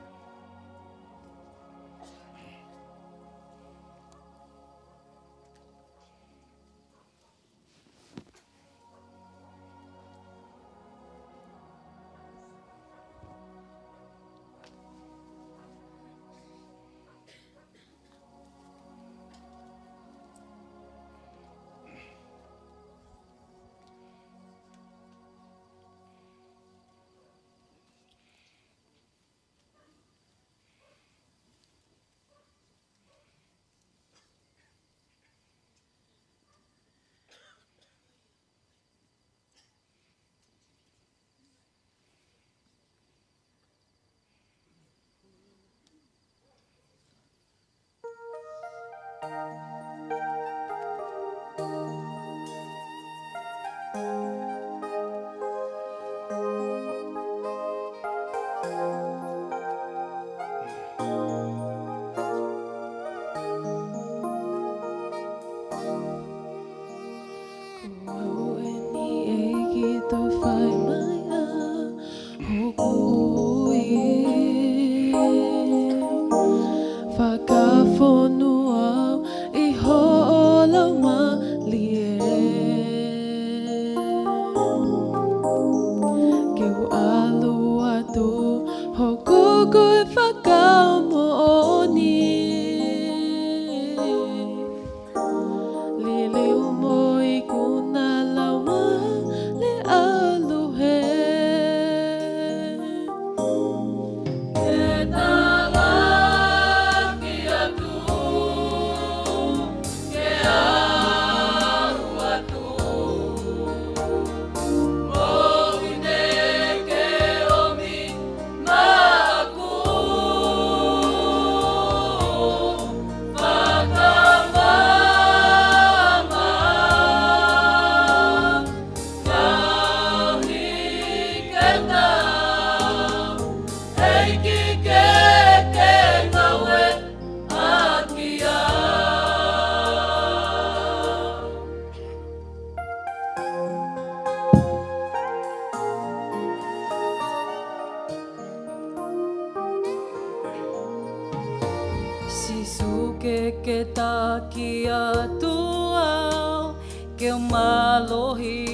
Sisuke ke taki atua ke o malohi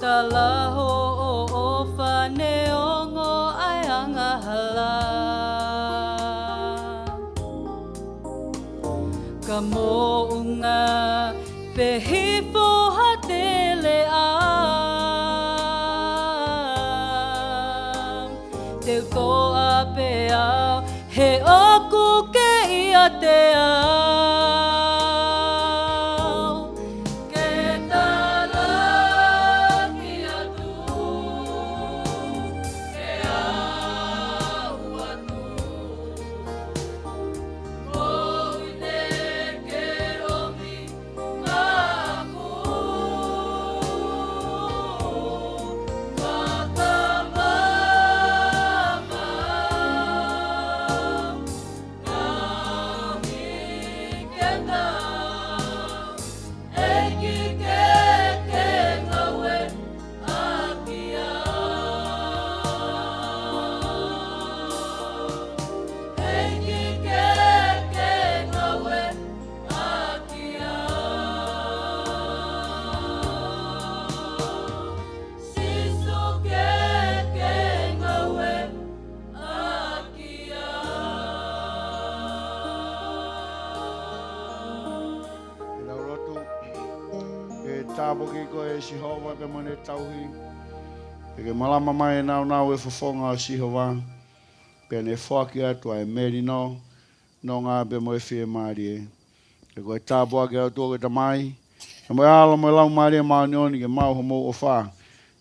Talaho o whane ongo ai angahala Ka mo'unga pehifo hatele a Te toa pe au he oku ke ia te au Ke talaki atu Ke au atu Koine ke romi ngaku Wakamama Tāpoki ko e Sihova pe mone tauhi. Pe ke malama mai nau nau e fofonga o Sihova. Pe ne whaki atua e merino. No ngā pe mo e whie maari e. Pe ko e tāpoa ke au tōke ta mai. E mo e ala mo e lau maari e maani oni ke mau homo o whā.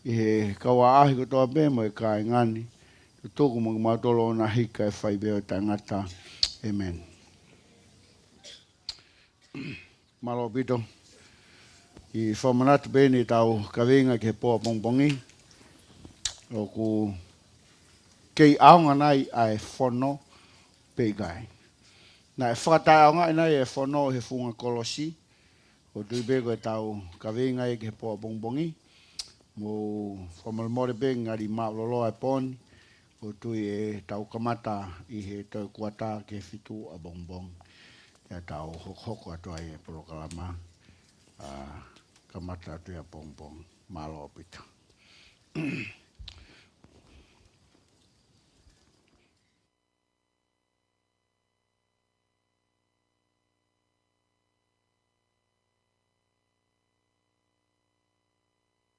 I he kaua ahi ko toa pe mo e kai ngani. Te tōku mo ke mautolo o na hika e whai beo ta ngata. Amen. Malo pito. I whamanatu bene tau kawenga ke poa pongpongi. O ku kei aonga nai ai whono peigai. Na e whakatai aonga nai e whono he funga kolosi. O tui bego e tau kawenga ke poa pongpongi. Mo whamalmore be ngari maulolo e poni. O tui e tau kamata i he tau kuata ke fitu a bongbong. E tau hoko atua e porokalama. Kamata tu ya pong-pong malo pita.